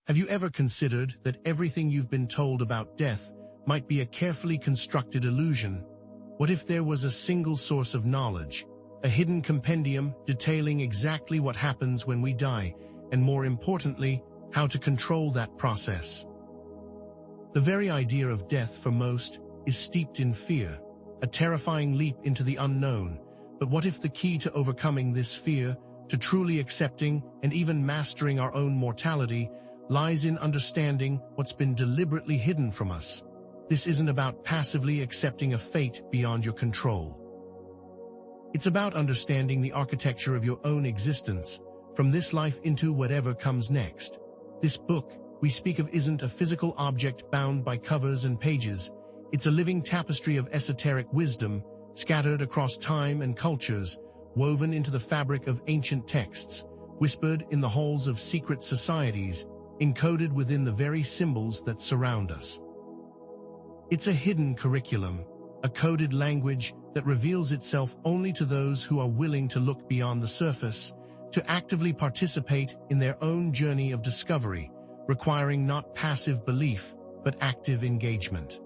Have you ever considered that everything you've been told about death might be a carefully constructed illusion? What if there was a single source of knowledge, a hidden compendium detailing exactly what happens when we die, and more importantly, how to control that process? The very idea of death for most is steeped in fear, a terrifying leap into the unknown. But what if the key to overcoming this fear, to truly accepting and even mastering our own mortality, lies in understanding what's been deliberately hidden from us? This isn't about passively accepting a fate beyond your control. It's about understanding the architecture of your own existence, from this life into whatever comes next. This book we speak of isn't a physical object bound by covers and pages. It's a living tapestry of esoteric wisdom, scattered across time and cultures, woven into the fabric of ancient texts, whispered in the halls of secret societies, encoded within the very symbols that surround us. It's a hidden curriculum, a coded language that reveals itself only to those who are willing to look beyond the surface, to actively participate in their own journey of discovery, requiring not passive belief, but active engagement.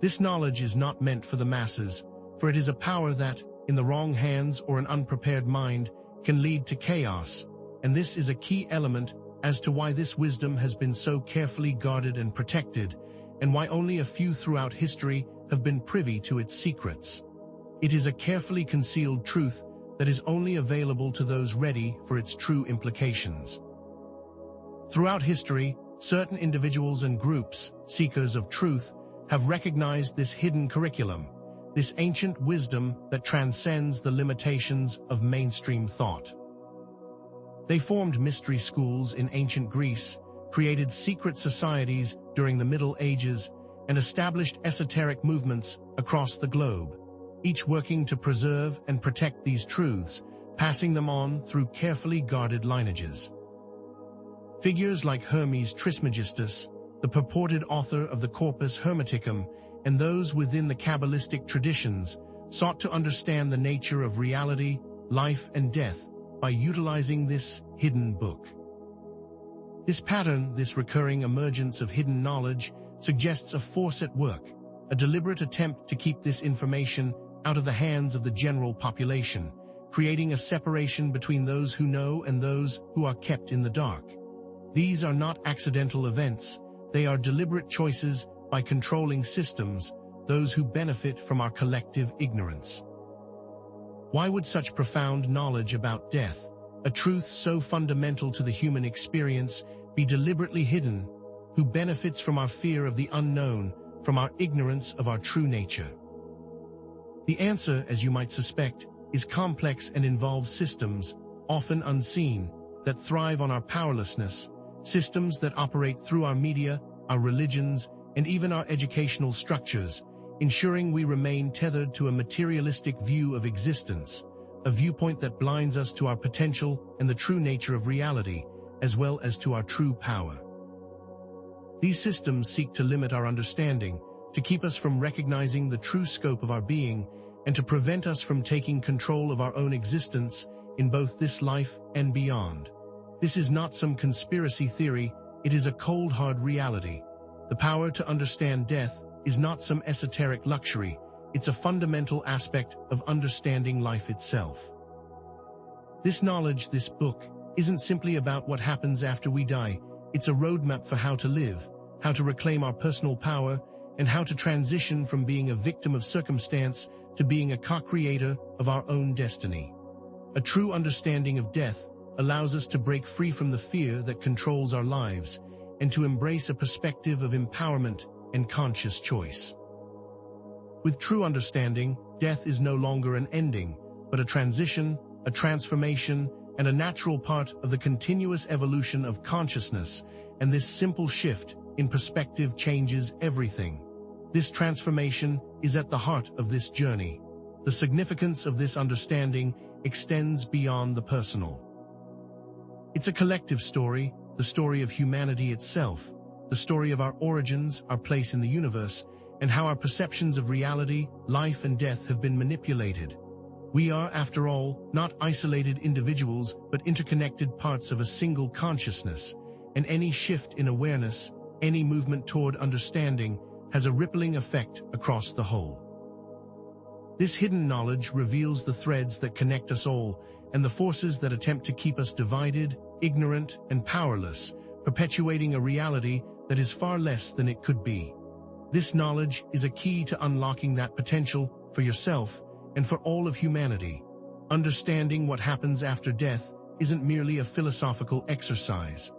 This knowledge is not meant for the masses, for it is a power that, in the wrong hands or an unprepared mind, can lead to chaos, and this is a key element as to why this wisdom has been so carefully guarded and protected, and why only a few throughout history have been privy to its secrets. It is a carefully concealed truth that is only available to those ready for its true implications. Throughout history, certain individuals and groups, seekers of truth, have recognized this hidden curriculum, this ancient wisdom that transcends the limitations of mainstream thought. They formed mystery schools in ancient Greece, created secret societies during the Middle Ages, and established esoteric movements across the globe, each working to preserve and protect these truths, passing them on through carefully guarded lineages. Figures like Hermes Trismegistus, the purported author of the Corpus Hermeticum, and those within the Kabbalistic traditions, sought to understand the nature of reality, life, and death by utilizing this hidden book. This pattern, this recurring emergence of hidden knowledge, suggests a force at work, a deliberate attempt to keep this information out of the hands of the general population, creating a separation between those who know and those who are kept in the dark. These are not accidental events, they are deliberate choices by controlling systems, those who benefit from our collective ignorance. Why would such profound knowledge about death, a truth so fundamental to the human experience, be deliberately hidden? Who benefits from our fear of the unknown, from our ignorance of our true nature? The answer, as you might suspect, is complex and involves systems, often unseen, that thrive on our powerlessness, systems that operate through our media, our religions, and even our educational structures, ensuring we remain tethered to a materialistic view of existence, a viewpoint that blinds us to our potential and the true nature of reality, as well as to our true power. These systems seek to limit our understanding, to keep us from recognizing the true scope of our being, and to prevent us from taking control of our own existence in both this life and beyond. This is not some conspiracy theory, it is a cold, hard reality. The power to understand death is not some esoteric luxury, it's a fundamental aspect of understanding life itself. This knowledge, this book, isn't simply about what happens after we die, it's a roadmap for how to live, how to reclaim our personal power, and how to transition from being a victim of circumstance to being a co-creator of our own destiny. A true understanding of death allows us to break free from the fear that controls our lives and to embrace a perspective of empowerment and conscious choice. With true understanding, death is no longer an ending, but a transition, a transformation, and a natural part of the continuous evolution of consciousness, and this simple shift in perspective changes everything. This transformation is at the heart of this journey. The significance of this understanding extends beyond the personal. It's a collective story, the story of humanity itself, the story of our origins, our place in the universe, and how our perceptions of reality, life, and death have been manipulated. We are, after all, not isolated individuals, but interconnected parts of a single consciousness, and any shift in awareness, any movement toward understanding, has a rippling effect across the whole. This hidden knowledge reveals the threads that connect us all and the forces that attempt to keep us divided, ignorant, and powerless, perpetuating a reality that is far less than it could be. This knowledge is a key to unlocking that potential for yourself and for all of humanity. Understanding what happens after death isn't merely a philosophical exercise.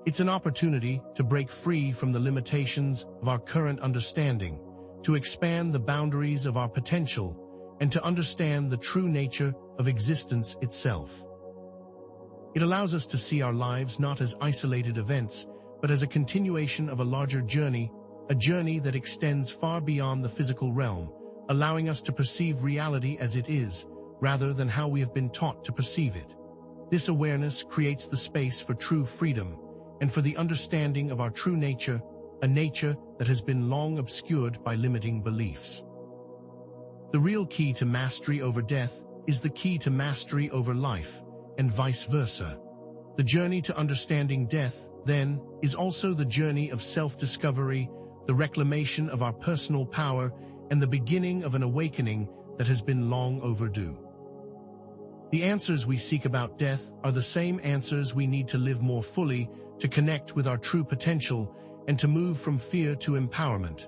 It's an opportunity to break free from the limitations of our current understanding, to expand the boundaries of our potential, and to understand the true nature of existence itself. It allows us to see our lives not as isolated events, but as a continuation of a larger journey, a journey that extends far beyond the physical realm, allowing us to perceive reality as it is, rather than how we have been taught to perceive it. This awareness creates the space for true freedom, and for the understanding of our true nature, a nature that has been long obscured by limiting beliefs. The real key to mastery over death is the key to mastery over life, and vice versa. The journey to understanding death, then, is also the journey of self-discovery, the reclamation of our personal power, and the beginning of an awakening that has been long overdue. The answers we seek about death are the same answers we need to live more fully, to connect with our true potential, and to move from fear to empowerment.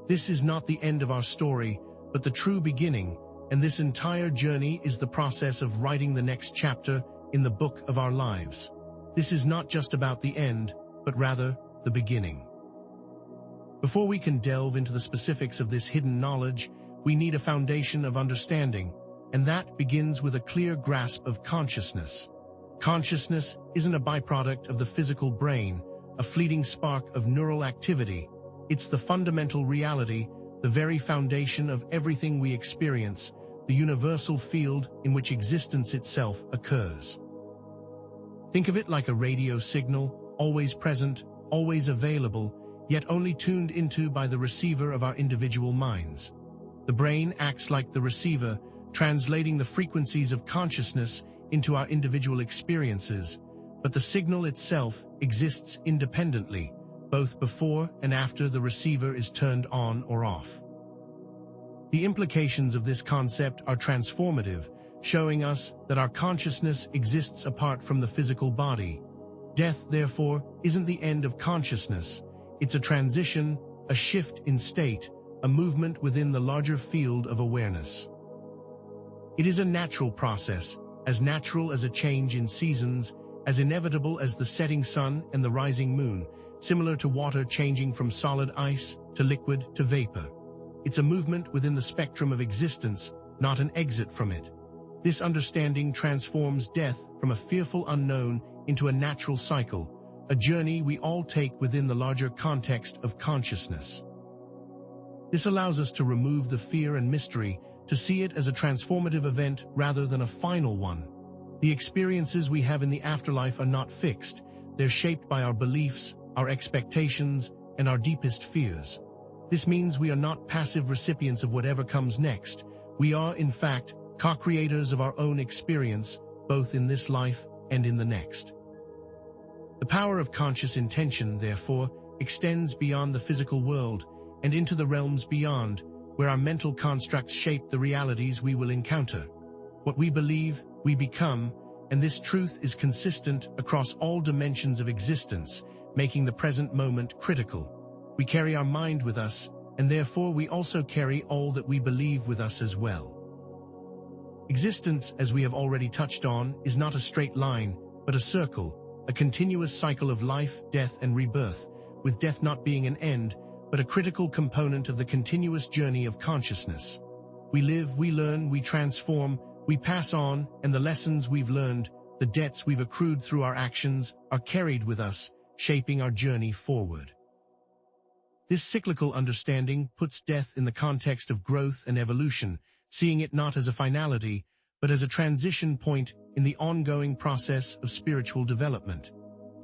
This is not the end of our story, but the true beginning, and this entire journey is the process of writing the next chapter in the book of our lives. This is not just about the end, but rather the beginning. Before we can delve into the specifics of this hidden knowledge, we need a foundation of understanding, and that begins with a clear grasp of consciousness. Consciousness isn't a byproduct of the physical brain, a fleeting spark of neural activity. It's the fundamental reality, the very foundation of everything we experience, the universal field in which existence itself occurs. Think of it like a radio signal, always present, always available, yet only tuned into by the receiver of our individual minds. The brain acts like the receiver, translating the frequencies of consciousness into our individual experiences, but the signal itself exists independently, both before and after the receiver is turned on or off. The implications of this concept are transformative, showing us that our consciousness exists apart from the physical body. Death, therefore, isn't the end of consciousness. It's a transition, a shift in state, a movement within the larger field of awareness. It is a natural process, as natural as a change in seasons, as inevitable as the setting sun and the rising moon, similar to water changing from solid ice to liquid to vapor. It's a movement within the spectrum of existence, not an exit from it. This understanding transforms death from a fearful unknown into a natural cycle, a journey we all take within the larger context of consciousness. This allows us to remove the fear and mystery, to see it as a transformative event rather than a final one. The experiences we have in the afterlife are not fixed. They're shaped by our beliefs, our expectations, and our deepest fears. This means we are not passive recipients of whatever comes next. We are, in fact, co-creators of our own experience, both in this life and in the next. The power of conscious intention, therefore, extends beyond the physical world and into the realms beyond, where our mental constructs shape the realities we will encounter. What we believe, we become, and this truth is consistent across all dimensions of existence, making the present moment critical. We carry our mind with us, and therefore we also carry all that we believe with us as well. Existence, as we have already touched on, is not a straight line, but a circle, a continuous cycle of life, death, and rebirth, with death not being an end, but a critical component of the continuous journey of consciousness. We live, we learn, we transform, we pass on, and the lessons we've learned, the debts we've accrued through our actions, are carried with us, shaping our journey forward. This cyclical understanding puts death in the context of growth and evolution, seeing it not as a finality, but as a transition point in the ongoing process of spiritual development.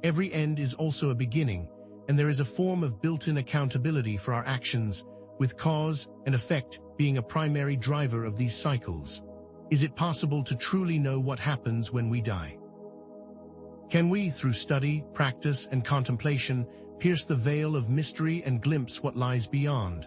Every end is also a beginning, and there is a form of built-in accountability for our actions, with cause and effect being a primary driver of these cycles. Is it possible to truly know what happens when we die? Can we, through study, practice, and contemplation, pierce the veil of mystery and glimpse what lies beyond?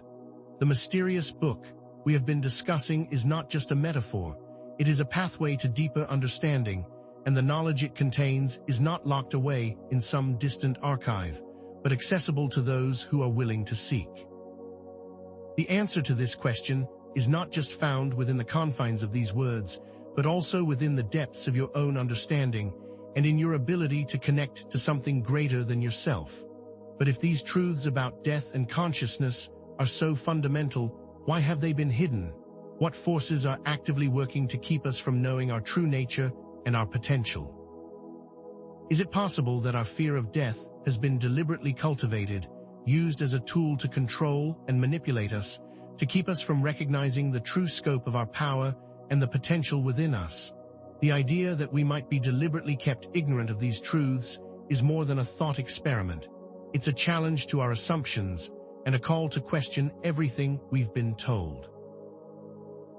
The mysterious book we have been discussing is not just a metaphor. It is a pathway to deeper understanding, and the knowledge it contains is not locked away in some distant archive, but accessible to those who are willing to seek. The answer to this question is not just found within the confines of these words, but also within the depths of your own understanding and in your ability to connect to something greater than yourself. But if these truths about death and consciousness are so fundamental, why have they been hidden? What forces are actively working to keep us from knowing our true nature and our potential? Is it possible that our fear of death has been deliberately cultivated, used as a tool to control and manipulate us, to keep us from recognizing the true scope of our power and the potential within us? The idea that we might be deliberately kept ignorant of these truths is more than a thought experiment. It's a challenge to our assumptions and a call to question everything we've been told.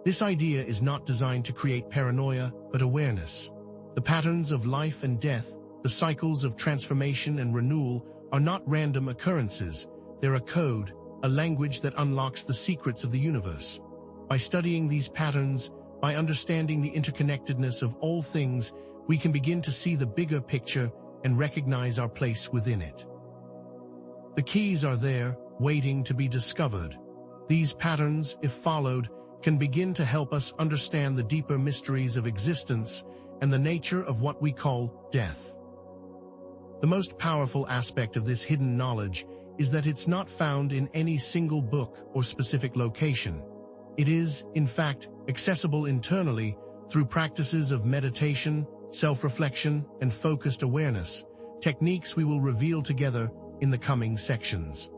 This idea is not designed to create paranoia, but awareness. The patterns of life and death, the cycles of transformation and renewal, are not random occurrences. They're a code, a language that unlocks the secrets of the universe. By studying these patterns, by understanding the interconnectedness of all things, we can begin to see the bigger picture and recognize our place within it. The keys are there, waiting to be discovered. These patterns, if followed, can begin to help us understand the deeper mysteries of existence and the nature of what we call death. The most powerful aspect of this hidden knowledge is that it's not found in any single book or specific location. It is, in fact, accessible internally through practices of meditation, self-reflection, and focused awareness, techniques we will reveal together in the coming sections.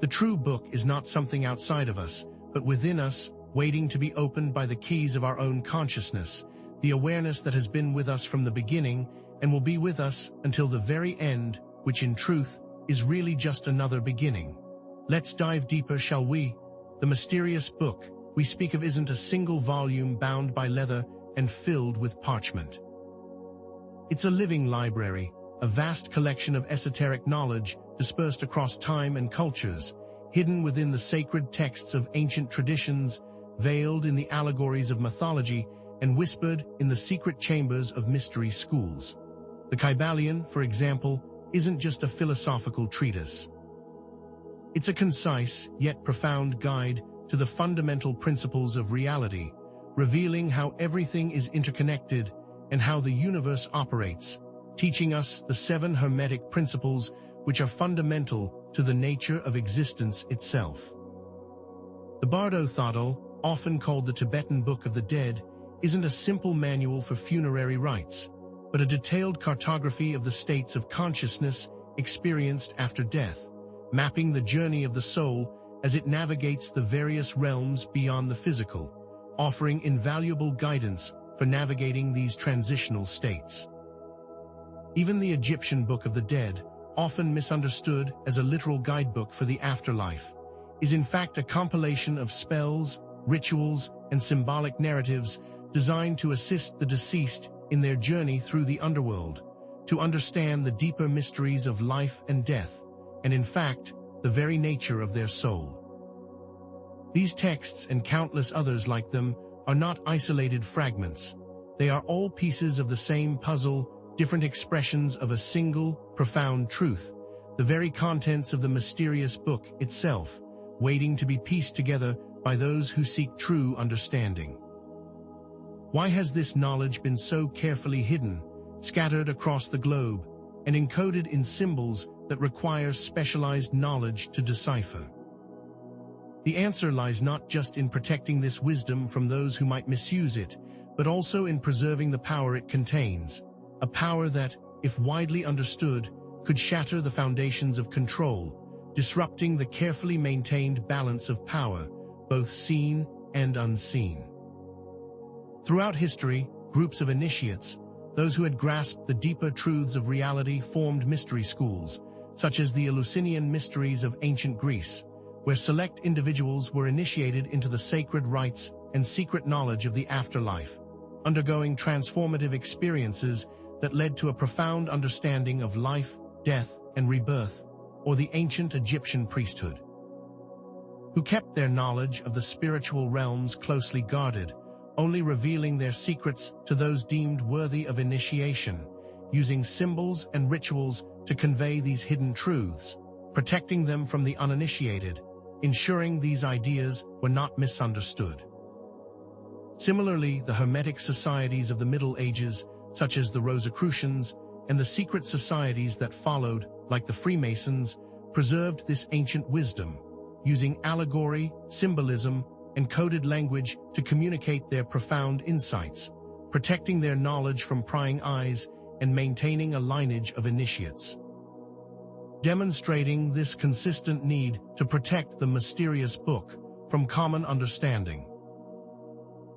The true book is not something outside of us, but within us, waiting to be opened by the keys of our own consciousness, the awareness that has been with us from the beginning and will be with us until the very end, which in truth is really just another beginning. Let's dive deeper, shall we? The mysterious book we speak of isn't a single volume bound by leather and filled with parchment. It's a living library, a vast collection of esoteric knowledge dispersed across time and cultures, hidden within the sacred texts of ancient traditions, veiled in the allegories of mythology, and whispered in the secret chambers of mystery schools. The Kybalion, for example, isn't just a philosophical treatise. It's a concise, yet profound guide to the fundamental principles of reality, revealing how everything is interconnected and how the universe operates, teaching us the 7 Hermetic principles which are fundamental to the nature of existence itself. The Bardo Thodol, often called the Tibetan Book of the Dead, isn't a simple manual for funerary rites, but a detailed cartography of the states of consciousness experienced after death, mapping the journey of the soul as it navigates the various realms beyond the physical, offering invaluable guidance for navigating these transitional states. Even the Egyptian Book of the Dead, often misunderstood as a literal guidebook for the afterlife, is in fact a compilation of spells, rituals, and symbolic narratives designed to assist the deceased in their journey through the underworld, to understand the deeper mysteries of life and death, and in fact, the very nature of their soul. These texts and countless others like them are not isolated fragments. They are all pieces of the same puzzle, different expressions of a single, profound truth, the very contents of the mysterious book itself, waiting to be pieced together by those who seek true understanding. Why has this knowledge been so carefully hidden, scattered across the globe, and encoded in symbols that require specialized knowledge to decipher? The answer lies not just in protecting this wisdom from those who might misuse it, but also in preserving the power it contains, a power that, if widely understood, could shatter the foundations of control, disrupting the carefully maintained balance of power, both seen and unseen. Throughout history, groups of initiates, those who had grasped the deeper truths of reality, formed mystery schools, such as the Eleusinian mysteries of ancient Greece, where select individuals were initiated into the sacred rites and secret knowledge of the afterlife. Undergoing transformative experiences, that led to a profound understanding of life, death, and rebirth, or the ancient Egyptian priesthood, who kept their knowledge of the spiritual realms closely guarded, only revealing their secrets to those deemed worthy of initiation, using symbols and rituals to convey these hidden truths, protecting them from the uninitiated, ensuring these ideas were not misunderstood. Similarly, the Hermetic societies of the Middle Ages, such as the Rosicrucians, and the secret societies that followed, like the Freemasons, preserved this ancient wisdom, using allegory, symbolism, and coded language to communicate their profound insights, protecting their knowledge from prying eyes and maintaining a lineage of initiates, demonstrating this consistent need to protect the mysterious book from common understanding.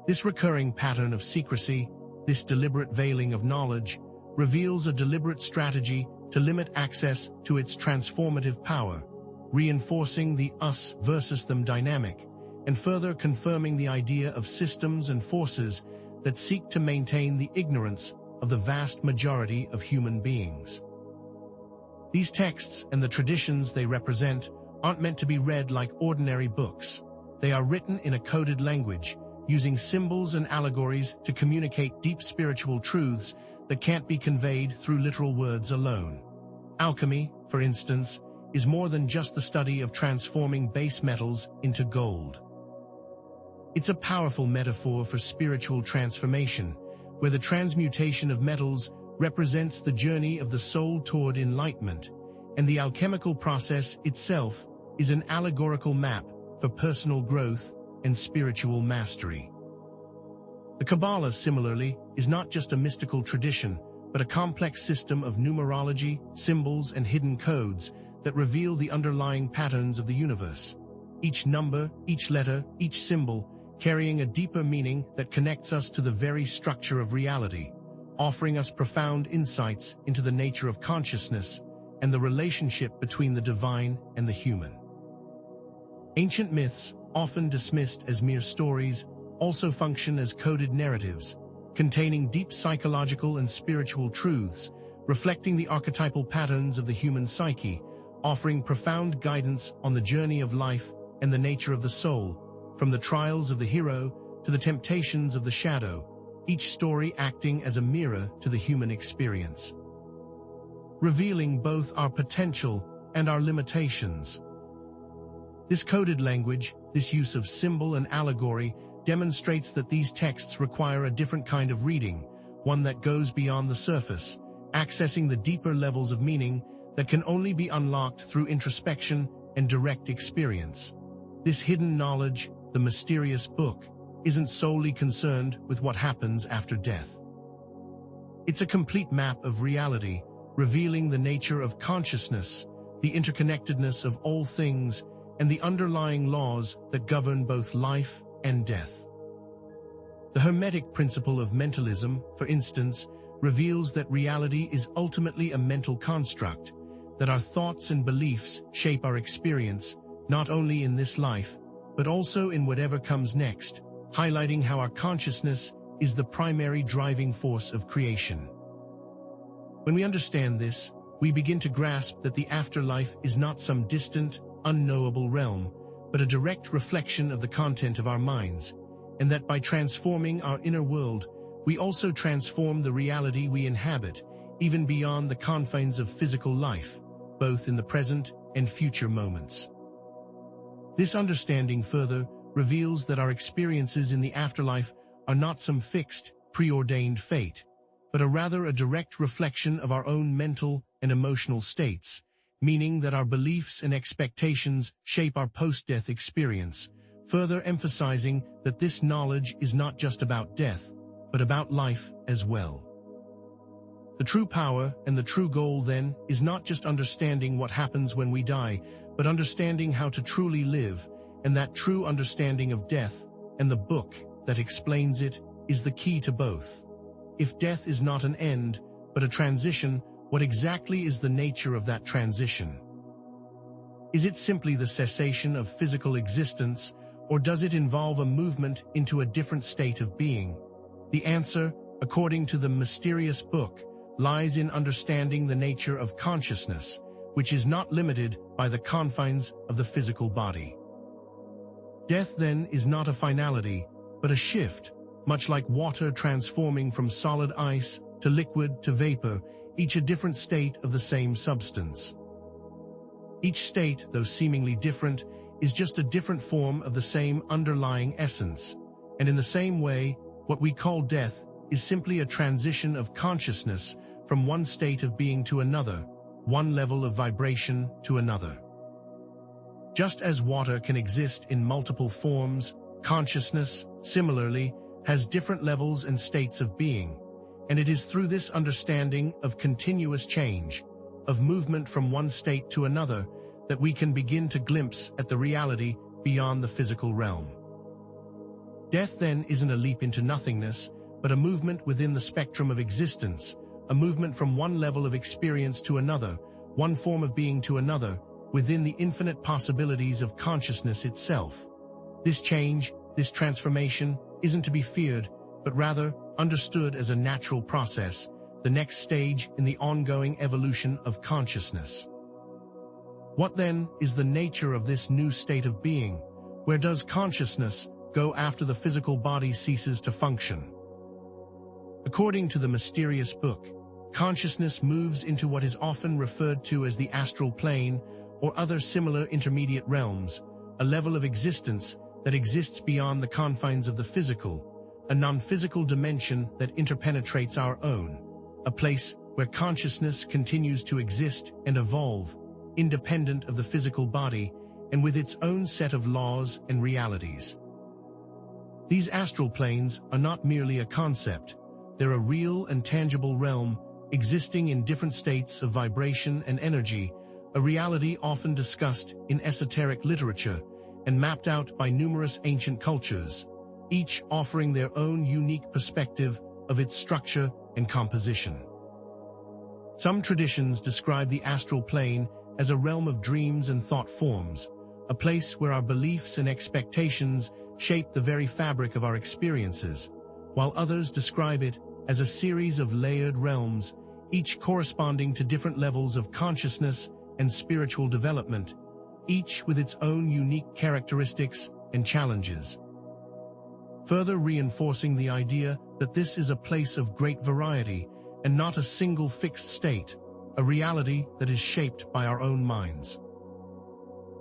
This recurring pattern of secrecy, this deliberate veiling of knowledge, reveals a deliberate strategy to limit access to its transformative power, reinforcing the us versus them dynamic, and further confirming the idea of systems and forces that seek to maintain the ignorance of the vast majority of human beings. These texts and the traditions they represent aren't meant to be read like ordinary books. They are written in a coded language, using symbols and allegories to communicate deep spiritual truths that can't be conveyed through literal words alone. Alchemy, for instance, is more than just the study of transforming base metals into gold. It's a powerful metaphor for spiritual transformation, where the transmutation of metals represents the journey of the soul toward enlightenment, and the alchemical process itself is an allegorical map for personal growth and spiritual mastery. The Kabbalah, similarly, is not just a mystical tradition, but a complex system of numerology, symbols, and hidden codes that reveal the underlying patterns of the universe. Each number, each letter, each symbol, carrying a deeper meaning that connects us to the very structure of reality, offering us profound insights into the nature of consciousness and the relationship between the divine and the human. Ancient myths, often dismissed as mere stories, also function as coded narratives, containing deep psychological and spiritual truths, reflecting the archetypal patterns of the human psyche, offering profound guidance on the journey of life and the nature of the soul, from the trials of the hero to the temptations of the shadow, each story acting as a mirror to the human experience, revealing both our potential and our limitations. This coded language, this use of symbol and allegory, demonstrates that these texts require a different kind of reading, one that goes beyond the surface, accessing the deeper levels of meaning that can only be unlocked through introspection and direct experience. This hidden knowledge, the mysterious book, isn't solely concerned with what happens after death. It's a complete map of reality, revealing the nature of consciousness, the interconnectedness of all things, and the underlying laws that govern both life and death. The Hermetic principle of mentalism, for instance, reveals that reality is ultimately a mental construct, that our thoughts and beliefs shape our experience, not only in this life, but also in whatever comes next, highlighting how our consciousness is the primary driving force of creation. When we understand this, we begin to grasp that the afterlife is not some distant, unknowable realm, but a direct reflection of the content of our minds, and that by transforming our inner world, we also transform the reality we inhabit, even beyond the confines of physical life, both in the present and future moments. This understanding further reveals that our experiences in the afterlife are not some fixed, preordained fate, but are rather a direct reflection of our own mental and emotional states, meaning that our beliefs and expectations shape our post-death experience, further emphasizing that this knowledge is not just about death, but about life as well. The true power and the true goal, then, is not just understanding what happens when we die, but understanding how to truly live, and that true understanding of death, and the book that explains it, is the key to both. If death is not an end, but a transition, what exactly is the nature of that transition? Is it simply the cessation of physical existence, or does it involve a movement into a different state of being? The answer, according to the mysterious book, lies in understanding the nature of consciousness, which is not limited by the confines of the physical body. Death, then, is not a finality, but a shift, much like water transforming from solid ice to liquid to vapor, each a different state of the same substance. Each state, though seemingly different, is just a different form of the same underlying essence, and in the same way, what we call death is simply a transition of consciousness from one state of being to another, one level of vibration to another. Just as water can exist in multiple forms, consciousness, similarly, has different levels and states of being, and it is through this understanding of continuous change, of movement from one state to another, that we can begin to glimpse at the reality beyond the physical realm. Death, then, isn't a leap into nothingness, but a movement within the spectrum of existence, a movement from one level of experience to another, one form of being to another, within the infinite possibilities of consciousness itself. This change, this transformation, isn't to be feared, but rather understood as a natural process, the next stage in the ongoing evolution of consciousness. What then is the nature of this new state of being? Where does consciousness go after the physical body ceases to function? According to the mysterious book, consciousness moves into what is often referred to as the astral plane or other similar intermediate realms, a level of existence that exists beyond the confines of the physical, a non-physical dimension that interpenetrates our own, a place where consciousness continues to exist and evolve, independent of the physical body and with its own set of laws and realities. These astral planes are not merely a concept, they're a real and tangible realm existing in different states of vibration and energy, a reality often discussed in esoteric literature and mapped out by numerous ancient cultures, each offering their own unique perspective of its structure and composition. Some traditions describe the astral plane as a realm of dreams and thought forms, a place where our beliefs and expectations shape the very fabric of our experiences, while others describe it as a series of layered realms, each corresponding to different levels of consciousness and spiritual development, each with its own unique characteristics and challenges. Further reinforcing the idea that this is a place of great variety and not a single fixed state, a reality that is shaped by our own minds.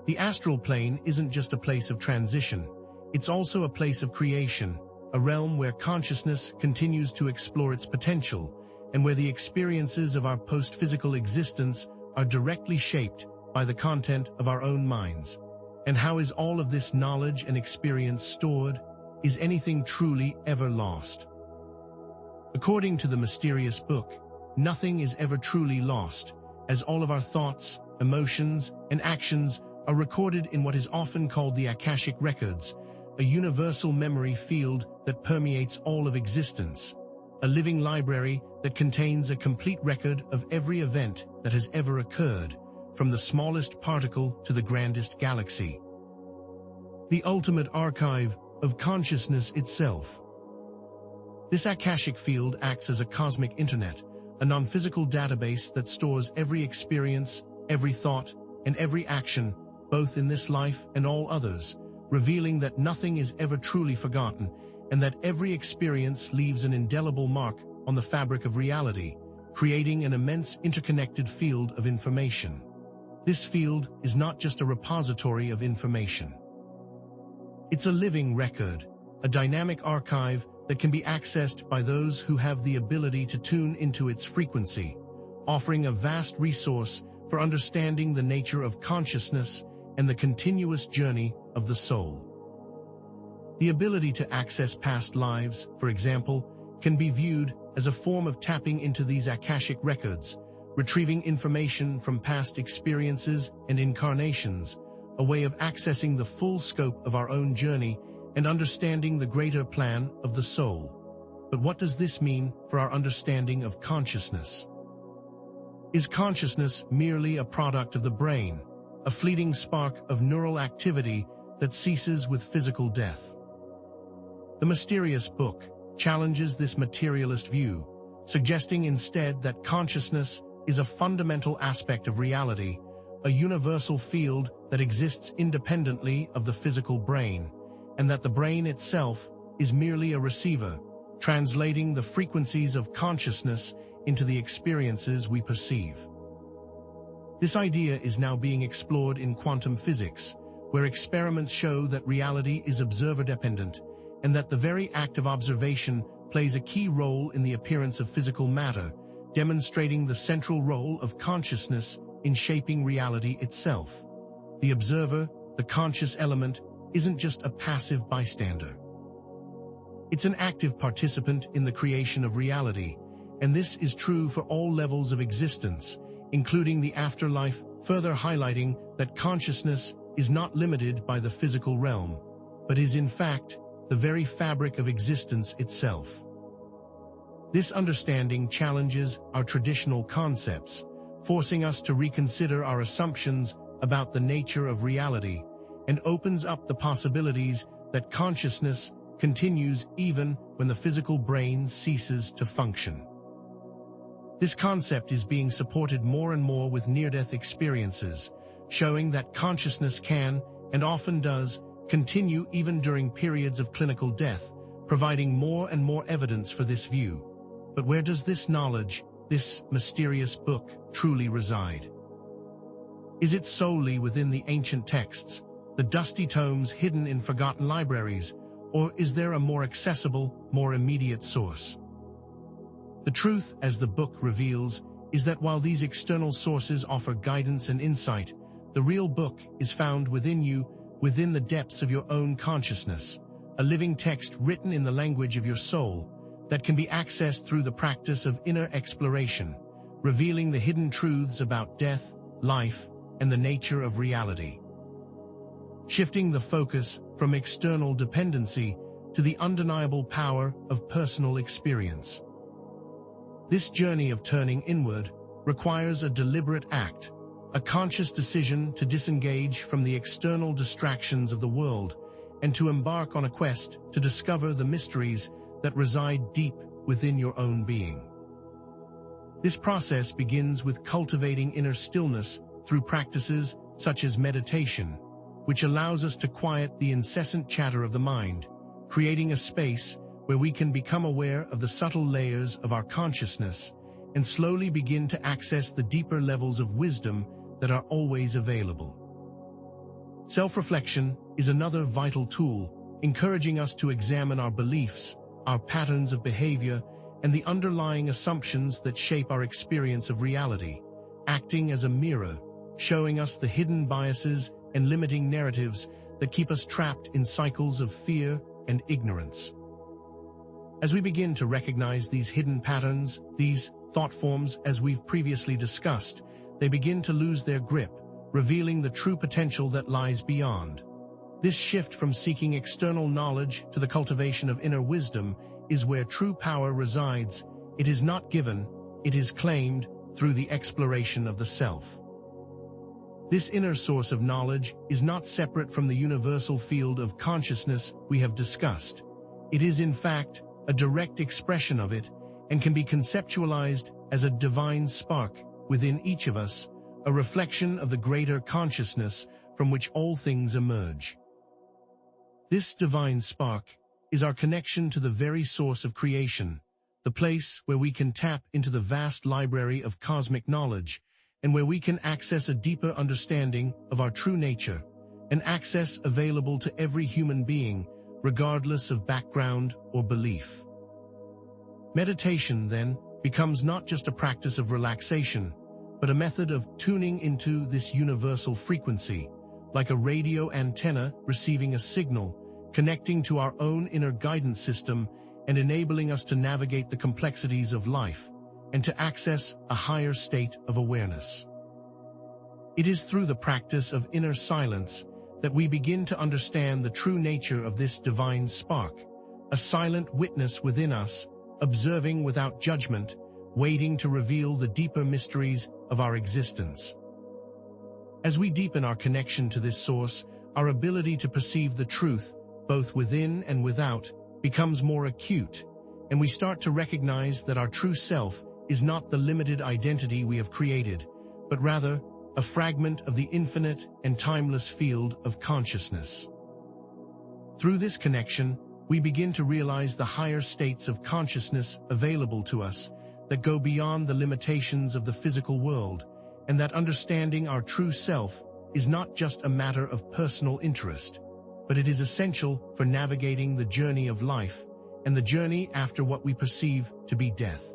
The astral plane isn't just a place of transition, it's also a place of creation, a realm where consciousness continues to explore its potential, and where the experiences of our post-physical existence are directly shaped by the content of our own minds. And how is all of this knowledge and experience stored? Is anything truly ever lost? According to the mysterious book, nothing is ever truly lost, as all of our thoughts, emotions, and actions are recorded in what is often called the Akashic Records, a universal memory field that permeates all of existence, a living library that contains a complete record of every event that has ever occurred, from the smallest particle to the grandest galaxy. The ultimate archive of consciousness itself. This Akashic field acts as a cosmic internet, a non-physical database that stores every experience, every thought, and every action, both in this life and all others, revealing that nothing is ever truly forgotten, and that every experience leaves an indelible mark on the fabric of reality, creating an immense interconnected field of information. This field is not just a repository of information. It's a living record, a dynamic archive that can be accessed by those who have the ability to tune into its frequency, offering a vast resource for understanding the nature of consciousness and the continuous journey of the soul. The ability to access past lives, for example, can be viewed as a form of tapping into these Akashic records, retrieving information from past experiences and incarnations, a way of accessing the full scope of our own journey and understanding the greater plan of the soul. But what does this mean for our understanding of consciousness? Is consciousness merely a product of the brain, a fleeting spark of neural activity that ceases with physical death? The mysterious book challenges this materialist view, suggesting instead that consciousness is a fundamental aspect of reality, a universal field that exists independently of the physical brain, and that the brain itself is merely a receiver, translating the frequencies of consciousness into the experiences we perceive. This idea is now being explored in quantum physics, where experiments show that reality is observer-dependent, and that the very act of observation plays a key role in the appearance of physical matter, demonstrating the central role of consciousness in shaping reality itself. The observer, the conscious element, isn't just a passive bystander. It's an active participant in the creation of reality, and this is true for all levels of existence, including the afterlife, further highlighting that consciousness is not limited by the physical realm, but is in fact the very fabric of existence itself. This understanding challenges our traditional concepts, forcing us to reconsider our assumptions about the nature of reality, and opens up the possibilities that consciousness continues even when the physical brain ceases to function. This concept is being supported more and more with near-death experiences, showing that consciousness can, and often does, continue even during periods of clinical death, providing more and more evidence for this view. But where does this knowledge, this mysterious book, truly reside? Is it solely within the ancient texts, the dusty tomes hidden in forgotten libraries, or is there a more accessible, more immediate source? The truth, as the book reveals, is that while these external sources offer guidance and insight, the real book is found within you, within the depths of your own consciousness, a living text written in the language of your soul that can be accessed through the practice of inner exploration, revealing the hidden truths about death, life, and the nature of reality. Shifting the focus from external dependency to the undeniable power of personal experience. This journey of turning inward requires a deliberate act, a conscious decision to disengage from the external distractions of the world and to embark on a quest to discover the mysteries that reside deep within your own being. This process begins with cultivating inner stillness through practices such as meditation, which allows us to quiet the incessant chatter of the mind, creating a space where we can become aware of the subtle layers of our consciousness and slowly begin to access the deeper levels of wisdom that are always available. Self-reflection is another vital tool, encouraging us to examine our beliefs, our patterns of behavior, and the underlying assumptions that shape our experience of reality, acting as a mirror, showing us the hidden biases and limiting narratives that keep us trapped in cycles of fear and ignorance. As we begin to recognize these hidden patterns, these thought forms, as we've previously discussed, they begin to lose their grip, revealing the true potential that lies beyond. This shift from seeking external knowledge to the cultivation of inner wisdom is where true power resides. It is not given, it is claimed through the exploration of the self. This inner source of knowledge is not separate from the universal field of consciousness we have discussed. It is, in fact, a direct expression of it and can be conceptualized as a divine spark within each of us, a reflection of the greater consciousness from which all things emerge. This divine spark is our connection to the very source of creation, the place where we can tap into the vast library of cosmic knowledge and where we can access a deeper understanding of our true nature, an access available to every human being, regardless of background or belief. Meditation, then, becomes not just a practice of relaxation, but a method of tuning into this universal frequency, like a radio antenna receiving a signal, connecting to our own inner guidance system and enabling us to navigate the complexities of life and to access a higher state of awareness. It is through the practice of inner silence that we begin to understand the true nature of this divine spark, a silent witness within us, observing without judgment, waiting to reveal the deeper mysteries of our existence. As we deepen our connection to this source, our ability to perceive the truth, both within and without, becomes more acute, and we start to recognize that our true self is not the limited identity we have created, but rather a fragment of the infinite and timeless field of consciousness. Through this connection, we begin to realize the higher states of consciousness available to us that go beyond the limitations of the physical world, and that understanding our true self is not just a matter of personal interest, but it is essential for navigating the journey of life and the journey after what we perceive to be death.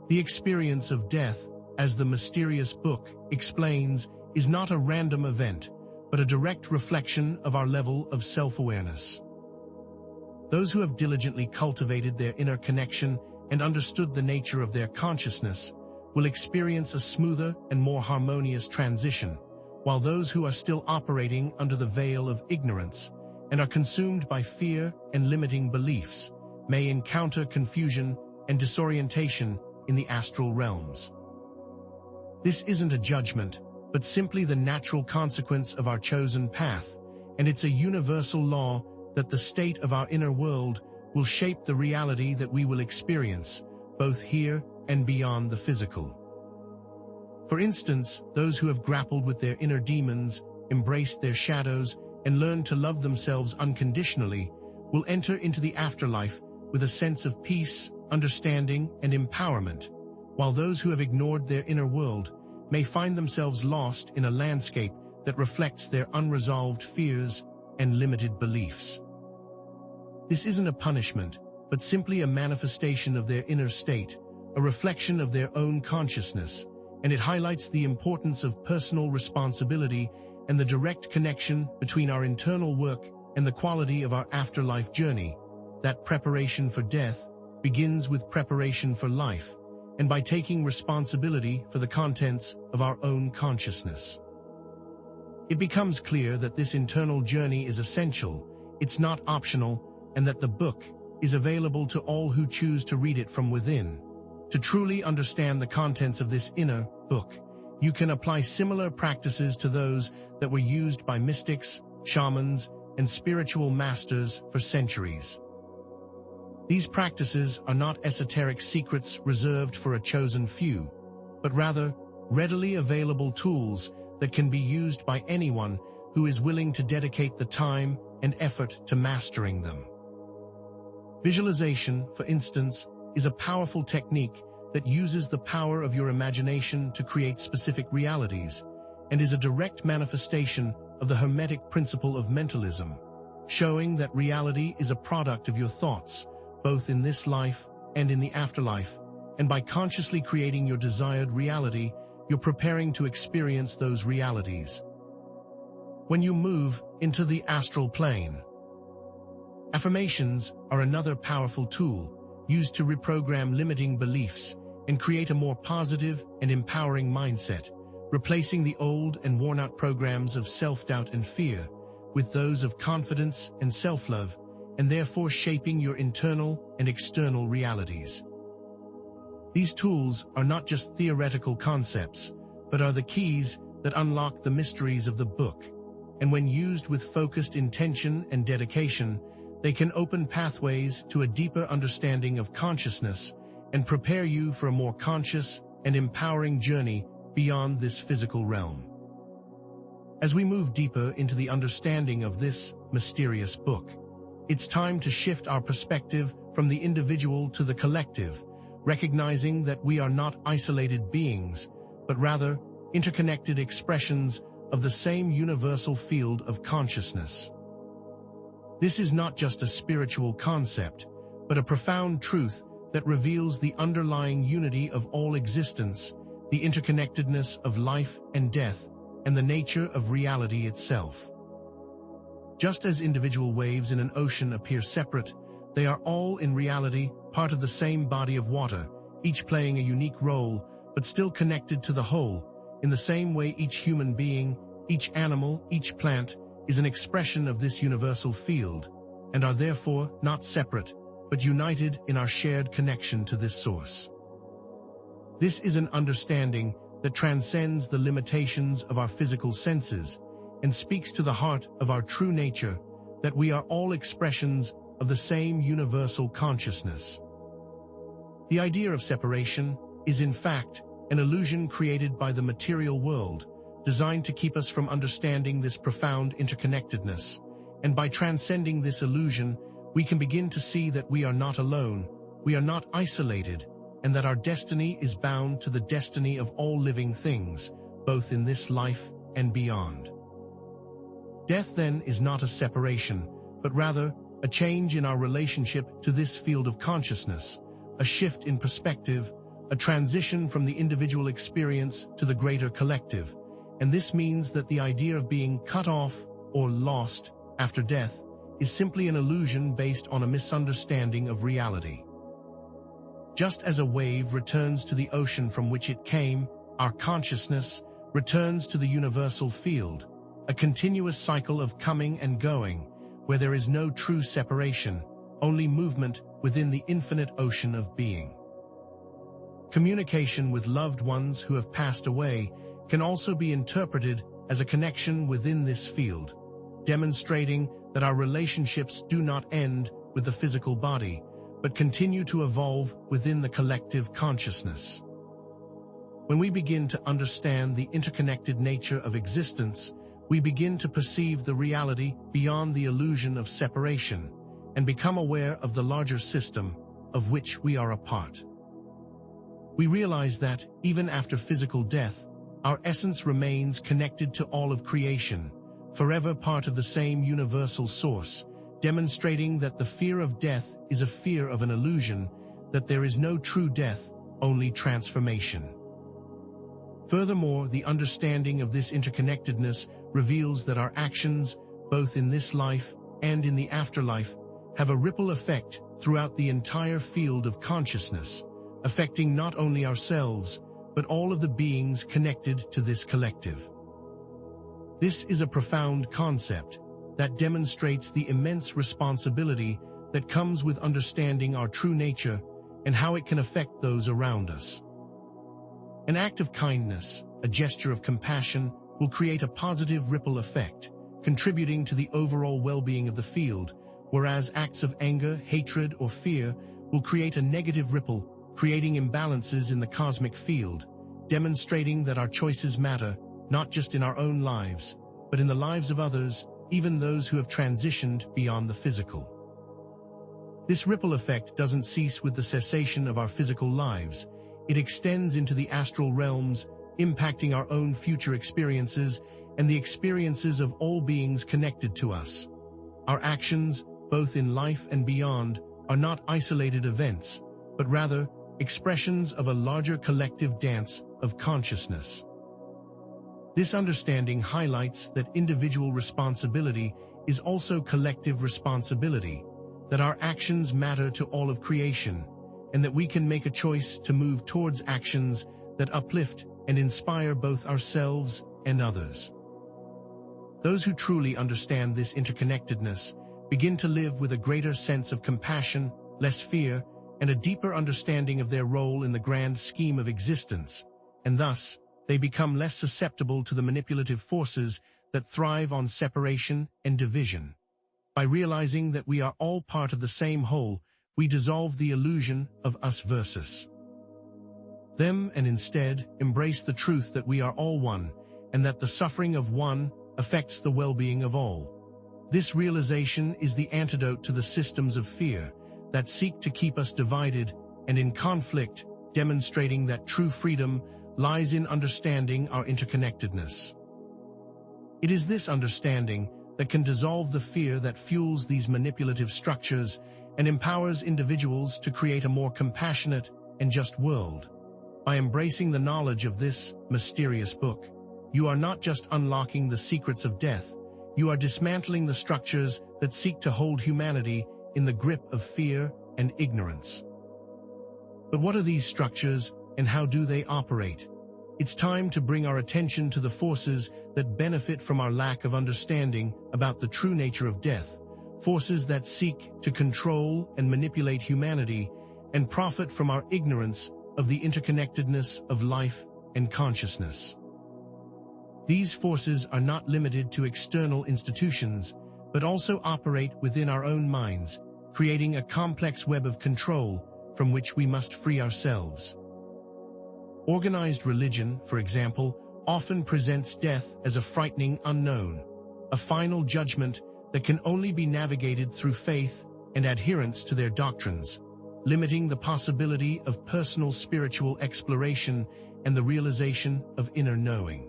The experience of death, as the mysterious book explains, is not a random event, but a direct reflection of our level of self-awareness. Those who have diligently cultivated their inner connection and understood the nature of their consciousness will experience a smoother and more harmonious transition, while those who are still operating under the veil of ignorance and are consumed by fear and limiting beliefs may encounter confusion and disorientation in the astral realms. This isn't a judgment, but simply the natural consequence of our chosen path, and it's a universal law that the state of our inner world will shape the reality that we will experience, both here and beyond the physical. For instance, those who have grappled with their inner demons, embraced their shadows, and learned to love themselves unconditionally will enter into the afterlife with a sense of peace, understanding, and empowerment, while those who have ignored their inner world may find themselves lost in a landscape that reflects their unresolved fears and limited beliefs. This isn't a punishment, but simply a manifestation of their inner state, a reflection of their own consciousness, and it highlights the importance of personal responsibility and the direct connection between our internal work and the quality of our afterlife journey. That preparation for death begins with preparation for life, and by taking responsibility for the contents of our own consciousness. It becomes clear that this internal journey is essential, it's not optional, and that the book is available to all who choose to read it from within. To truly understand the contents of this inner book, you can apply similar practices to those that were used by mystics, shamans, and spiritual masters for centuries. These practices are not esoteric secrets reserved for a chosen few, but rather readily available tools that can be used by anyone who is willing to dedicate the time and effort to mastering them. Visualization, for instance, is a powerful technique that uses the power of your imagination to create specific realities and is a direct manifestation of the Hermetic principle of mentalism, showing that reality is a product of your thoughts, both in this life and in the afterlife, and by consciously creating your desired reality, you're preparing to experience those realities. When you move into the astral plane, affirmations are another powerful tool used to reprogram limiting beliefs and create a more positive and empowering mindset, replacing the old and worn-out programs of self-doubt and fear with those of confidence and self-love, and therefore shaping your internal and external realities. These tools are not just theoretical concepts, but are the keys that unlock the mysteries of the book, and when used with focused intention and dedication, they can open pathways to a deeper understanding of consciousness and prepare you for a more conscious and empowering journey beyond this physical realm. As we move deeper into the understanding of this mysterious book, it's time to shift our perspective from the individual to the collective, recognizing that we are not isolated beings, but rather interconnected expressions of the same universal field of consciousness. This is not just a spiritual concept, but a profound truth that reveals the underlying unity of all existence, the interconnectedness of life and death, and the nature of reality itself. Just as individual waves in an ocean appear separate, they are all in reality part of the same body of water, each playing a unique role, but still connected to the whole. In the same way, each human being, each animal, each plant is an expression of this universal field, and are therefore not separate, but united in our shared connection to this source. This is an understanding that transcends the limitations of our physical senses and speaks to the heart of our true nature, that we are all expressions of the same universal consciousness. The idea of separation is in fact an illusion created by the material world, designed to keep us from understanding this profound interconnectedness. And by transcending this illusion, we can begin to see that we are not alone, we are not isolated, and that our destiny is bound to the destiny of all living things, both in this life and beyond. Death, then, is not a separation, but rather a change in our relationship to this field of consciousness, a shift in perspective, a transition from the individual experience to the greater collective. And this means that the idea of being cut off or lost after death is simply an illusion based on a misunderstanding of reality. Just as a wave returns to the ocean from which it came, our consciousness returns to the universal field, a continuous cycle of coming and going, where there is no true separation, only movement within the infinite ocean of being. Communication with loved ones who have passed away can also be interpreted as a connection within this field, demonstrating that our relationships do not end with the physical body, but continue to evolve within the collective consciousness. When we begin to understand the interconnected nature of existence, we begin to perceive the reality beyond the illusion of separation and become aware of the larger system of which we are a part. We realize that, even after physical death, our essence remains connected to all of creation, forever part of the same universal source, demonstrating that the fear of death is a fear of an illusion, that there is no true death, only transformation. Furthermore, the understanding of this interconnectedness reveals that our actions, both in this life and in the afterlife, have a ripple effect throughout the entire field of consciousness, affecting not only ourselves, but all of the beings connected to this collective. This is a profound concept that demonstrates the immense responsibility that comes with understanding our true nature and how it can affect those around us. An act of kindness, a gesture of compassion, will create a positive ripple effect, contributing to the overall well-being of the field, whereas acts of anger, hatred, or fear will create a negative ripple, creating imbalances in the cosmic field, demonstrating that our choices matter, not just in our own lives, but in the lives of others, even those who have transitioned beyond the physical. This ripple effect doesn't cease with the cessation of our physical lives. It extends into the astral realms, impacting our own future experiences and the experiences of all beings connected to us. Our actions, both in life and beyond, are not isolated events, but rather expressions of a larger collective dance of consciousness. This understanding highlights that individual responsibility is also collective responsibility, that our actions matter to all of creation, and that we can make a choice to move towards actions that uplift and inspire both ourselves and others. Those who truly understand this interconnectedness begin to live with a greater sense of compassion, less fear, and a deeper understanding of their role in the grand scheme of existence, and thus, they become less susceptible to the manipulative forces that thrive on separation and division. By realizing that we are all part of the same whole, we dissolve the illusion of us versus them and instead embrace the truth that we are all one, and that the suffering of one affects the well-being of all. This realization is the antidote to the systems of fear that seek to keep us divided and in conflict, demonstrating that true freedom lies in understanding our interconnectedness. It is this understanding that can dissolve the fear that fuels these manipulative structures and empowers individuals to create a more compassionate and just world. By embracing the knowledge of this mysterious book, you are not just unlocking the secrets of death, you are dismantling the structures that seek to hold humanity in the grip of fear and ignorance. But what are these structures and how do they operate? It's time to bring our attention to the forces that benefit from our lack of understanding about the true nature of death, forces that seek to control and manipulate humanity and profit from our ignorance of the interconnectedness of life and consciousness. These forces are not limited to external institutions, but also operate within our own minds, creating a complex web of control from which we must free ourselves. Organized religion, for example, often presents death as a frightening unknown, a final judgment that can only be navigated through faith and adherence to their doctrines, limiting the possibility of personal spiritual exploration and the realization of inner knowing.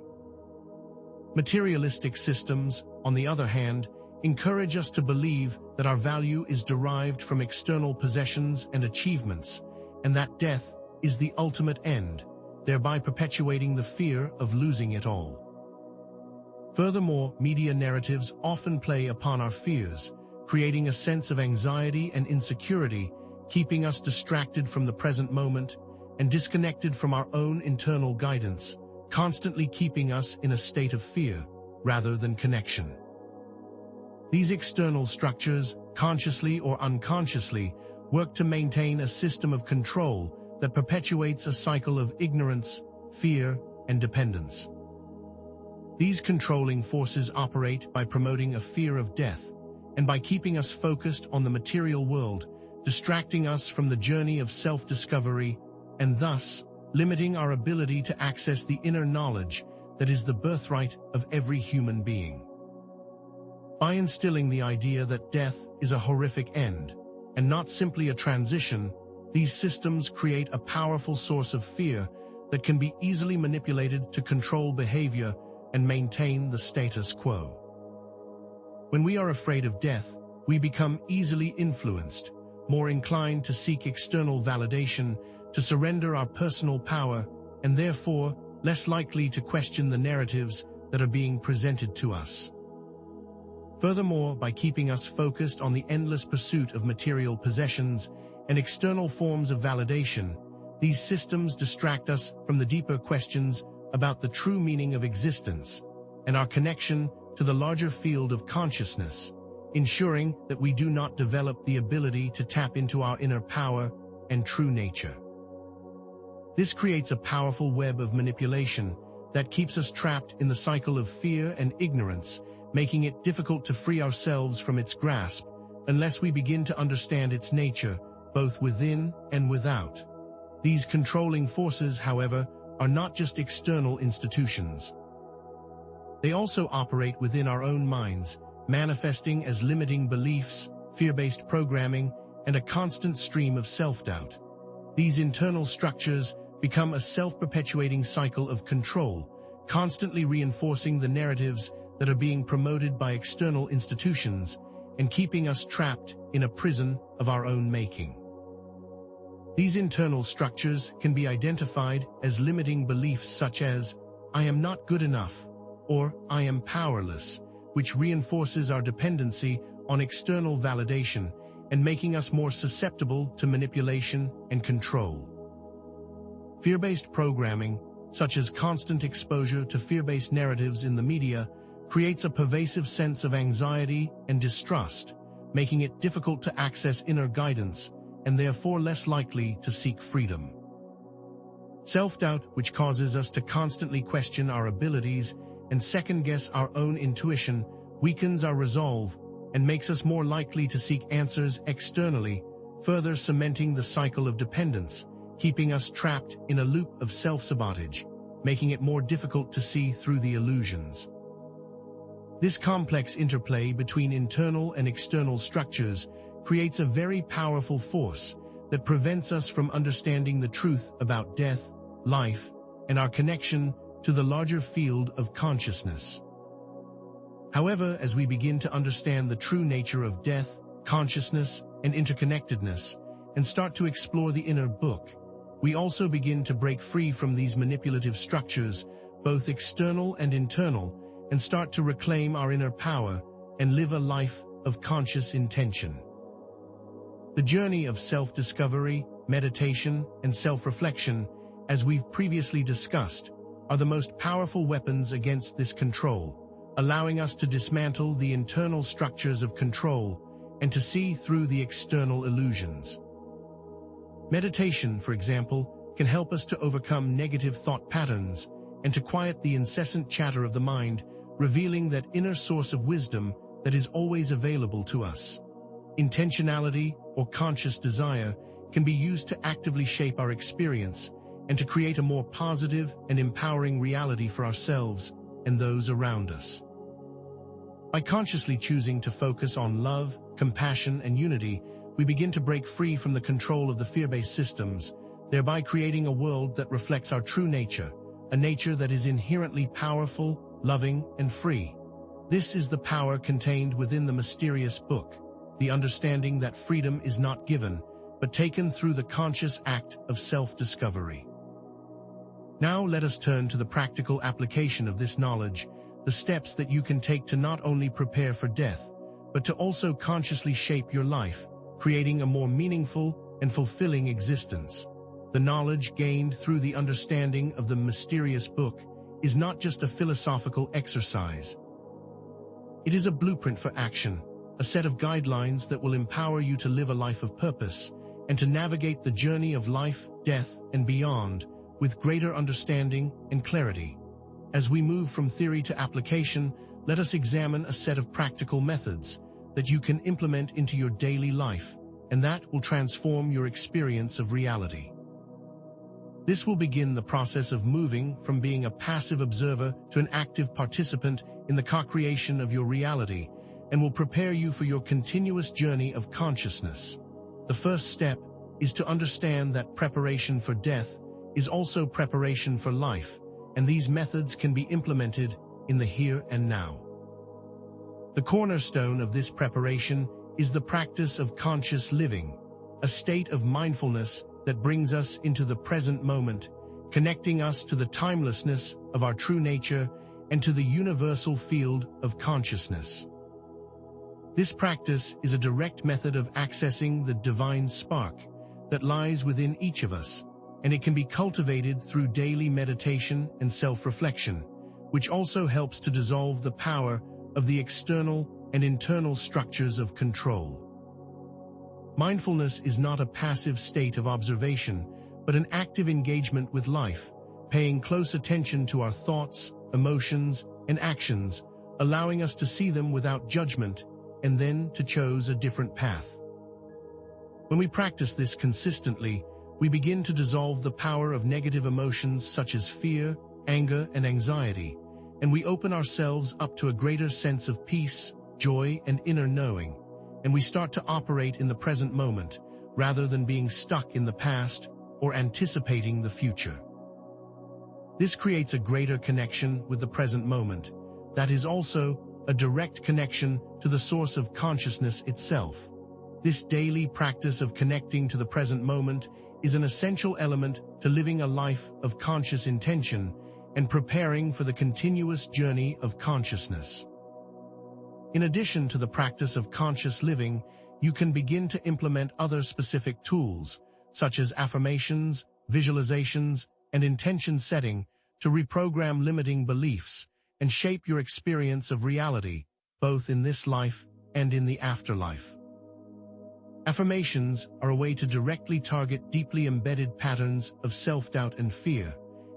Materialistic systems, on the other hand, encourage us to believe that our value is derived from external possessions and achievements, and that death is the ultimate end, thereby perpetuating the fear of losing it all. Furthermore, media narratives often play upon our fears, creating a sense of anxiety and insecurity, keeping us distracted from the present moment and disconnected from our own internal guidance, constantly keeping us in a state of fear rather than connection. These external structures, consciously or unconsciously, work to maintain a system of control that perpetuates a cycle of ignorance, fear, and dependence. These controlling forces operate by promoting a fear of death and by keeping us focused on the material world, distracting us from the journey of self-discovery and thus limiting our ability to access the inner knowledge that is the birthright of every human being. By instilling the idea that death is a horrific end and not simply a transition, these systems create a powerful source of fear that can be easily manipulated to control behavior and maintain the status quo. When we are afraid of death, we become easily influenced, more inclined to seek external validation, to surrender our personal power, and therefore less likely to question the narratives that are being presented to us. Furthermore, by keeping us focused on the endless pursuit of material possessions and external forms of validation, these systems distract us from the deeper questions about the true meaning of existence and our connection to the larger field of consciousness, ensuring that we do not develop the ability to tap into our inner power and true nature. This creates a powerful web of manipulation that keeps us trapped in the cycle of fear and ignorance, making it difficult to free ourselves from its grasp unless we begin to understand its nature, both within and without. These controlling forces, however, are not just external institutions. They also operate within our own minds, manifesting as limiting beliefs, fear-based programming, and a constant stream of self-doubt. These internal structures become a self-perpetuating cycle of control, constantly reinforcing the narratives that are being promoted by external institutions and keeping us trapped in a prison of our own making. These internal structures can be identified as limiting beliefs such as, "I am not good enough," or "I am powerless," which reinforces our dependency on external validation and making us more susceptible to manipulation and control. Fear-based programming, such as constant exposure to fear-based narratives in the media, creates a pervasive sense of anxiety and distrust, making it difficult to access inner guidance and therefore less likely to seek freedom. Self-doubt, which causes us to constantly question our abilities and second-guess our own intuition, weakens our resolve and makes us more likely to seek answers externally, further cementing the cycle of dependence, keeping us trapped in a loop of self-sabotage, making it more difficult to see through the illusions. This complex interplay between internal and external structures creates a very powerful force that prevents us from understanding the truth about death, life, and our connection to the larger field of consciousness. However, as we begin to understand the true nature of death, consciousness, and interconnectedness, and start to explore the inner book, we also begin to break free from these manipulative structures, both external and internal, and start to reclaim our inner power and live a life of conscious intention. The journey of self-discovery, meditation, and self-reflection, as we've previously discussed, are the most powerful weapons against this control, allowing us to dismantle the internal structures of control and to see through the external illusions. Meditation, for example, can help us to overcome negative thought patterns and to quiet the incessant chatter of the mind, revealing that inner source of wisdom that is always available to us. Intentionality, or conscious desire, can be used to actively shape our experience and to create a more positive and empowering reality for ourselves and those around us. By consciously choosing to focus on love, compassion, and unity, we begin to break free from the control of the fear-based systems, thereby creating a world that reflects our true nature, a nature that is inherently powerful, loving, and free. This is the power contained within the mysterious book, the understanding that freedom is not given, but taken through the conscious act of self-discovery. Now let us turn to the practical application of this knowledge, the steps that you can take to not only prepare for death, but to also consciously shape your life, creating a more meaningful and fulfilling existence. The knowledge gained through the understanding of the mysterious book is not just a philosophical exercise. It is a blueprint for action, a set of guidelines that will empower you to live a life of purpose and to navigate the journey of life, death, and beyond with greater understanding and clarity. As we move from theory to application, let us examine a set of practical methods that you can implement into your daily life, and that will transform your experience of reality. This will begin the process of moving from being a passive observer to an active participant in the co-creation of your reality, and will prepare you for your continuous journey of consciousness. The first step is to understand that preparation for death is also preparation for life, and these methods can be implemented in the here and now. The cornerstone of this preparation is the practice of conscious living, a state of mindfulness that brings us into the present moment, connecting us to the timelessness of our true nature and to the universal field of consciousness. This practice is a direct method of accessing the divine spark that lies within each of us, and it can be cultivated through daily meditation and self-reflection, which also helps to dissolve the power of the external and internal structures of control. Mindfulness is not a passive state of observation, but an active engagement with life, paying close attention to our thoughts, emotions, and actions, allowing us to see them without judgment and then to choose a different path. When we practice this consistently, we begin to dissolve the power of negative emotions such as fear, anger, and anxiety, and we open ourselves up to a greater sense of peace, joy, and inner knowing, and we start to operate in the present moment rather than being stuck in the past or anticipating the future. This creates a greater connection with the present moment that is also a direct connection to the source of consciousness itself. This daily practice of connecting to the present moment is an essential element to living a life of conscious intention and preparing for the continuous journey of consciousness. In addition to the practice of conscious living, you can begin to implement other specific tools, such as affirmations, visualizations, and intention setting, to reprogram limiting beliefs and shape your experience of reality, both in this life and in the afterlife. Affirmations are a way to directly target deeply embedded patterns of self-doubt and fear,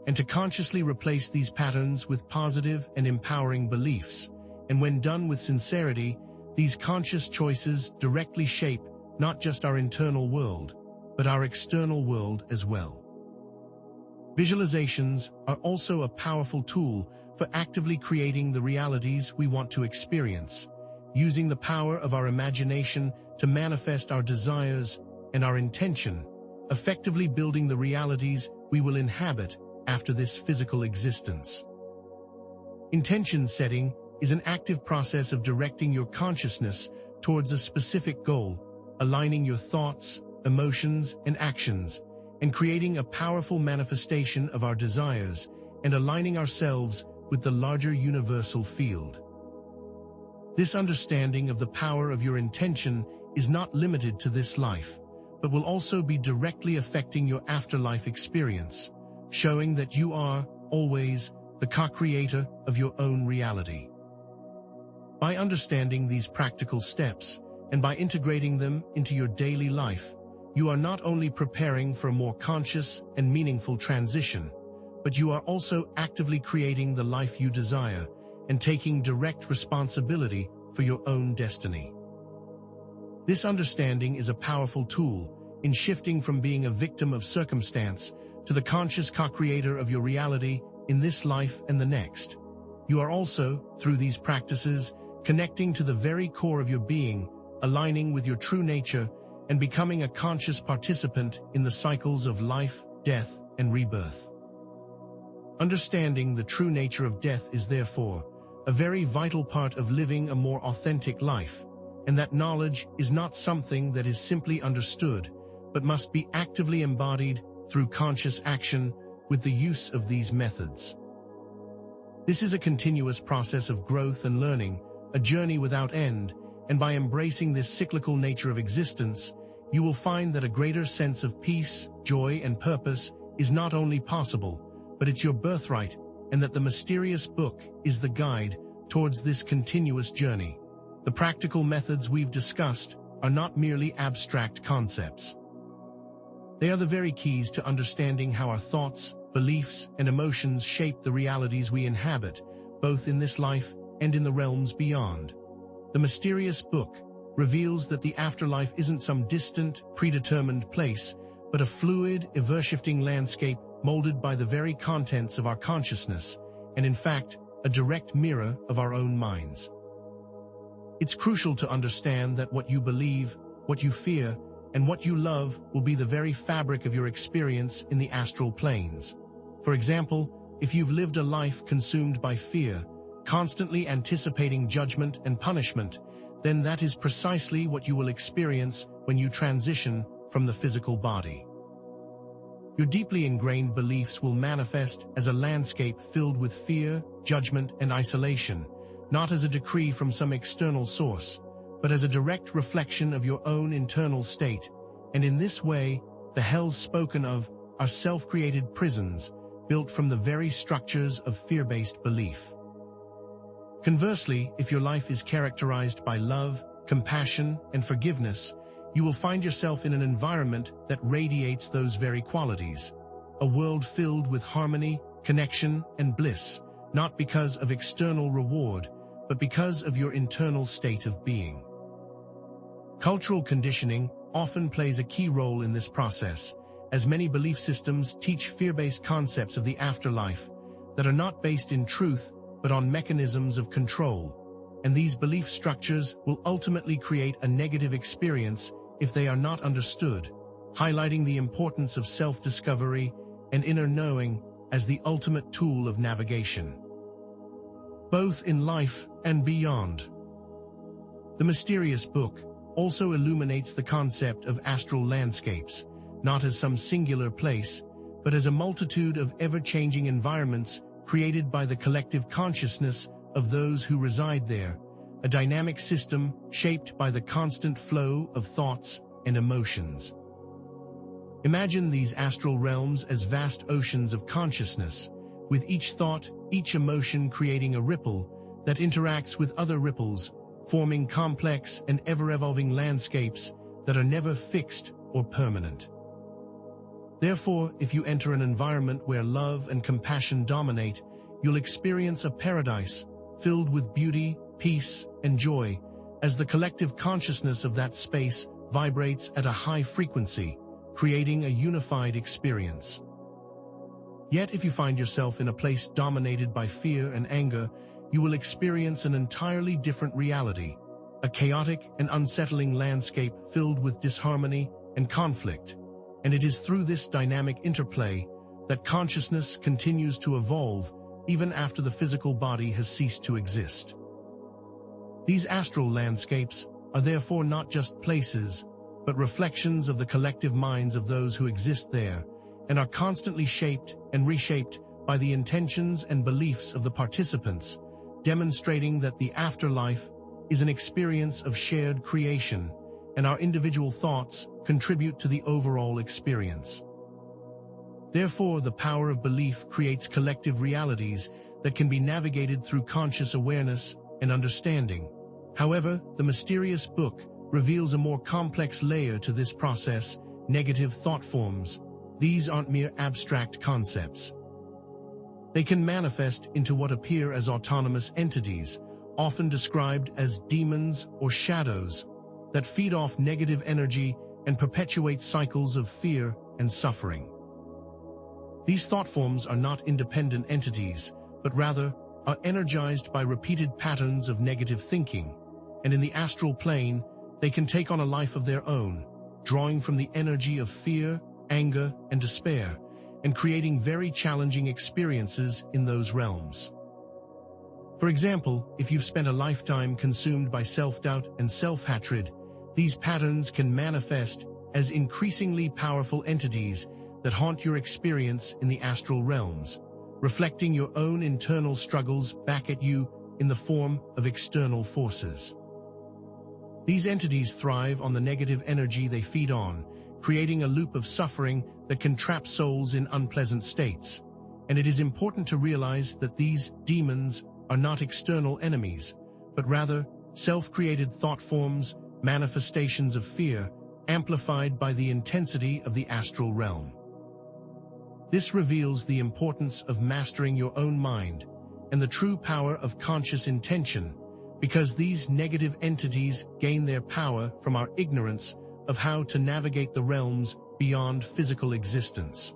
and to consciously replace these patterns with positive and empowering beliefs. And when done with sincerity, these conscious choices directly shape not just our internal world, but our external world as well. Visualizations are also a powerful tool for actively creating the realities we want to experience, using the power of our imagination to manifest our desires and our intention, effectively building the realities we will inhabit after this physical existence. Intention setting is an active process of directing your consciousness towards a specific goal, aligning your thoughts, emotions, and actions, and creating a powerful manifestation of our desires and aligning ourselves with the larger universal field. This understanding of the power of your intention is not limited to this life, but will also be directly affecting your afterlife experience, showing that you are, always, the co-creator of your own reality. By understanding these practical steps, and by integrating them into your daily life, you are not only preparing for a more conscious and meaningful transition, but you are also actively creating the life you desire and taking direct responsibility for your own destiny. This understanding is a powerful tool in shifting from being a victim of circumstance to the conscious co-creator of your reality in this life and the next. You are also, through these practices, connecting to the very core of your being, aligning with your true nature, and becoming a conscious participant in the cycles of life, death, and rebirth. Understanding the true nature of death is therefore a very vital part of living a more authentic life, and that knowledge is not something that is simply understood, but must be actively embodied through conscious action with the use of these methods. This is a continuous process of growth and learning, a journey without end, and by embracing this cyclical nature of existence, you will find that a greater sense of peace, joy, and purpose is not only possible, but it's your birthright, and that the mysterious book is the guide towards this continuous journey. The practical methods we've discussed are not merely abstract concepts. They are the very keys to understanding how our thoughts, beliefs, and emotions shape the realities we inhabit, both in this life and in the realms beyond. The mysterious book reveals that the afterlife isn't some distant, predetermined place, but a fluid, ever-shifting landscape molded by the very contents of our consciousness, and in fact, a direct mirror of our own minds. It's crucial to understand that what you believe, what you fear, and what you love will be the very fabric of your experience in the astral planes. For example, if you've lived a life consumed by fear, constantly anticipating judgment and punishment, then that is precisely what you will experience when you transition from the physical body. Your deeply ingrained beliefs will manifest as a landscape filled with fear, judgment, and isolation, not as a decree from some external source, but as a direct reflection of your own internal state, and in this way, the hells spoken of are self-created prisons built from the very structures of fear-based belief. Conversely, if your life is characterized by love, compassion, and forgiveness, you will find yourself in an environment that radiates those very qualities, a world filled with harmony, connection, and bliss, not because of external reward, but because of your internal state of being. Cultural conditioning often plays a key role in this process, as many belief systems teach fear-based concepts of the afterlife that are not based in truth but on mechanisms of control, and these belief structures will ultimately create a negative experience if they are not understood, highlighting the importance of self-discovery and inner knowing as the ultimate tool of navigation, both in life and beyond. The mysterious book also illuminates the concept of astral landscapes, not as some singular place, but as a multitude of ever-changing environments created by the collective consciousness of those who reside there, a dynamic system shaped by the constant flow of thoughts and emotions. Imagine these astral realms as vast oceans of consciousness, with each thought, each emotion creating a ripple that interacts with other ripples, forming complex and ever-evolving landscapes that are never fixed or permanent. Therefore, if you enter an environment where love and compassion dominate, you'll experience a paradise filled with beauty, peace, and joy, as the collective consciousness of that space vibrates at a high frequency, creating a unified experience. Yet if you find yourself in a place dominated by fear and anger, you will experience an entirely different reality, a chaotic and unsettling landscape filled with disharmony and conflict. And it is through this dynamic interplay that consciousness continues to evolve even after the physical body has ceased to exist. These astral landscapes are therefore not just places, but reflections of the collective minds of those who exist there, and are constantly shaped and reshaped by the intentions and beliefs of the participants, demonstrating that the afterlife is an experience of shared creation, and our individual thoughts contribute to the overall experience. Therefore, the power of belief creates collective realities that can be navigated through conscious awareness and understanding. However, the mysterious book reveals a more complex layer to this process: negative thought forms. These aren't mere abstract concepts. They can manifest into what appear as autonomous entities, often described as demons or shadows. that feed off negative energy and perpetuate cycles of fear and suffering. These thought forms are not independent entities, but rather are energized by repeated patterns of negative thinking, and in the astral plane, they can take on a life of their own, drawing from the energy of fear, anger, and despair, and creating very challenging experiences in those realms. For example, if you've spent a lifetime consumed by self-doubt and self-hatred, these patterns can manifest as increasingly powerful entities that haunt your experience in the astral realms, reflecting your own internal struggles back at you in the form of external forces. These entities thrive on the negative energy they feed on, creating a loop of suffering that can trap souls in unpleasant states. And it is important to realize that these demons are not external enemies, but rather self-created thought forms, manifestations of fear, amplified by the intensity of the astral realm. This reveals the importance of mastering your own mind and the true power of conscious intention, because these negative entities gain their power from our ignorance of how to navigate the realms beyond physical existence.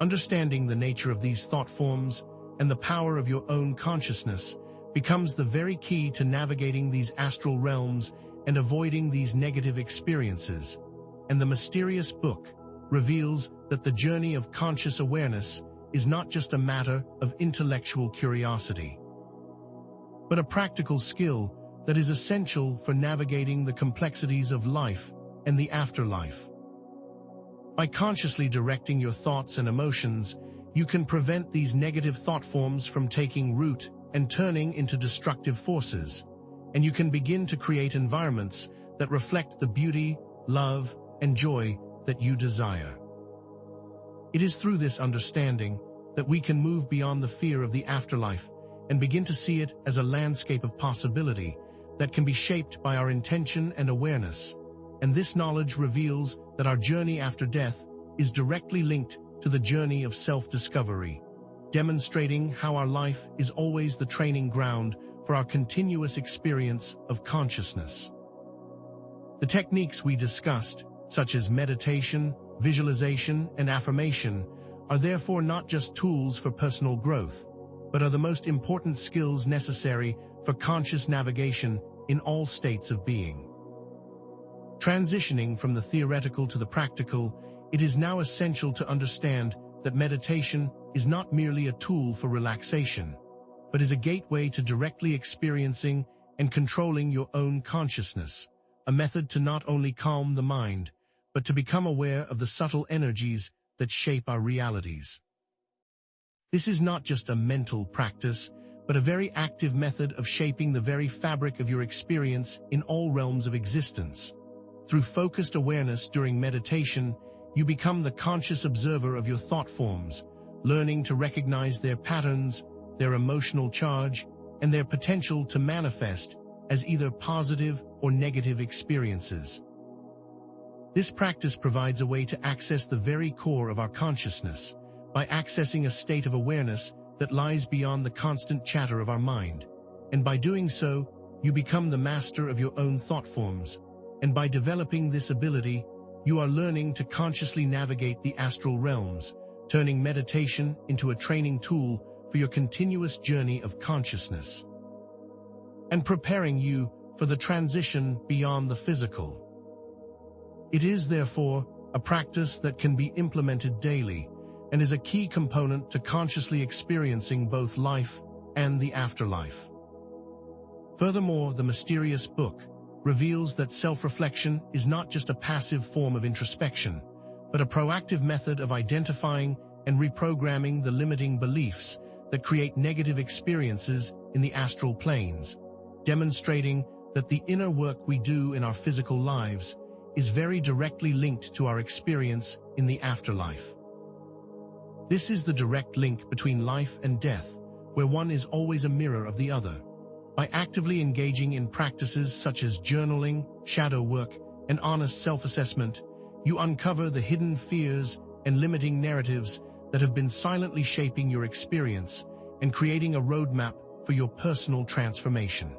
Understanding the nature of these thought forms and the power of your own consciousness becomes the very key to navigating these astral realms and avoiding these negative experiences. And the mysterious book reveals that the journey of conscious awareness is not just a matter of intellectual curiosity, but a practical skill that is essential for navigating the complexities of life and the afterlife. By consciously directing your thoughts and emotions, you can prevent these negative thought forms from taking root and turning into destructive forces, and you can begin to create environments that reflect the beauty, love, and joy that you desire. It is through this understanding that we can move beyond the fear of the afterlife and begin to see it as a landscape of possibility that can be shaped by our intention and awareness. And this knowledge reveals that our journey after death is directly linked to the journey of self-discovery, demonstrating how our life is always the training ground for our continuous experience of consciousness. The techniques we discussed, such as meditation, visualization, and affirmation, are therefore not just tools for personal growth, but are the most important skills necessary for conscious navigation in all states of being. Transitioning from the theoretical to the practical, it is now essential to understand that meditation is not merely a tool for relaxation, but is a gateway to directly experiencing and controlling your own consciousness, a method to not only calm the mind, but to become aware of the subtle energies that shape our realities. This is not just a mental practice, but a very active method of shaping the very fabric of your experience in all realms of existence. Through focused awareness during meditation, you become the conscious observer of your thought forms, learning to recognize their patterns, their emotional charge, and their potential to manifest as either positive or negative experiences. This practice provides a way to access the very core of our consciousness, by accessing a state of awareness that lies beyond the constant chatter of our mind. And by doing so, you become the master of your own thought forms. And by developing this ability, you are learning to consciously navigate the astral realms, turning meditation into a training tool for your continuous journey of consciousness, and preparing you for the transition beyond the physical. It is, therefore, a practice that can be implemented daily and is a key component to consciously experiencing both life and the afterlife. Furthermore, the mysterious book reveals that self-reflection is not just a passive form of introspection, but a proactive method of identifying and reprogramming the limiting beliefs that create negative experiences in the astral planes, demonstrating that the inner work we do in our physical lives is very directly linked to our experience in the afterlife. This is the direct link between life and death, where one is always a mirror of the other. By actively engaging in practices such as journaling, shadow work, and honest self-assessment, you uncover the hidden fears and limiting narratives that have been silently shaping your experience and creating a roadmap for your personal transformation.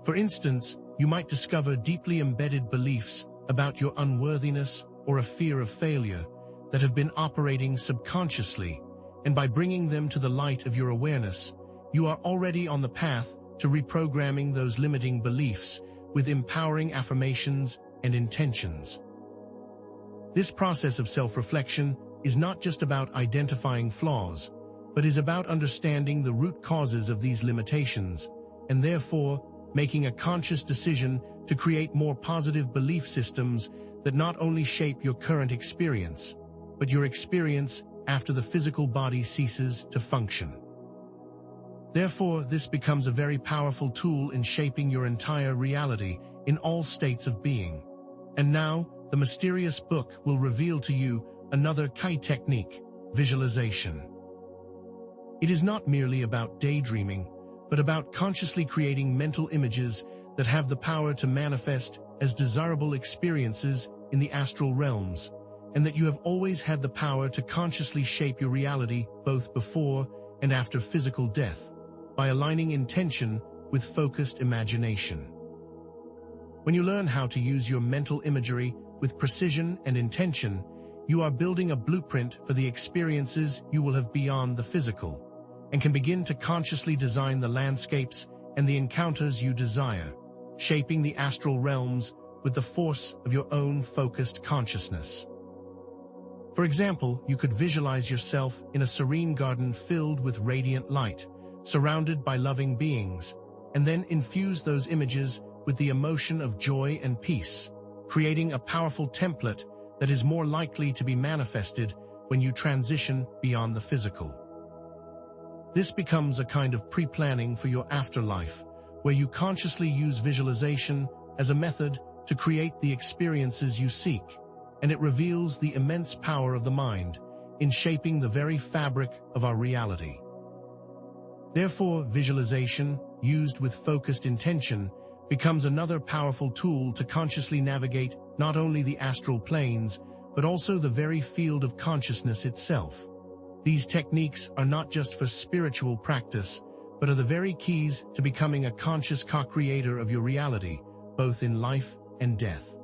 For instance, you might discover deeply embedded beliefs about your unworthiness or a fear of failure that have been operating subconsciously, and by bringing them to the light of your awareness, you are already on the path to reprogramming those limiting beliefs with empowering affirmations and intentions. This process of self-reflection is not just about identifying flaws, but is about understanding the root causes of these limitations, and therefore making a conscious decision to create more positive belief systems that not only shape your current experience, but your experience after the physical body ceases to function. Therefore, this becomes a very powerful tool in shaping your entire reality in all states of being. And now, the mysterious book will reveal to you another key technique, visualization. It is not merely about daydreaming, but about consciously creating mental images that have the power to manifest as desirable experiences in the astral realms, and that you have always had the power to consciously shape your reality both before and after physical death, by aligning intention with focused imagination. When you learn how to use your mental imagery with precision and intention, you are building a blueprint for the experiences you will have beyond the physical, and can begin to consciously design the landscapes and the encounters you desire, shaping the astral realms with the force of your own focused consciousness. For example, you could visualize yourself in a serene garden filled with radiant light, surrounded by loving beings, and then infuse those images with the emotion of joy and peace, creating a powerful template that is more likely to be manifested when you transition beyond the physical. This becomes a kind of pre-planning for your afterlife, where you consciously use visualization as a method to create the experiences you seek, and it reveals the immense power of the mind in shaping the very fabric of our reality. Therefore, visualization, used with focused intention, becomes another powerful tool to consciously navigate not only the astral planes, but also the very field of consciousness itself. These techniques are not just for spiritual practice, but are the very keys to becoming a conscious co-creator of your reality, both in life and death.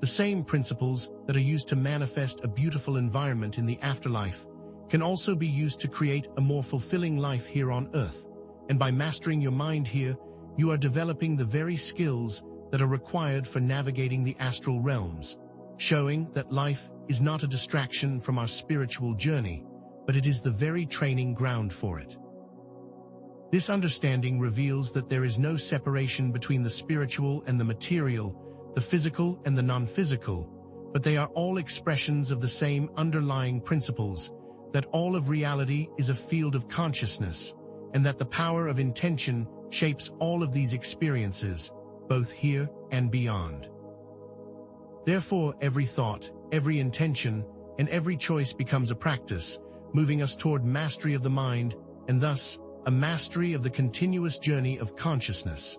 The same principles that are used to manifest a beautiful environment in the afterlife can also be used to create a more fulfilling life here on Earth, and by mastering your mind here, you are developing the very skills that are required for navigating the astral realms, showing that life is not a distraction from our spiritual journey, but it is the very training ground for it. This understanding reveals that there is no separation between the spiritual and the material, the physical and the non-physical, but they are all expressions of the same underlying principles, that all of reality is a field of consciousness, and that the power of intention shapes all of these experiences, both here and beyond. Therefore, every thought, every intention, and every choice becomes a practice, moving us toward mastery of the mind, and thus, a mastery of the continuous journey of consciousness.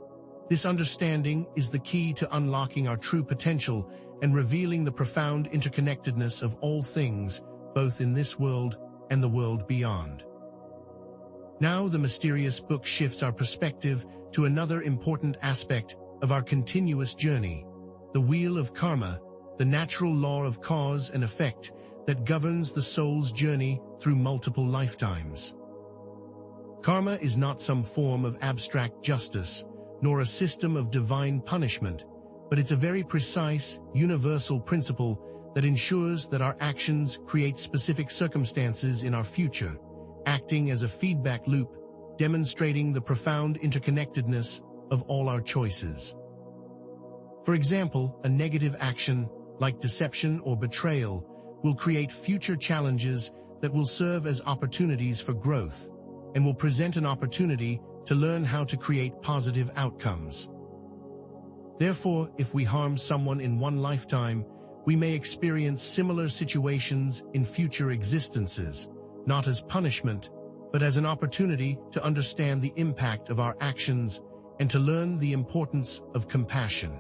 This understanding is the key to unlocking our true potential and revealing the profound interconnectedness of all things, both in this world and the world beyond. Now the mysterious book shifts our perspective to another important aspect of our continuous journey, the wheel of karma, the natural law of cause and effect that governs the soul's journey through multiple lifetimes. Karma is not some form of abstract justice, nor a system of divine punishment, but it's a very precise, universal principle that ensures that our actions create specific circumstances in our future, acting as a feedback loop, demonstrating the profound interconnectedness of all our choices. For example, a negative action, like deception or betrayal, will create future challenges that will serve as opportunities for growth, and will present an opportunity to learn how to create positive outcomes. Therefore, if we harm someone in one lifetime, we may experience similar situations in future existences, not as punishment, but as an opportunity to understand the impact of our actions and to learn the importance of compassion.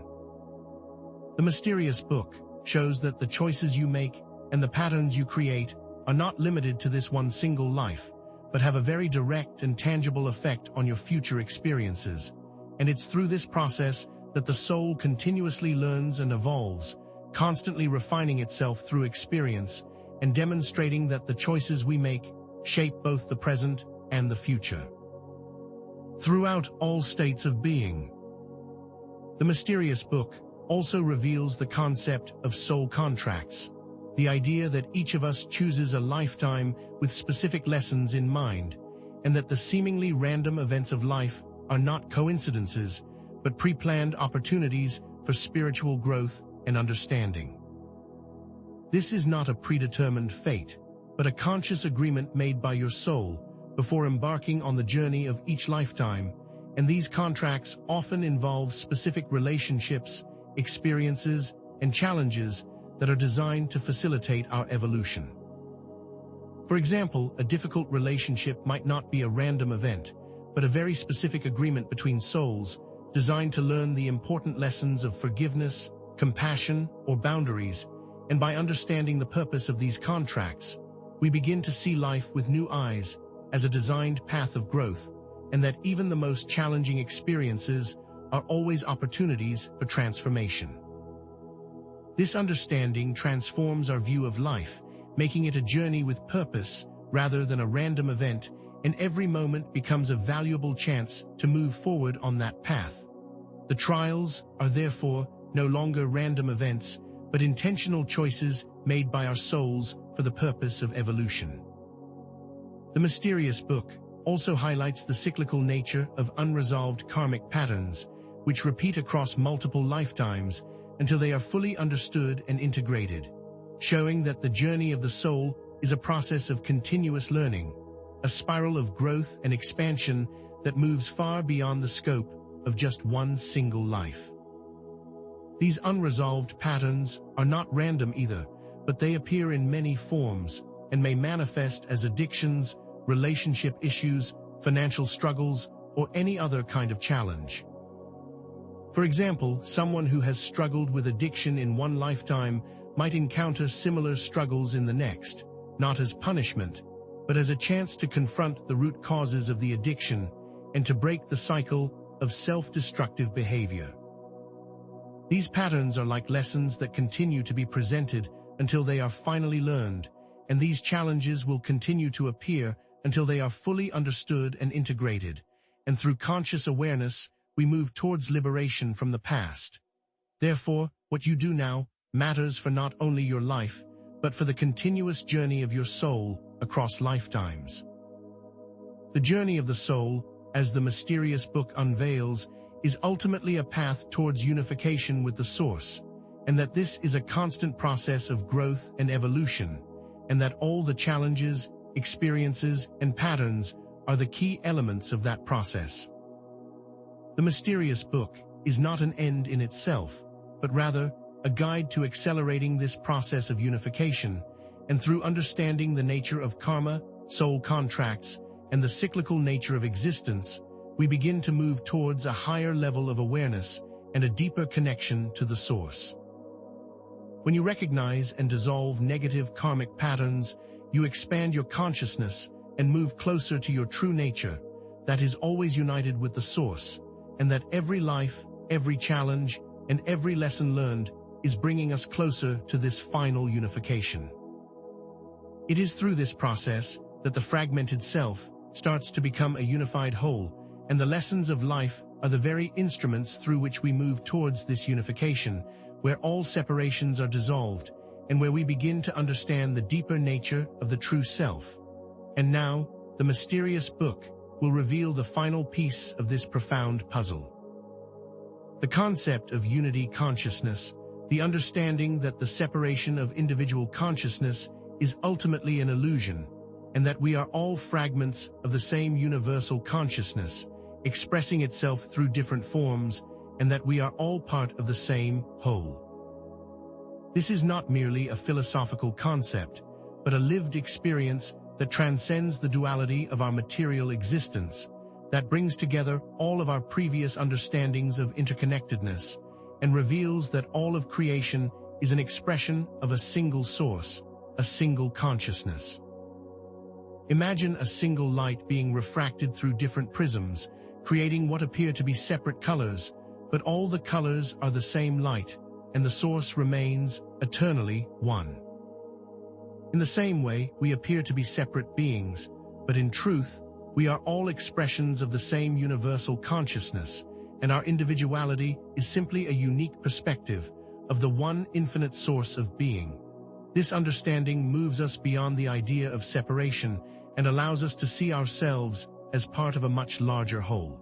The mysterious book shows that the choices you make and the patterns you create are not limited to this one single life, but have a very direct and tangible effect on your future experiences, And it's through this process that the soul continuously learns and evolves, constantly refining itself through experience and demonstrating that the choices we make shape both the present and the future. Throughout all states of being. The mysterious book also reveals the concept of soul contracts, the idea that each of us chooses a lifetime with specific lessons in mind, and that the seemingly random events of life are not coincidences, but pre-planned opportunities for spiritual growth and understanding. This is not a predetermined fate, but a conscious agreement made by your soul before embarking on the journey of each lifetime, and these contracts often involve specific relationships, experiences, and challenges that are designed to facilitate our evolution. For example, a difficult relationship might not be a random event, but a very specific agreement between souls designed to learn the important lessons of forgiveness, compassion, or boundaries, and by understanding the purpose of these contracts, we begin to see life with new eyes as a designed path of growth, and that even the most challenging experiences are always opportunities for transformation. This understanding transforms our view of life, making it a journey with purpose rather than a random event, and every moment becomes a valuable chance to move forward on that path. The trials are therefore no longer random events, but intentional choices made by our souls for the purpose of evolution. The mysterious book also highlights the cyclical nature of unresolved karmic patterns, which repeat across multiple lifetimes until they are fully understood and integrated, showing that the journey of the soul is a process of continuous learning, a spiral of growth and expansion that moves far beyond the scope of just one single life. These unresolved patterns are not random either, but they appear in many forms and may manifest as addictions, relationship issues, financial struggles, or any other kind of challenge. For example, someone who has struggled with addiction in one lifetime might encounter similar struggles in the next, not as punishment, but as a chance to confront the root causes of the addiction and to break the cycle of self-destructive behavior. These patterns are like lessons that continue to be presented until they are finally learned, and these challenges will continue to appear until they are fully understood and integrated, and through conscious awareness, we move towards liberation from the past. Therefore, what you do now matters for not only your life, but for the continuous journey of your soul across lifetimes. The journey of the soul, as the mysterious book unveils, is ultimately a path towards unification with the Source, and that this is a constant process of growth and evolution, and that all the challenges, experiences, and patterns are the key elements of that process. The mysterious book is not an end in itself, but rather a guide to accelerating this process of unification, and through understanding the nature of karma, soul contracts, and the cyclical nature of existence, we begin to move towards a higher level of awareness and a deeper connection to the Source. When you recognize and dissolve negative karmic patterns, you expand your consciousness and move closer to your true nature, that is always united with the Source, and that every life, every challenge, and every lesson learned is bringing us closer to this final unification. It is through this process that the fragmented self starts to become a unified whole, and the lessons of life are the very instruments through which we move towards this unification, where all separations are dissolved, and where we begin to understand the deeper nature of the true self. And now, the mysterious book will reveal the final piece of this profound puzzle. The concept of unity consciousness, the understanding that the separation of individual consciousness is ultimately an illusion, and that we are all fragments of the same universal consciousness, expressing itself through different forms, and that we are all part of the same whole. This is not merely a philosophical concept, but a lived experience that transcends the duality of our material existence, that brings together all of our previous understandings of interconnectedness, and reveals that all of creation is an expression of a single source, a single consciousness. Imagine a single light being refracted through different prisms, creating what appear to be separate colors, but all the colors are the same light, and the source remains eternally one. In the same way, we appear to be separate beings, but in truth, we are all expressions of the same universal consciousness, and our individuality is simply a unique perspective of the one infinite source of being. This understanding moves us beyond the idea of separation and allows us to see ourselves as part of a much larger whole.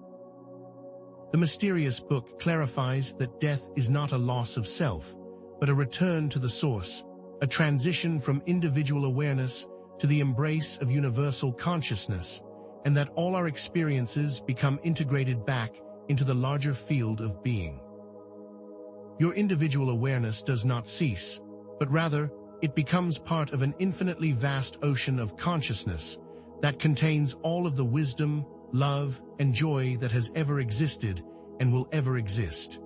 The mysterious book clarifies that death is not a loss of self, but a return to the source, a transition from individual awareness to the embrace of universal consciousness, and that all our experiences become integrated back into the larger field of being. Your individual awareness does not cease, but rather, it becomes part of an infinitely vast ocean of consciousness that contains all of the wisdom, love, and joy that has ever existed and will ever exist.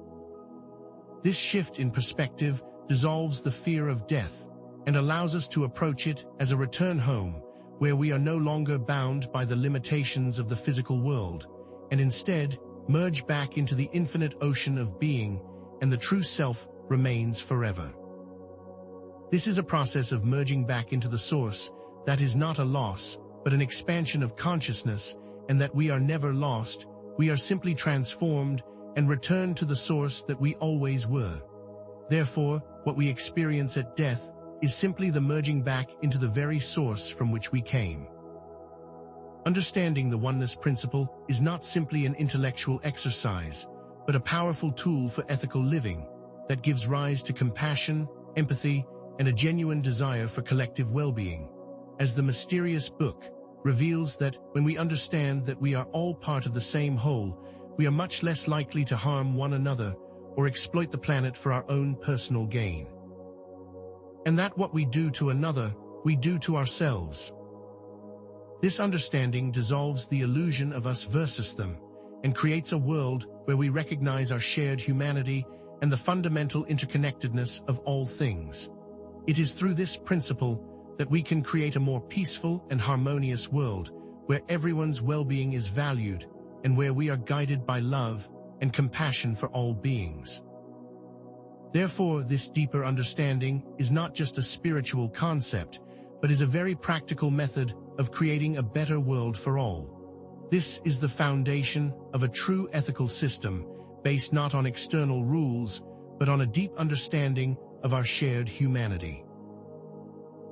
This shift in perspective dissolves the fear of death and allows us to approach it as a return home where we are no longer bound by the limitations of the physical world, and instead merge back into the infinite ocean of being, and the true self remains forever. This is a process of merging back into the source that is not a loss, but an expansion of consciousness, and that we are never lost, we are simply transformed and return to the source that we always were. Therefore, what we experience at death is simply the merging back into the very source from which we came. Understanding the oneness principle is not simply an intellectual exercise, but a powerful tool for ethical living that gives rise to compassion, empathy, and a genuine desire for collective well-being. As the mysterious book reveals that when we understand that we are all part of the same whole, we are much less likely to harm one another or exploit the planet for our own personal gain. And that what we do to another, we do to ourselves. This understanding dissolves the illusion of us versus them and creates a world where we recognize our shared humanity and the fundamental interconnectedness of all things. It is through this principle that we can create a more peaceful and harmonious world where everyone's well-being is valued and where we are guided by love and compassion for all beings. Therefore, this deeper understanding is not just a spiritual concept, but is a very practical method of creating a better world for all. This is the foundation of a true ethical system based not on external rules, but on a deep understanding of our shared humanity.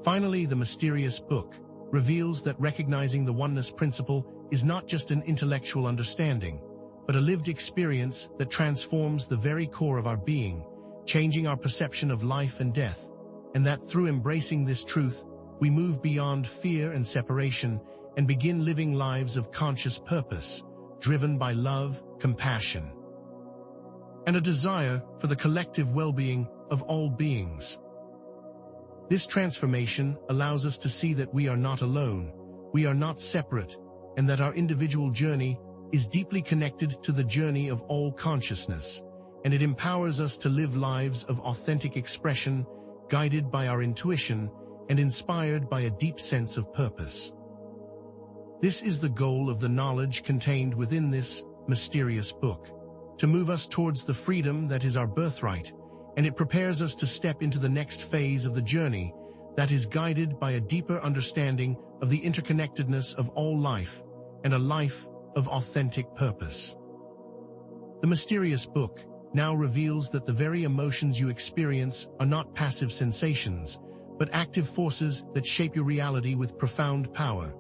Finally, the mysterious book reveals that recognizing the oneness principle is not just an intellectual understanding, but a lived experience that transforms the very core of our being, changing our perception of life and death, and that through embracing this truth, we move beyond fear and separation and begin living lives of conscious purpose, driven by love, compassion, and a desire for the collective well-being of all beings. This transformation allows us to see that we are not alone, we are not separate, and that our individual journey is deeply connected to the journey of all consciousness, and it empowers us to live lives of authentic expression, guided by our intuition and inspired by a deep sense of purpose. This is the goal of the knowledge contained within this mysterious book, to move us towards the freedom that is our birthright, and it prepares us to step into the next phase of the journey that is guided by a deeper understanding of the interconnectedness of all life and a life of authentic purpose. The mysterious book now reveals that the very emotions you experience are not passive sensations, but active forces that shape your reality with profound power,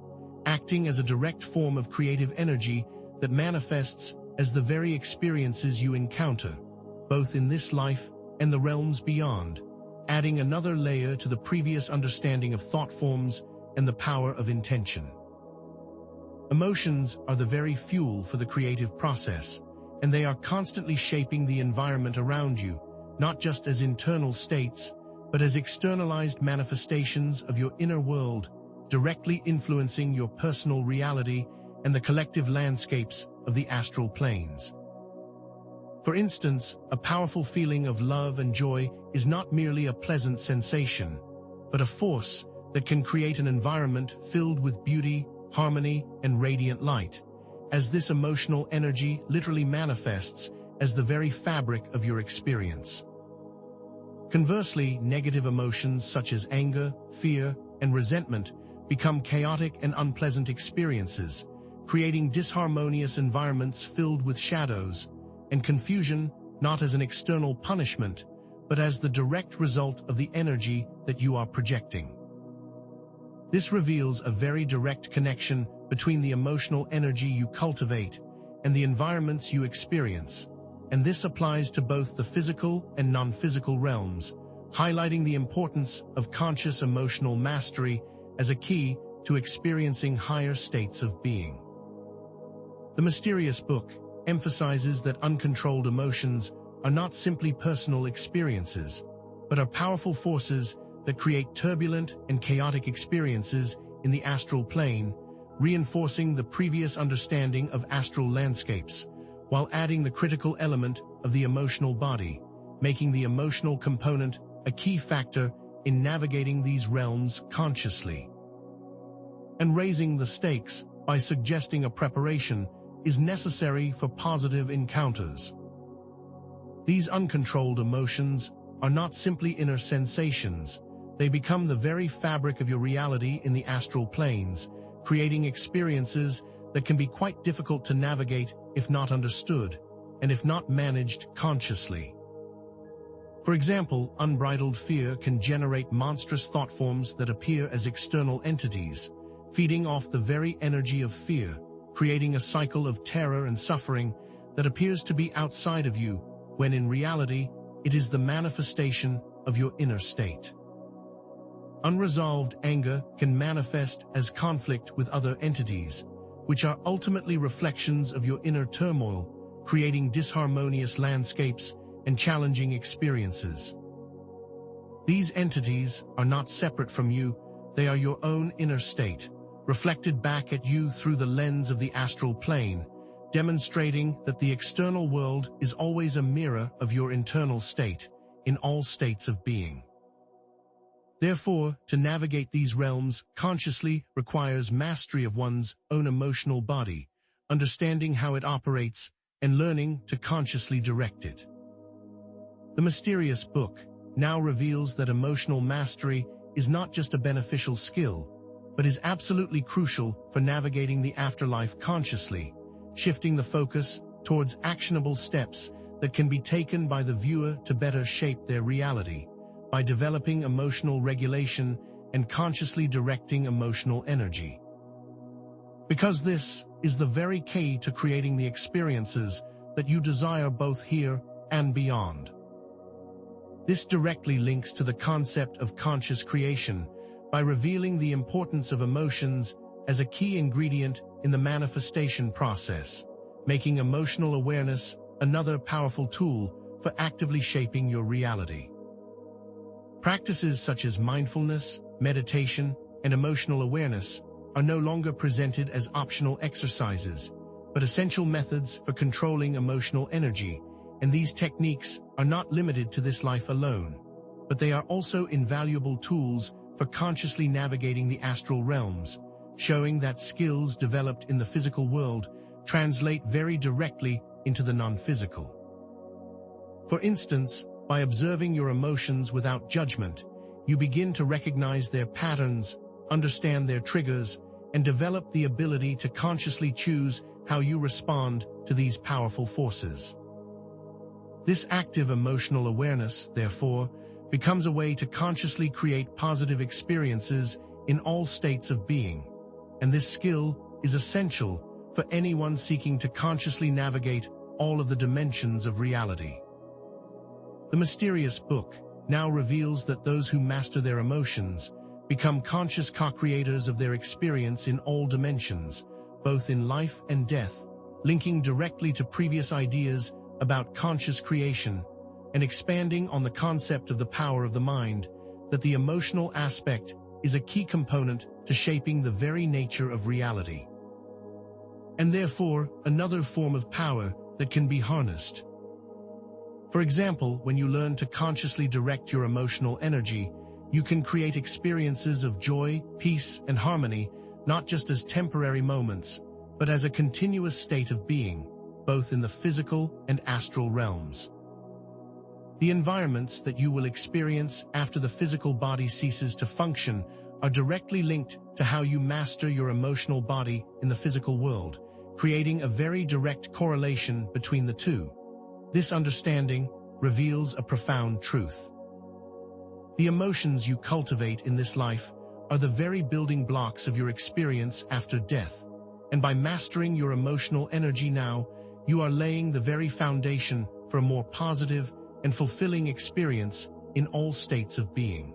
acting as a direct form of creative energy that manifests as the very experiences you encounter, both in this life and the realms beyond, adding another layer to the previous understanding of thought forms and the power of intention. Emotions are the very fuel for the creative process, and they are constantly shaping the environment around you, not just as internal states, but as externalized manifestations of your inner world, directly influencing your personal reality and the collective landscapes of the astral planes. For instance, a powerful feeling of love and joy is not merely a pleasant sensation, but a force that can create an environment filled with beauty, harmony, and radiant light, as this emotional energy literally manifests as the very fabric of your experience. Conversely, negative emotions such as anger, fear, and resentment become chaotic and unpleasant experiences, creating disharmonious environments filled with shadows and confusion, not as an external punishment, but as the direct result of the energy that you are projecting. This reveals a very direct connection between the emotional energy you cultivate and the environments you experience, and this applies to both the physical and non-physical realms, highlighting the importance of conscious emotional mastery as a key to experiencing higher states of being. The Mysterious Book emphasizes that uncontrolled emotions are not simply personal experiences, but are powerful forces that create turbulent and chaotic experiences in the astral plane, reinforcing the previous understanding of astral landscapes, while adding the critical element of the emotional body, making the emotional component a key factor in navigating these realms consciously. And raising the stakes by suggesting a preparation is necessary for positive encounters. These uncontrolled emotions are not simply inner sensations. They become the very fabric of your reality in the astral planes, creating experiences that can be quite difficult to navigate if not understood, and if not managed consciously. For example, unbridled fear can generate monstrous thought forms that appear as external entities, feeding off the very energy of fear, creating a cycle of terror and suffering that appears to be outside of you, when in reality, it is the manifestation of your inner state. Unresolved anger can manifest as conflict with other entities, which are ultimately reflections of your inner turmoil, creating disharmonious landscapes and challenging experiences. These entities are not separate from you, they are your own inner state, reflected back at you through the lens of the astral plane, demonstrating that the external world is always a mirror of your internal state, in all states of being. Therefore, to navigate these realms consciously requires mastery of one's own emotional body, understanding how it operates, and learning to consciously direct it. The Mysterious Book now reveals that emotional mastery is not just a beneficial skill, but is absolutely crucial for navigating the afterlife consciously, shifting the focus towards actionable steps that can be taken by the viewer to better shape their reality, by developing emotional regulation and consciously directing emotional energy. Because this is the very key to creating the experiences that you desire both here and beyond. This directly links to the concept of conscious creation by revealing the importance of emotions as a key ingredient in the manifestation process, making emotional awareness another powerful tool for actively shaping your reality. Practices such as mindfulness, meditation, and emotional awareness are no longer presented as optional exercises, but essential methods for controlling emotional energy, and these techniques are not limited to this life alone, but they are also invaluable tools for consciously navigating the astral realms, showing that skills developed in the physical world translate very directly into the non-physical. For instance, by observing your emotions without judgment, you begin to recognize their patterns, understand their triggers, and develop the ability to consciously choose how you respond to these powerful forces. This active emotional awareness, therefore, becomes a way to consciously create positive experiences in all states of being, and this skill is essential for anyone seeking to consciously navigate all of the dimensions of reality. The Mysterious Book now reveals that those who master their emotions become conscious co-creators of their experience in all dimensions, both in life and death, linking directly to previous ideas about conscious creation and expanding on the concept of the power of the mind, that the emotional aspect is a key component to shaping the very nature of reality, and therefore another form of power that can be harnessed. For example, when you learn to consciously direct your emotional energy, you can create experiences of joy, peace, and harmony, not just as temporary moments, but as a continuous state of being, both in the physical and astral realms. The environments that you will experience after the physical body ceases to function are directly linked to how you master your emotional body in the physical world, creating a very direct correlation between the two. This understanding reveals a profound truth. The emotions you cultivate in this life are the very building blocks of your experience after death, and by mastering your emotional energy now, you are laying the very foundation for a more positive and fulfilling experience in all states of being.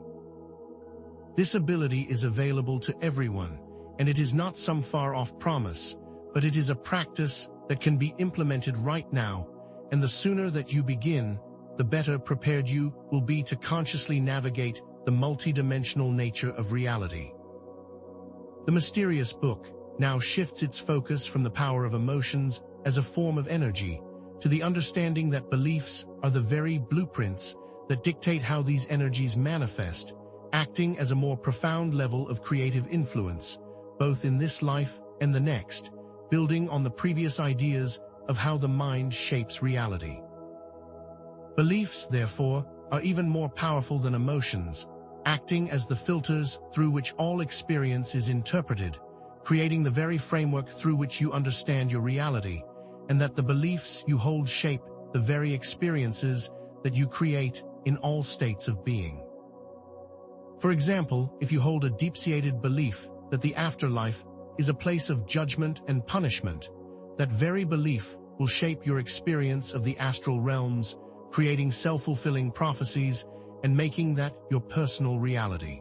This ability is available to everyone, and it is not some far-off promise, but it is a practice that can be implemented right now, and the sooner that you begin, the better prepared you will be to consciously navigate the multidimensional nature of reality. The mysterious book now shifts its focus from the power of emotions as a form of energy to the understanding that beliefs are the very blueprints that dictate how these energies manifest, acting as a more profound level of creative influence, both in this life and the next, building on the previous ideas of how the mind shapes reality. Beliefs, therefore, are even more powerful than emotions, acting as the filters through which all experience is interpreted, creating the very framework through which you understand your reality, and that the beliefs you hold shape the very experiences that you create in all states of being. For example, if you hold a deep-seated belief that the afterlife is a place of judgment and punishment, that very belief will shape your experience of the astral realms, creating self-fulfilling prophecies and making that your personal reality.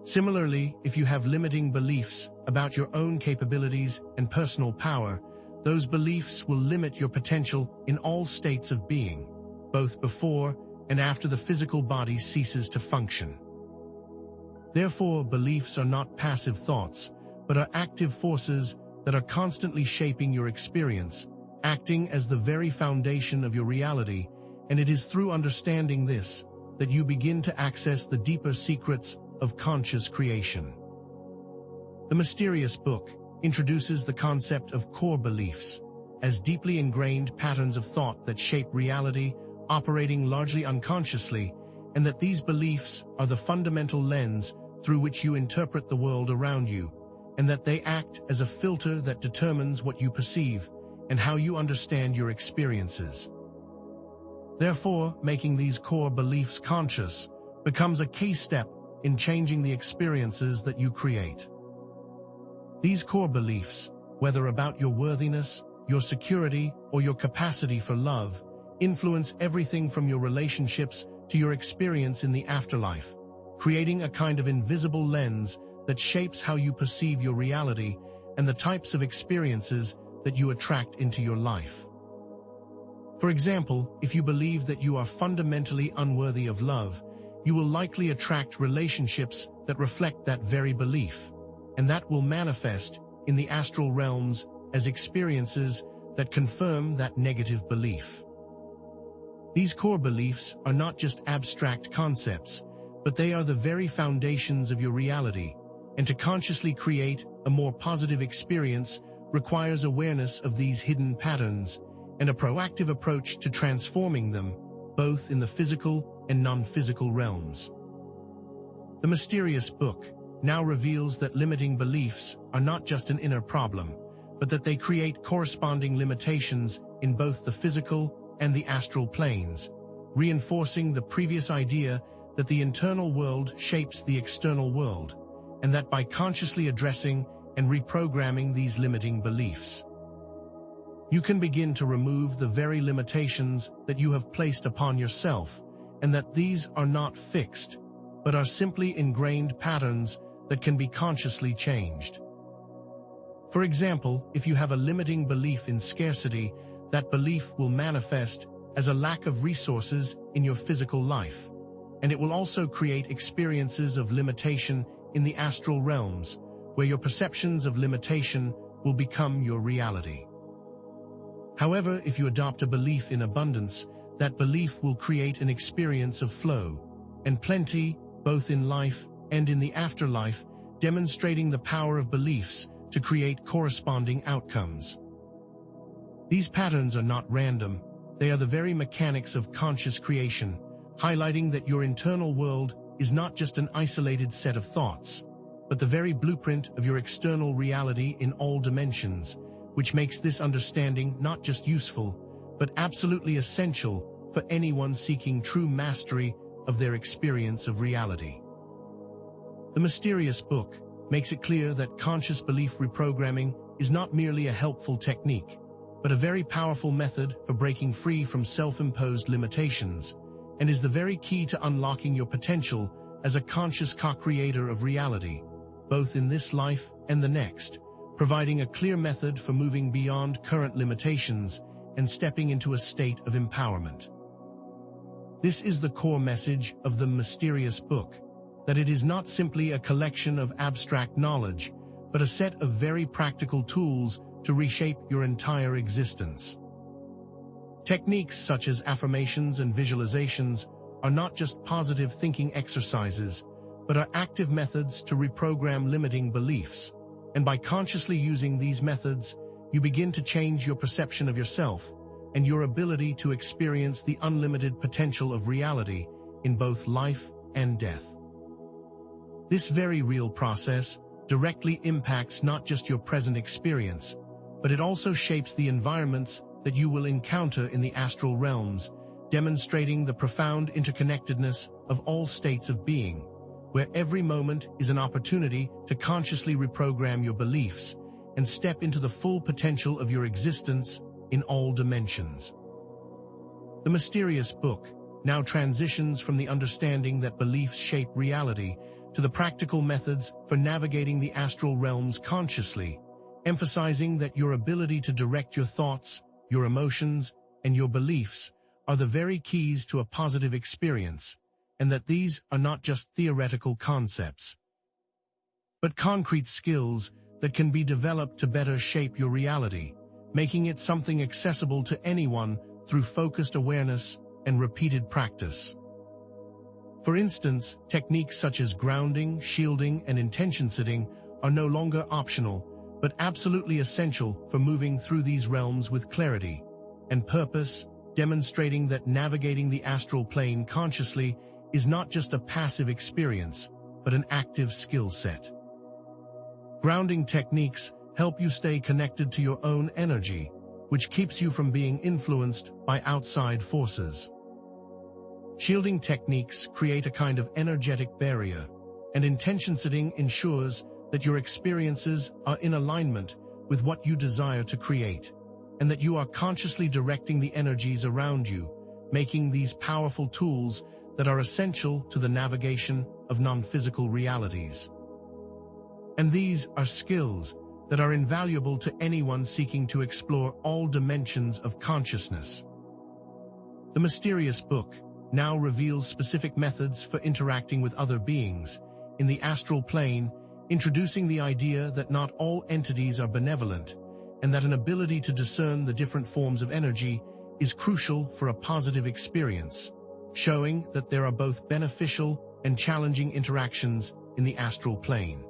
Similarly, if you have limiting beliefs about your own capabilities and personal power, those beliefs will limit your potential in all states of being, both before and after the physical body ceases to function. Therefore, beliefs are not passive thoughts, but are active forces that are constantly shaping your experience, acting as the very foundation of your reality, and it is through understanding this that you begin to access the deeper secrets of conscious creation. The mysterious book introduces the concept of core beliefs as deeply ingrained patterns of thought that shape reality, operating largely unconsciously, and that these beliefs are the fundamental lens through which you interpret the world around you, and that they act as a filter that determines what you perceive and how you understand your experiences. Therefore, making these core beliefs conscious becomes a key step in changing the experiences that you create. These core beliefs, whether about your worthiness, your security, or your capacity for love, influence everything from your relationships to your experience in the afterlife, creating a kind of invisible lens that shapes how you perceive your reality and the types of experiences that you attract into your life. For example, if you believe that you are fundamentally unworthy of love, you will likely attract relationships that reflect that very belief, and that will manifest in the astral realms as experiences that confirm that negative belief. These core beliefs are not just abstract concepts, but they are the very foundations of your reality, and to consciously create a more positive experience requires awareness of these hidden patterns and a proactive approach to transforming them, both in the physical and non-physical realms. The mysterious book now reveals that limiting beliefs are not just an inner problem, but that they create corresponding limitations in both the physical and the astral planes, reinforcing the previous idea that the internal world shapes the external world, and that by consciously addressing and reprogramming these limiting beliefs, you can begin to remove the very limitations that you have placed upon yourself, and that these are not fixed, but are simply ingrained patterns that can be consciously changed. For example, if you have a limiting belief in scarcity, that belief will manifest as a lack of resources in your physical life, and it will also create experiences of limitation in the astral realms, where your perceptions of limitation will become your reality. However, if you adopt a belief in abundance, that belief will create an experience of flow and plenty, both in life and in the afterlife, demonstrating the power of beliefs to create corresponding outcomes. These patterns are not random, they are the very mechanics of conscious creation, highlighting that your internal world is not just an isolated set of thoughts, but the very blueprint of your external reality in all dimensions, which makes this understanding not just useful, but absolutely essential for anyone seeking true mastery of their experience of reality. The Mysterious Book makes it clear that conscious belief reprogramming is not merely a helpful technique, but a very powerful method for breaking free from self-imposed limitations, and is the very key to unlocking your potential as a conscious co-creator of reality, both in this life and the next, providing a clear method for moving beyond current limitations and stepping into a state of empowerment. This is the core message of the Mysterious Book, that it is not simply a collection of abstract knowledge, but a set of very practical tools to reshape your entire existence. Techniques such as affirmations and visualizations are not just positive thinking exercises, but are active methods to reprogram limiting beliefs. And by consciously using these methods, you begin to change your perception of yourself and your ability to experience the unlimited potential of reality in both life and death. This very real process directly impacts not just your present experience, but it also shapes the environments that you will encounter in the astral realms, demonstrating the profound interconnectedness of all states of being, where every moment is an opportunity to consciously reprogram your beliefs and step into the full potential of your existence in all dimensions. The Mysterious Book now transitions from the understanding that beliefs shape reality to the practical methods for navigating the astral realms consciously, emphasizing that your ability to direct your thoughts, your emotions, and your beliefs are the very keys to a positive experience, and that these are not just theoretical concepts, but concrete skills that can be developed to better shape your reality, making it something accessible to anyone through focused awareness and repeated practice. For instance, techniques such as grounding, shielding, and intention setting are no longer optional, but absolutely essential for moving through these realms with clarity and purpose, demonstrating that navigating the astral plane consciously is not just a passive experience, but an active skill set. Grounding techniques help you stay connected to your own energy, which keeps you from being influenced by outside forces. Shielding techniques create a kind of energetic barrier, and intention setting ensures that your experiences are in alignment with what you desire to create, and that you are consciously directing the energies around you, making these powerful tools that are essential to the navigation of non-physical realities. And these are skills that are invaluable to anyone seeking to explore all dimensions of consciousness. The Mysterious Book now reveals specific methods for interacting with other beings in the astral plane, introducing the idea that not all entities are benevolent, and that an ability to discern the different forms of energy is crucial for a positive experience, showing that there are both beneficial and challenging interactions in the astral plane.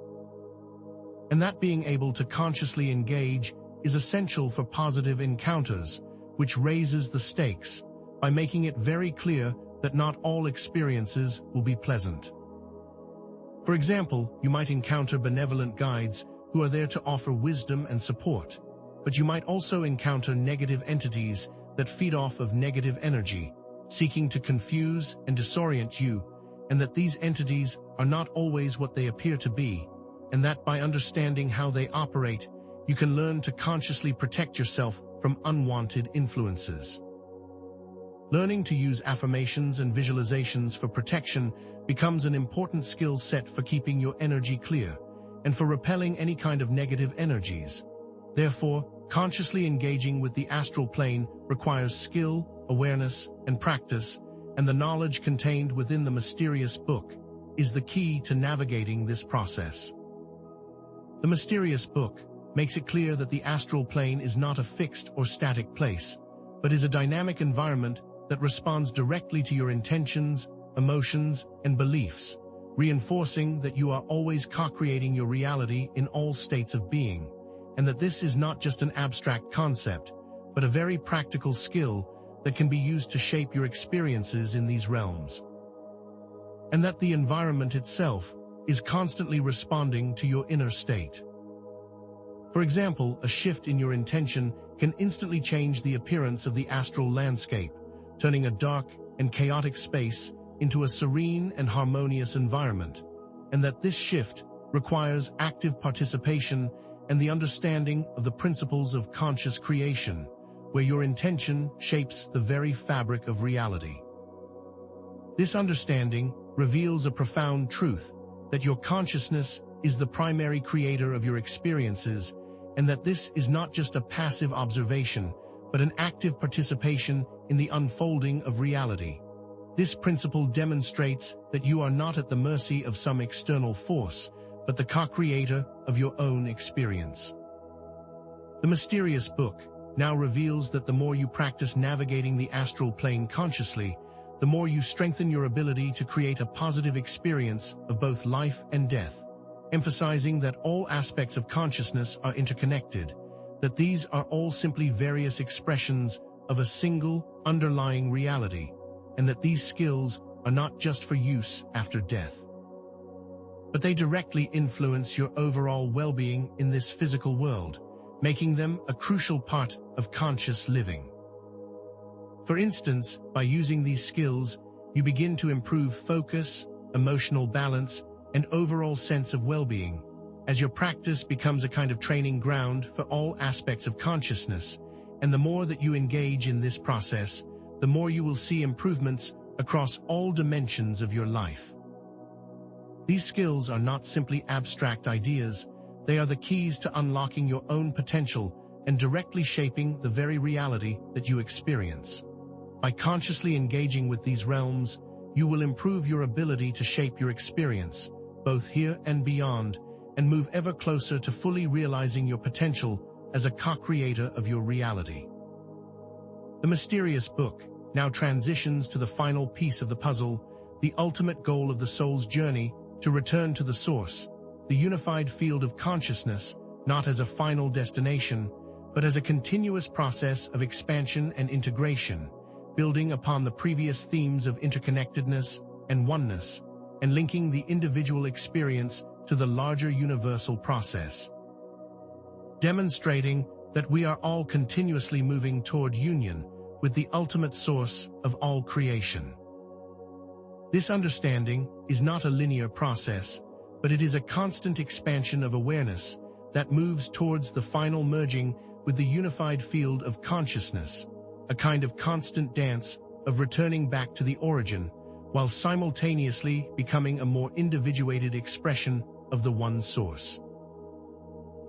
And that being able to consciously engage is essential for positive encounters, which raises the stakes by making it very clear that not all experiences will be pleasant. For example, you might encounter benevolent guides who are there to offer wisdom and support, but you might also encounter negative entities that feed off of negative energy, seeking to confuse and disorient you, and that these entities are not always what they appear to be, and that by understanding how they operate, you can learn to consciously protect yourself from unwanted influences. Learning to use affirmations and visualizations for protection becomes an important skill set for keeping your energy clear and for repelling any kind of negative energies. Therefore, consciously engaging with the astral plane requires skill, awareness, and practice, and the knowledge contained within the Mysterious Book is the key to navigating this process. The Mysterious Book makes it clear that the astral plane is not a fixed or static place, but is a dynamic environment that responds directly to your intentions, emotions, and beliefs, reinforcing that you are always co-creating your reality in all states of being, and that this is not just an abstract concept, but a very practical skill that can be used to shape your experiences in these realms. And that the environment itself is constantly responding to your inner state. For example, a shift in your intention can instantly change the appearance of the astral landscape, turning a dark and chaotic space into a serene and harmonious environment, and that this shift requires active participation and the understanding of the principles of conscious creation, where your intention shapes the very fabric of reality. This understanding reveals a profound truth, that your consciousness is the primary creator of your experiences, and that this is not just a passive observation, but an active participation in the unfolding of reality. This principle demonstrates that you are not at the mercy of some external force, but the co-creator of your own experience. The mysterious book now reveals that the more you practice navigating the astral plane consciously, the more you strengthen your ability to create a positive experience of both life and death, emphasizing that all aspects of consciousness are interconnected, that these are all simply various expressions of a single underlying reality, and that these skills are not just for use after death, but they directly influence your overall well-being in this physical world, making them a crucial part of conscious living. For instance, by using these skills, you begin to improve focus, emotional balance, and overall sense of well-being, as your practice becomes a kind of training ground for all aspects of consciousness, and the more that you engage in this process, the more you will see improvements across all dimensions of your life. These skills are not simply abstract ideas, they are the keys to unlocking your own potential and directly shaping the very reality that you experience. By consciously engaging with these realms, you will improve your ability to shape your experience, both here and beyond, and move ever closer to fully realizing your potential as a co-creator of your reality. The mysterious book now transitions to the final piece of the puzzle, the ultimate goal of the soul's journey to return to the source, the unified field of consciousness, not as a final destination, but as a continuous process of expansion and integration, building upon the previous themes of interconnectedness and oneness, and linking the individual experience to the larger universal process, demonstrating that we are all continuously moving toward union with the ultimate source of all creation. This understanding is not a linear process, but it is a constant expansion of awareness that moves towards the final merging with the unified field of consciousness, a kind of constant dance of returning back to the origin, while simultaneously becoming a more individuated expression of the one source.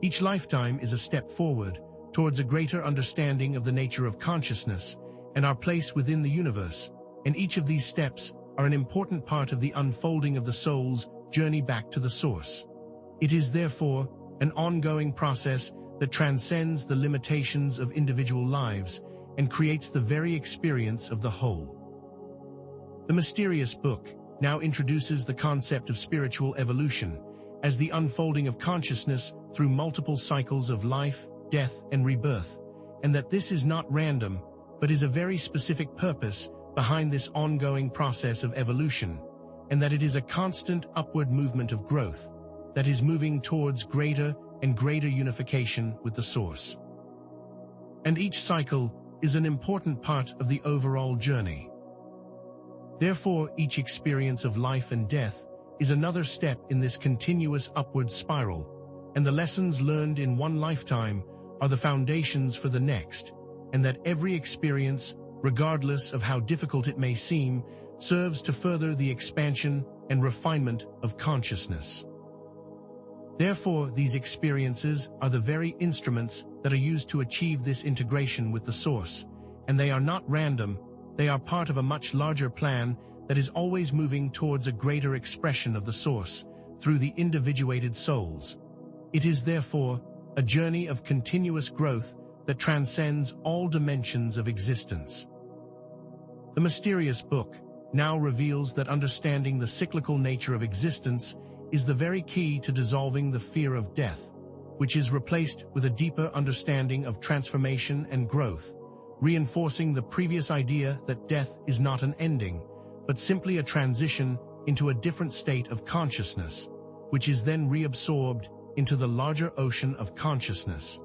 Each lifetime is a step forward towards a greater understanding of the nature of consciousness and our place within the universe, and each of these steps are an important part of the unfolding of the soul's journey back to the source. It is therefore an ongoing process that transcends the limitations of individual lives and creates the very experience of the whole. The mysterious book now introduces the concept of spiritual evolution as the unfolding of consciousness through multiple cycles of life, death, and rebirth, and that this is not random, but is a very specific purpose behind this ongoing process of evolution, and that it is a constant upward movement of growth that is moving towards greater and greater unification with the source. And each cycle is an important part of the overall journey. Therefore, each experience of life and death is another step in this continuous upward spiral, and the lessons learned in one lifetime are the foundations for the next, and that every experience, regardless of how difficult it may seem, serves to further the expansion and refinement of consciousness. Therefore, these experiences are the very instruments that are used to achieve this integration with the source, and they are not random, they are part of a much larger plan that is always moving towards a greater expression of the source through the individuated souls. It is therefore a journey of continuous growth that transcends all dimensions of existence. The mysterious book now reveals that understanding the cyclical nature of existence is the very key to dissolving the fear of death, which is replaced with a deeper understanding of transformation and growth, reinforcing the previous idea that death is not an ending, but simply a transition into a different state of consciousness, which is then reabsorbed into the larger ocean of consciousness.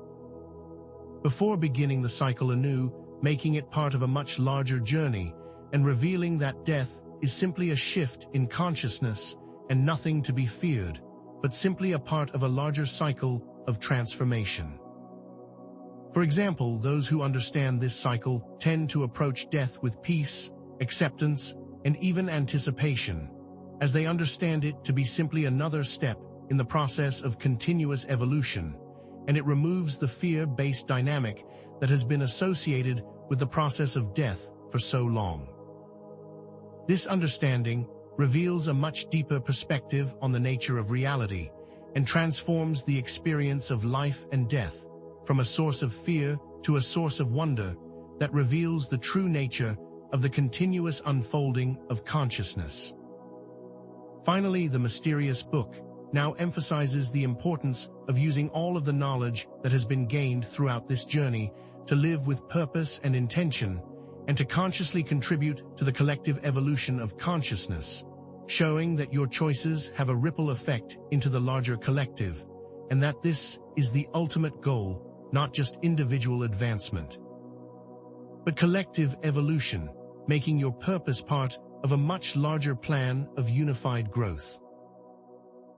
Before beginning the cycle anew, making it part of a much larger journey, and revealing that death is simply a shift in consciousness and nothing to be feared, but simply a part of a larger cycle of transformation. For example, those who understand this cycle tend to approach death with peace, acceptance, and even anticipation, as they understand it to be simply another step in the process of continuous evolution, and it removes the fear-based dynamic that has been associated with the process of death for so long. This understanding reveals a much deeper perspective on the nature of reality and transforms the experience of life and death from a source of fear to a source of wonder that reveals the true nature of the continuous unfolding of consciousness. Finally, the mysterious book now emphasizes the importance of using all of the knowledge that has been gained throughout this journey to live with purpose and intention, and to consciously contribute to the collective evolution of consciousness, showing that your choices have a ripple effect into the larger collective, and that this is the ultimate goal, not just individual advancement, but collective evolution, making your purpose part of a much larger plan of unified growth.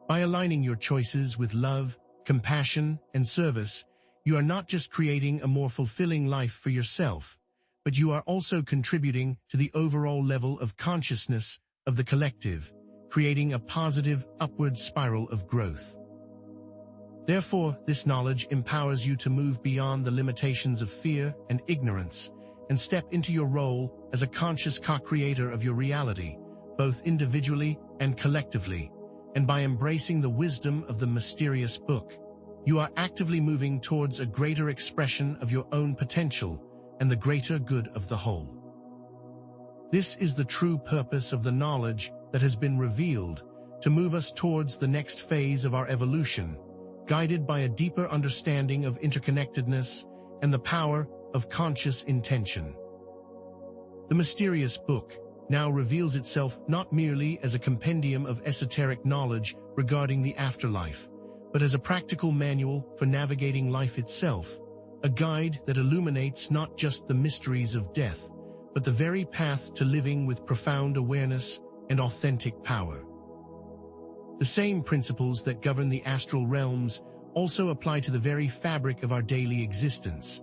By aligning your choices with love, compassion, and service, you are not just creating a more fulfilling life for yourself, but you are also contributing to the overall level of consciousness of the collective, creating a positive upward spiral of growth. Therefore, this knowledge empowers you to move beyond the limitations of fear and ignorance and step into your role as a conscious co-creator of your reality, both individually and collectively. And by embracing the wisdom of the mysterious book, you are actively moving towards a greater expression of your own potential and the greater good of the whole. This is the true purpose of the knowledge that has been revealed, to move us towards the next phase of our evolution, guided by a deeper understanding of interconnectedness and the power of conscious intention. The mysterious book now reveals itself not merely as a compendium of esoteric knowledge regarding the afterlife, but as a practical manual for navigating life itself, a guide that illuminates not just the mysteries of death, but the very path to living with profound awareness and authentic power. The same principles that govern the astral realms also apply to the very fabric of our daily existence.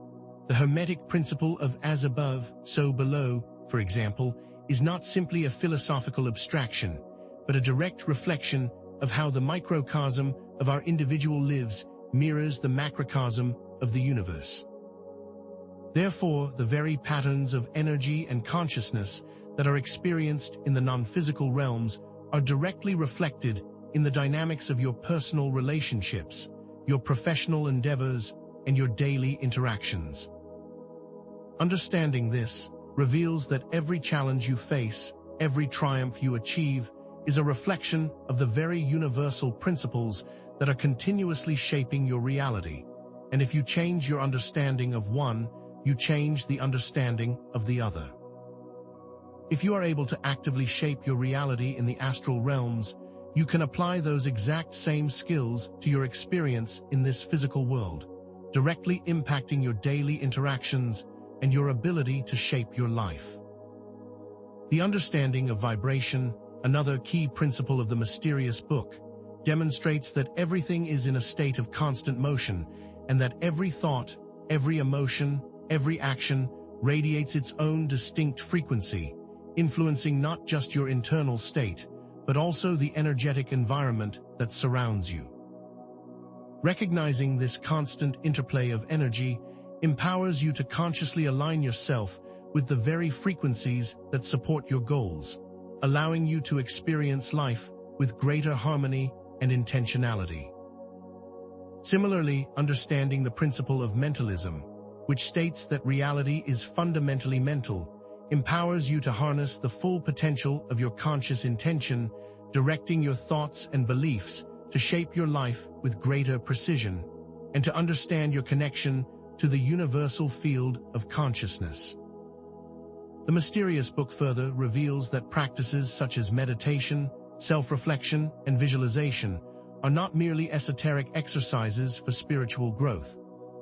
The Hermetic principle of as above, so below, for example, is not simply a philosophical abstraction, but a direct reflection of how the microcosm of our individual lives mirrors the macrocosm of the universe. Therefore, the very patterns of energy and consciousness that are experienced in the non-physical realms are directly reflected in the dynamics of your personal relationships, your professional endeavors, and your daily interactions. Understanding this reveals that every challenge you face, every triumph you achieve, is a reflection of the very universal principles that are continuously shaping your reality. And if you change your understanding of one, you change the understanding of the other. If you are able to actively shape your reality in the astral realms, you can apply those exact same skills to your experience in this physical world, directly impacting your daily interactions and your ability to shape your life. The understanding of vibration, another key principle of the mysterious book, demonstrates that everything is in a state of constant motion, and that every thought, every emotion, every action radiates its own distinct frequency, influencing not just your internal state, but also the energetic environment that surrounds you. Recognizing this constant interplay of energy empowers you to consciously align yourself with the very frequencies that support your goals, allowing you to experience life with greater harmony and intentionality. Similarly, understanding the principle of mentalism, which states that reality is fundamentally mental, empowers you to harness the full potential of your conscious intention, directing your thoughts and beliefs to shape your life with greater precision, and to understand your connection to the universal field of consciousness. The mysterious book further reveals that practices such as meditation, self-reflection, and visualization are not merely esoteric exercises for spiritual growth,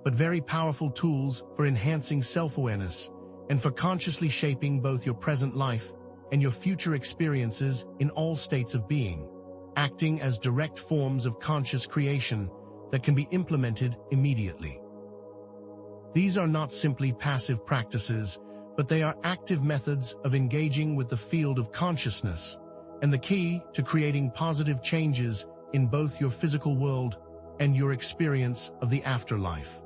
but very powerful tools for enhancing self-awareness and for consciously shaping both your present life and your future experiences in all states of being, acting as direct forms of conscious creation that can be implemented immediately. These are not simply passive practices, but they are active methods of engaging with the field of consciousness and the key to creating positive changes in both your physical world and your experience of the afterlife.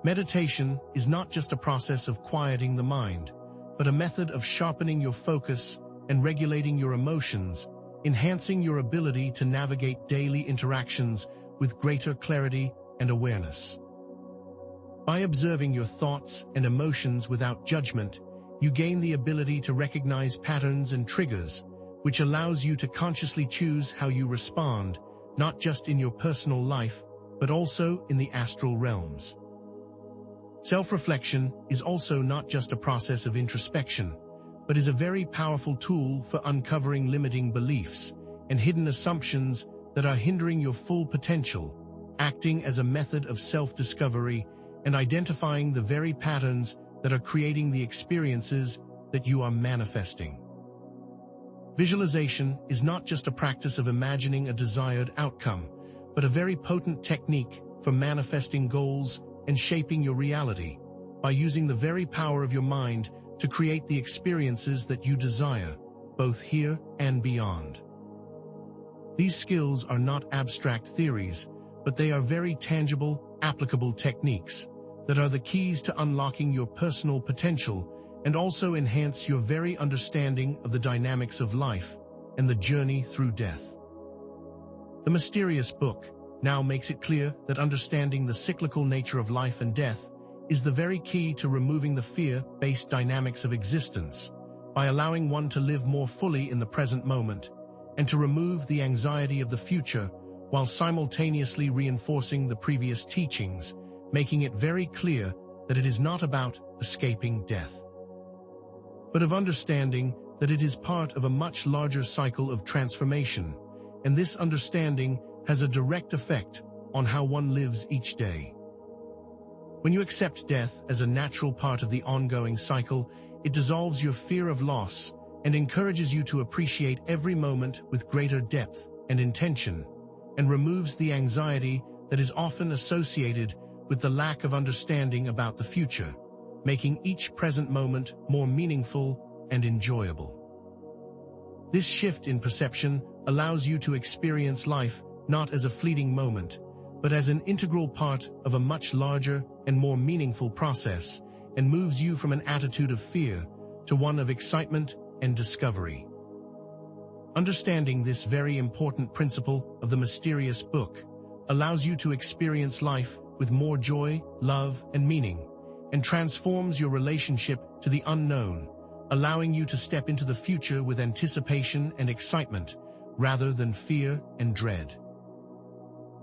Meditation is not just a process of quieting the mind, but a method of sharpening your focus and regulating your emotions, enhancing your ability to navigate daily interactions with greater clarity and awareness. By observing your thoughts and emotions without judgment, you gain the ability to recognize patterns and triggers, which allows you to consciously choose how you respond, not just in your personal life, but also in the astral realms. Self-reflection is also not just a process of introspection, but is a very powerful tool for uncovering limiting beliefs and hidden assumptions that are hindering your full potential, acting as a method of self-discovery and identifying the very patterns that are creating the experiences that you are manifesting. Visualization is not just a practice of imagining a desired outcome, but a very potent technique for manifesting goals and shaping your reality by using the very power of your mind to create the experiences that you desire, both here and beyond. These skills are not abstract theories, but they are very tangible, applicable techniques that are the keys to unlocking your personal potential and also enhance your very understanding of the dynamics of life and the journey through death. The mysterious book now makes it clear that understanding the cyclical nature of life and death is the very key to removing the fear-based dynamics of existence by allowing one to live more fully in the present moment and to remove the anxiety of the future while simultaneously reinforcing the previous teachings, making it very clear that it is not about escaping death, but of understanding that it is part of a much larger cycle of transformation, and this understanding has a direct effect on how one lives each day. When you accept death as a natural part of the ongoing cycle, it dissolves your fear of loss and encourages you to appreciate every moment with greater depth and intention, and removes the anxiety that is often associated with the lack of understanding about the future, making each present moment more meaningful and enjoyable. This shift in perception allows you to experience life not as a fleeting moment, but as an integral part of a much larger and more meaningful process, and moves you from an attitude of fear to one of excitement and discovery. Understanding this very important principle of the mysterious book allows you to experience life with more joy, love, and meaning, and transforms your relationship to the unknown, allowing you to step into the future with anticipation and excitement, rather than fear and dread.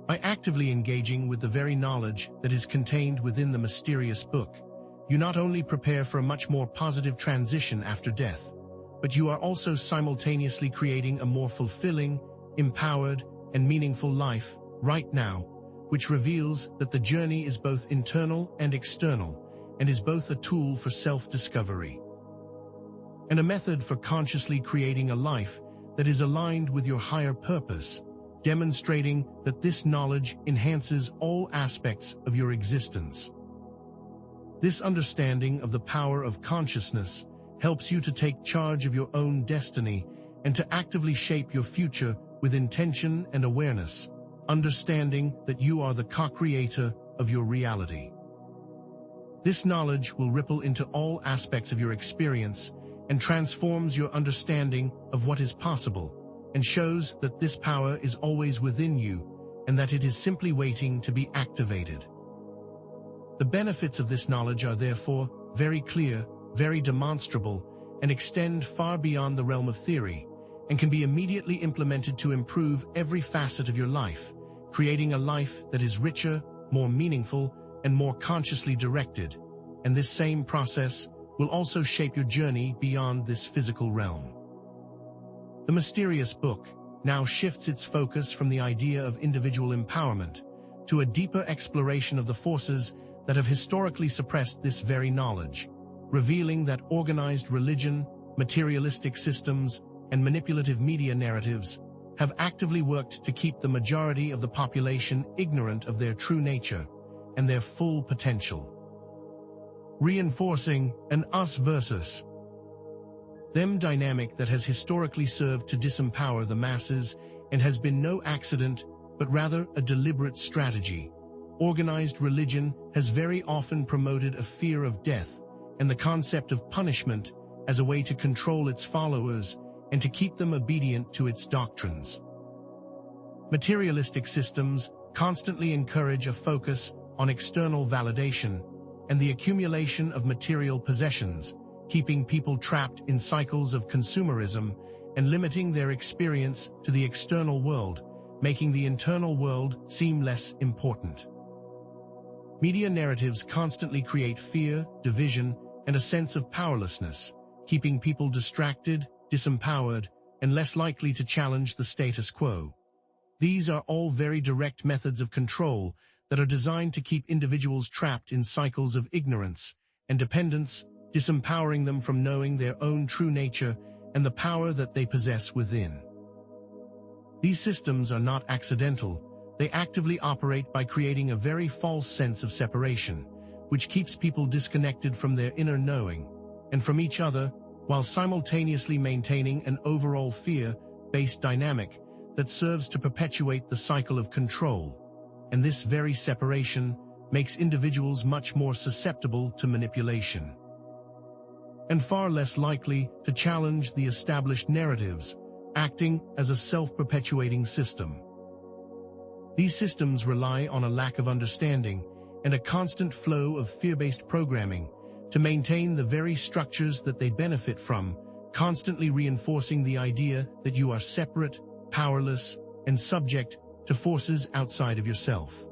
By actively engaging with the very knowledge that is contained within the mysterious book, you not only prepare for a much more positive transition after death, but you are also simultaneously creating a more fulfilling, empowered, and meaningful life right now, which reveals that the journey is both internal and external, and is both a tool for self-discovery and a method for consciously creating a life that is aligned with your higher purpose, demonstrating that this knowledge enhances all aspects of your existence. This understanding of the power of consciousness helps you to take charge of your own destiny and to actively shape your future with intention and awareness, understanding that you are the co-creator of your reality. This knowledge will ripple into all aspects of your experience and transforms your understanding of what is possible, and shows that this power is always within you and that it is simply waiting to be activated. The benefits of this knowledge are therefore very clear very demonstrable, and extend far beyond the realm of theory, and can be immediately implemented to improve every facet of your life, creating a life that is richer, more meaningful, and more consciously directed. And this same process will also shape your journey beyond this physical realm. The Mysterious Book now shifts its focus from the idea of individual empowerment to a deeper exploration of the forces that have historically suppressed this very knowledge, revealing that organized religion, materialistic systems, and manipulative media narratives have actively worked to keep the majority of the population ignorant of their true nature and their full potential, reinforcing an us versus them dynamic that has historically served to disempower the masses and has been no accident, but rather a deliberate strategy. Organized religion has very often promoted a fear of death and the concept of punishment as a way to control its followers and to keep them obedient to its doctrines. Materialistic systems constantly encourage a focus on external validation and the accumulation of material possessions, keeping people trapped in cycles of consumerism and limiting their experience to the external world, making the internal world seem less important. Media narratives constantly create fear, division, and a sense of powerlessness, keeping people distracted, disempowered, and less likely to challenge the status quo. These are all very direct methods of control that are designed to keep individuals trapped in cycles of ignorance and dependence, disempowering them from knowing their own true nature and the power that they possess within. These systems are not accidental. They actively operate by creating a very false sense of separation, which keeps people disconnected from their inner knowing and from each other, while simultaneously maintaining an overall fear-based dynamic that serves to perpetuate the cycle of control. And this very separation makes individuals much more susceptible to manipulation and far less likely to challenge the established narratives, acting as a self-perpetuating system. These systems rely on a lack of understanding and a constant flow of fear-based programming to maintain the very structures that they benefit from, constantly reinforcing the idea that you are separate, powerless, and subject to forces outside of yourself.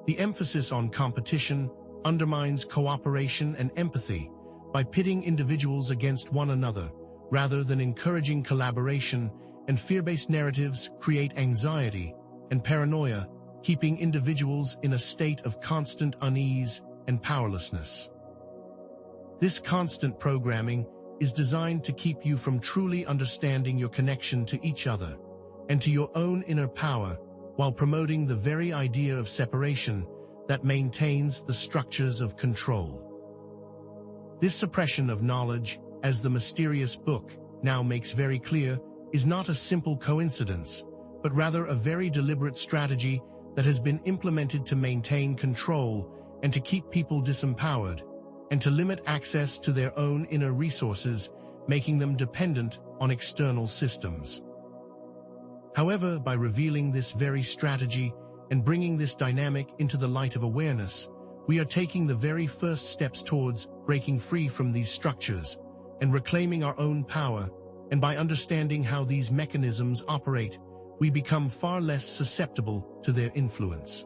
The emphasis on competition undermines cooperation and empathy by pitting individuals against one another, rather than encouraging collaboration, and fear-based narratives create anxiety and paranoia, keeping individuals in a state of constant unease and powerlessness. This constant programming is designed to keep you from truly understanding your connection to each other and to your own inner power, while promoting the very idea of separation that maintains the structures of control. This suppression of knowledge, as the Mysterious Book now makes very clear, is not a simple coincidence, but rather a very deliberate strategy that has been implemented to maintain control and to keep people disempowered, and to limit access to their own inner resources, making them dependent on external systems. However, by revealing this very strategy and bringing this dynamic into the light of awareness, we are taking the very first steps towards breaking free from these structures and reclaiming our own power, and by understanding how these mechanisms operate, we become far less susceptible to their influence.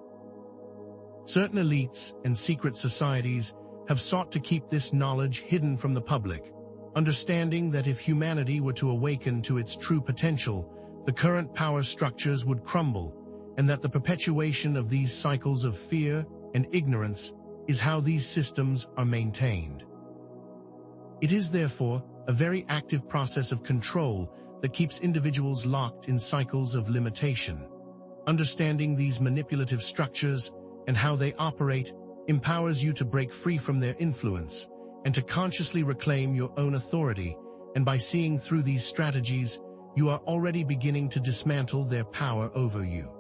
Certain elites and secret societies have sought to keep this knowledge hidden from the public, understanding that if humanity were to awaken to its true potential, the current power structures would crumble, and that the perpetuation of these cycles of fear and ignorance is how these systems are maintained. It is therefore a very active process of control that keeps individuals locked in cycles of limitation. Understanding these manipulative structures and how they operate empowers you to break free from their influence and to consciously reclaim your own authority, and by seeing through these strategies, you are already beginning to dismantle their power over you.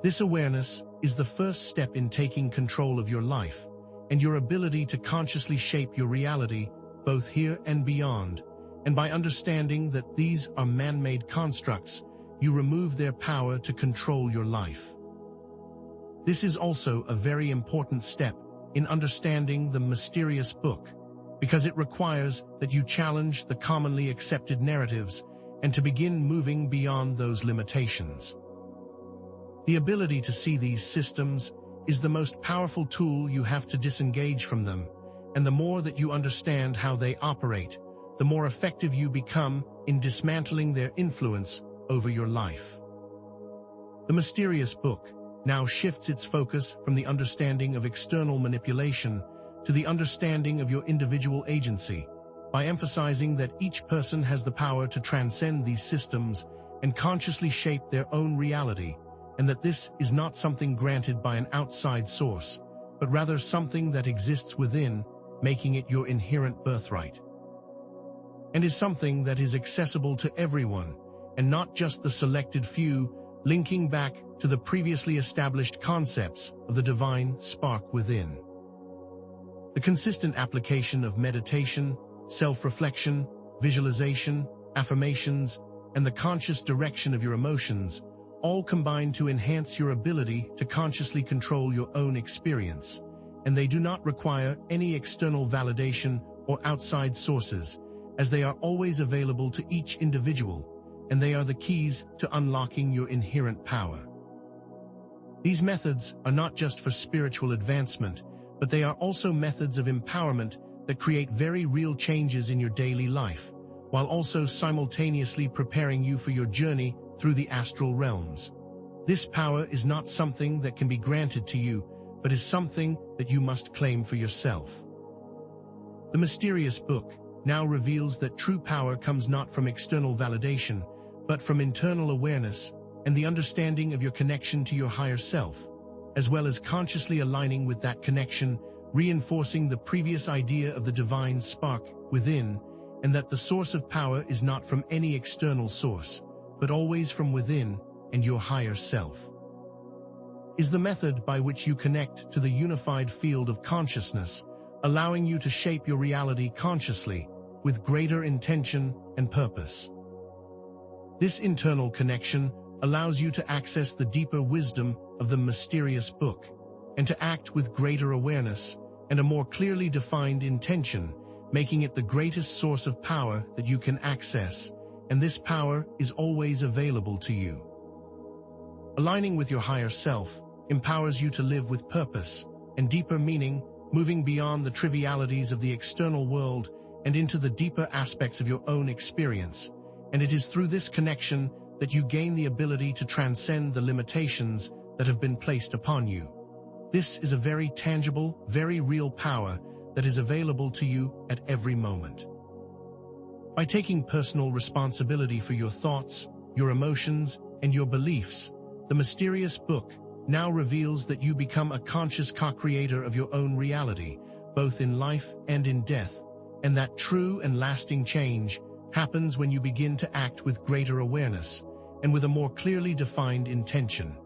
This awareness is the first step in taking control of your life and your ability to consciously shape your reality, both here and beyond, and by understanding that these are man-made constructs, you remove their power to control your life. This is also a very important step in understanding the Mysterious Book, because it requires that you challenge the commonly accepted narratives and to begin moving beyond those limitations. The ability to see these systems is the most powerful tool you have to disengage from them, and the more that you understand how they operate, the more effective you become in dismantling their influence over your life. The Mysterious Book now shifts its focus from the understanding of external manipulation to the understanding of your individual agency, by emphasizing that each person has the power to transcend these systems and consciously shape their own reality, and that this is not something granted by an outside source, but rather something that exists within, making it your inherent birthright. And is something that is accessible to everyone, and not just the selected few, linking back to the previously established concepts of the divine spark within. The consistent application of meditation, self-reflection, visualization, affirmations, and the conscious direction of your emotions all combine to enhance your ability to consciously control your own experience, and they do not require any external validation or outside sources, as they are always available to each individual, and they are the keys to unlocking your inherent power. These methods are not just for spiritual advancement, but they are also methods of empowerment that create very real changes in your daily life, while also simultaneously preparing you for your journey through the astral realms. This power is not something that can be granted to you, but is something that you must claim for yourself. The Mysterious Book now reveals that true power comes not from external validation, but from internal awareness and the understanding of your connection to your higher self, as well as consciously aligning with that connection, reinforcing the previous idea of the divine spark within, and that the source of power is not from any external source, but always from within and your higher self. Is the method by which you connect to the unified field of consciousness, allowing you to shape your reality consciously, with greater intention and purpose. This internal connection allows you to access the deeper wisdom of the Mysterious Book, and to act with greater awareness and a more clearly defined intention, making it the greatest source of power that you can access, and this power is always available to you. Aligning with your higher self empowers you to live with purpose and deeper meaning, moving beyond the trivialities of the external world and into the deeper aspects of your own experience, and it is through this connection that you gain the ability to transcend the limitations that have been placed upon you. This is a very tangible, very real power that is available to you at every moment. By taking personal responsibility for your thoughts, your emotions, and your beliefs, the Mysterious Book now reveals that you become a conscious co-creator of your own reality, both in life and in death, and that true and lasting change happens when you begin to act with greater awareness and with a more clearly defined intention.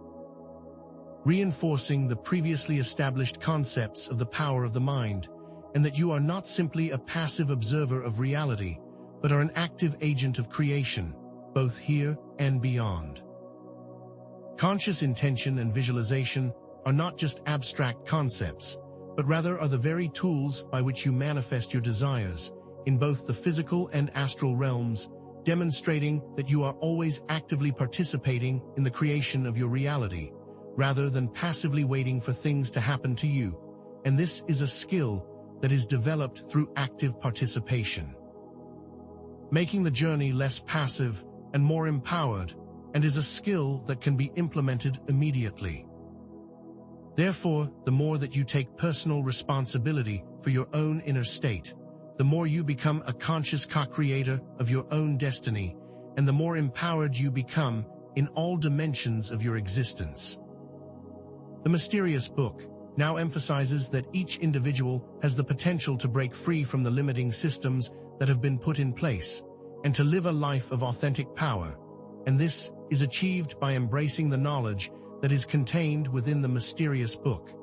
Reinforcing the previously established concepts of the power of the mind, and that you are not simply a passive observer of reality, but are an active agent of creation, both here and beyond. Conscious intention and visualization are not just abstract concepts, but rather are the very tools by which you manifest your desires, in both the physical and astral realms, demonstrating that you are always actively participating in the creation of your reality, rather than passively waiting for things to happen to you, and this is a skill that is developed through active participation. Making the journey less passive and more empowered, and is a skill that can be implemented immediately. Therefore, the more that you take personal responsibility for your own inner state, the more you become a conscious co-creator of your own destiny, and the more empowered you become in all dimensions of your existence. The Mysterious Book now emphasizes that each individual has the potential to break free from the limiting systems that have been put in place, and to live a life of authentic power, and this is achieved by embracing the knowledge that is contained within the Mysterious Book,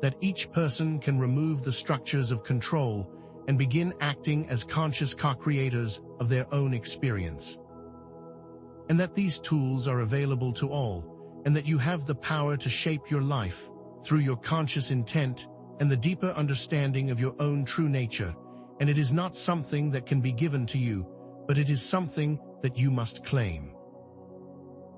that each person can remove the structures of control and begin acting as conscious co-creators of their own experience. And that these tools are available to all, and that you have the power to shape your life through your conscious intent and the deeper understanding of your own true nature, and it is not something that can be given to you, but it is something that you must claim.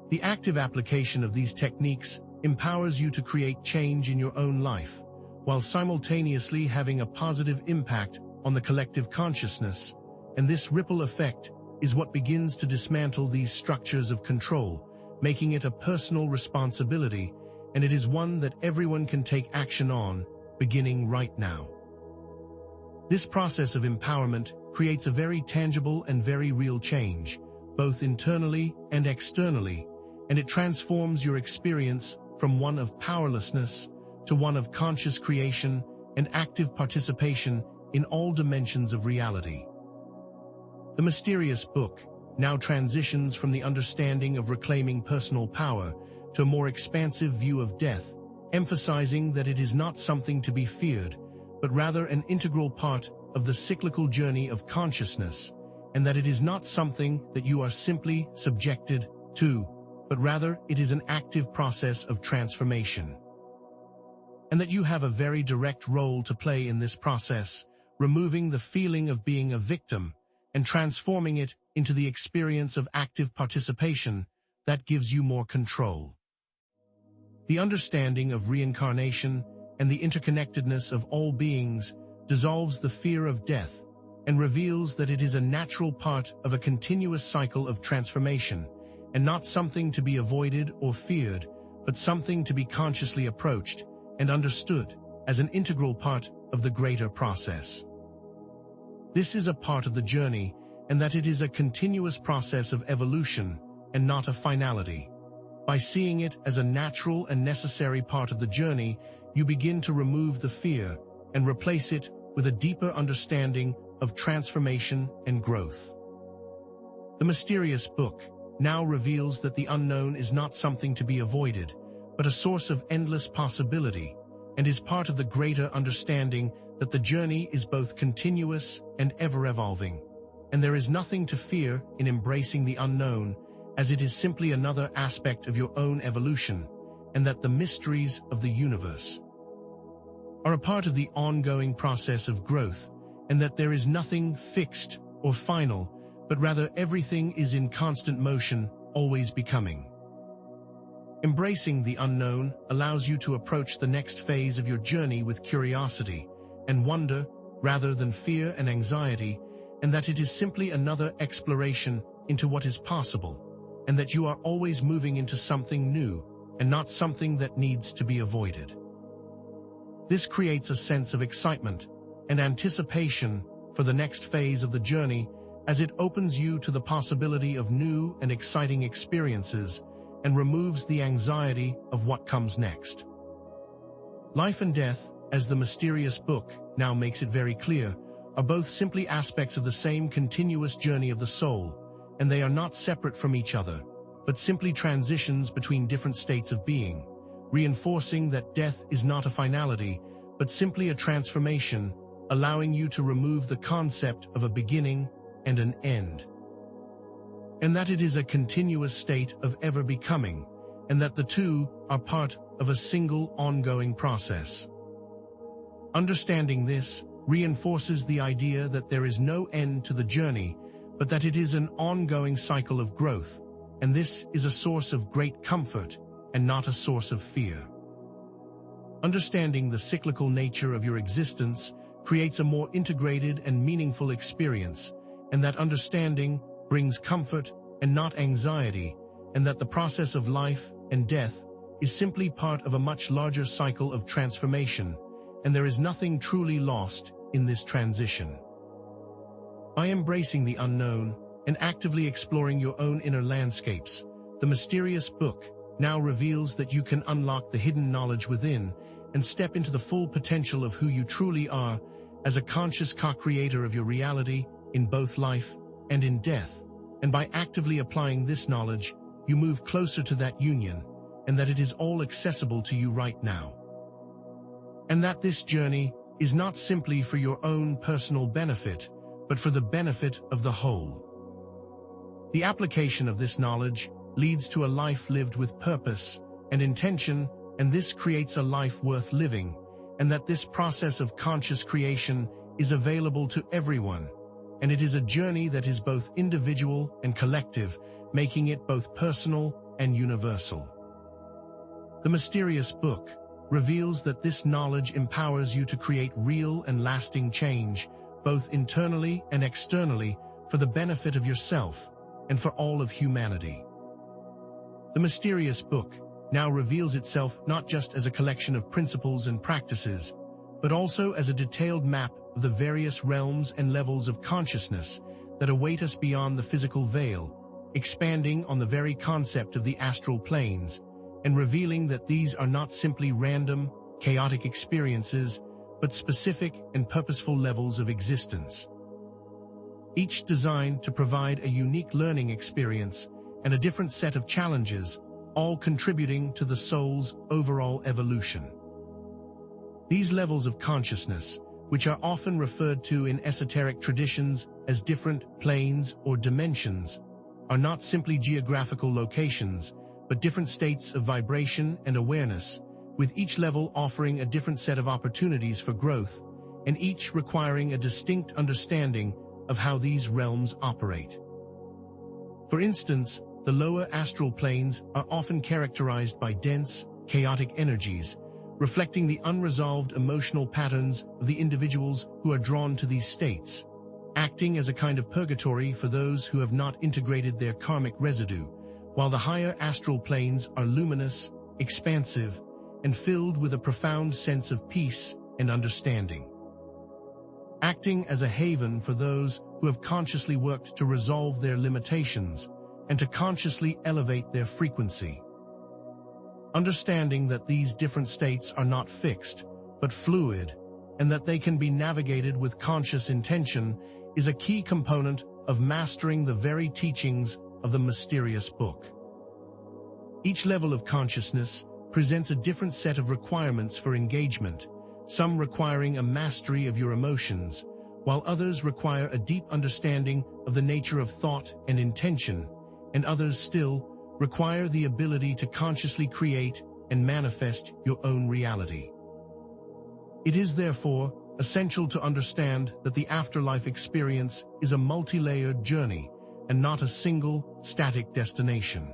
The active application of these techniques empowers you to create change in your own life, while simultaneously having a positive impact on the collective consciousness, and this ripple effect is what begins to dismantle these structures of control, making it a personal responsibility, and it is one that everyone can take action on, beginning right now. This process of empowerment creates a very tangible and very real change, both internally and externally, and it transforms your experience from one of powerlessness to one of conscious creation and active participation in all dimensions of reality. The mysterious book now transitions from the understanding of reclaiming personal power to a more expansive view of death, emphasizing that it is not something to be feared, but rather an integral part of the cyclical journey of consciousness, and that it is not something that you are simply subjected to, but rather it is an active process of transformation. And that you have a very direct role to play in this process, removing the feeling of being a victim and transforming it into the experience of active participation that gives you more control. The understanding of reincarnation and the interconnectedness of all beings dissolves the fear of death and reveals that it is a natural part of a continuous cycle of transformation, and not something to be avoided or feared, but something to be consciously approached and understood as an integral part of the greater process. This is a part of the journey, and that it is a continuous process of evolution and not a finality. By seeing it as a natural and necessary part of the journey, you begin to remove the fear and replace it with a deeper understanding of transformation and growth. The mysterious book now reveals that the unknown is not something to be avoided, but a source of endless possibility, and is part of the greater understanding that the journey is both continuous and ever-evolving, and there is nothing to fear in embracing the unknown, as it is simply another aspect of your own evolution, and that the mysteries of the universe are a part of the ongoing process of growth, and that there is nothing fixed or final, but rather everything is in constant motion, always becoming. Embracing the unknown allows you to approach the next phase of your journey with curiosity and wonder rather than fear and anxiety, and that it is simply another exploration into what is possible, and that you are always moving into something new and not something that needs to be avoided. This creates a sense of excitement and anticipation for the next phase of the journey, as it opens you to the possibility of new and exciting experiences and removes the anxiety of what comes next. Life and death, as the mysterious book now makes it very clear, are both simply aspects of the same continuous journey of the soul, and they are not separate from each other, but simply transitions between different states of being, reinforcing that death is not a finality, but simply a transformation, allowing you to remove the concept of a beginning and an end, and that it is a continuous state of ever becoming, and that the two are part of a single ongoing process. Understanding this reinforces the idea that there is no end to the journey, but that it is an ongoing cycle of growth, and this is a source of great comfort and not a source of fear. Understanding the cyclical nature of your existence creates a more integrated and meaningful experience, and that understanding brings comfort and not anxiety, and that the process of life and death is simply part of a much larger cycle of transformation, and there is nothing truly lost in this transition. By embracing the unknown and actively exploring your own inner landscapes, the mysterious book now reveals that you can unlock the hidden knowledge within and step into the full potential of who you truly are as a conscious co-creator of your reality in both life and in death. And by actively applying this knowledge, you move closer to that union, and that it is all accessible to you right now. And that this journey is not simply for your own personal benefit, but for the benefit of the whole. The application of this knowledge leads to a life lived with purpose and intention, and this creates a life worth living, and that this process of conscious creation is available to everyone, and it is a journey that is both individual and collective, making it both personal and universal. The Mysterious Book reveals that this knowledge empowers you to create real and lasting change, both internally and externally, for the benefit of yourself and for all of humanity. The Mysterious Book now reveals itself not just as a collection of principles and practices, but also as a detailed map of the various realms and levels of consciousness that await us beyond the physical veil, expanding on the very concept of the astral planes, and revealing that these are not simply random, chaotic experiences, but specific and purposeful levels of existence. Each designed to provide a unique learning experience and a different set of challenges, all contributing to the soul's overall evolution. These levels of consciousness, which are often referred to in esoteric traditions as different planes or dimensions, are not simply geographical locations, but different states of vibration and awareness, with each level offering a different set of opportunities for growth, and each requiring a distinct understanding of how these realms operate. For instance, the lower astral planes are often characterized by dense, chaotic energies, reflecting the unresolved emotional patterns of the individuals who are drawn to these states, acting as a kind of purgatory for those who have not integrated their karmic residue, while the higher astral planes are luminous, expansive, and filled with a profound sense of peace and understanding, acting as a haven for those who have consciously worked to resolve their limitations and to consciously elevate their frequency. Understanding that these different states are not fixed, but fluid, and that they can be navigated with conscious intention is a key component of mastering the very teachings of the Mysterious Book. Each level of consciousness presents a different set of requirements for engagement, some requiring a mastery of your emotions, while others require a deep understanding of the nature of thought and intention, and others still require the ability to consciously create and manifest your own reality. It is therefore essential to understand that the afterlife experience is a multi-layered journey and not a single, static destination.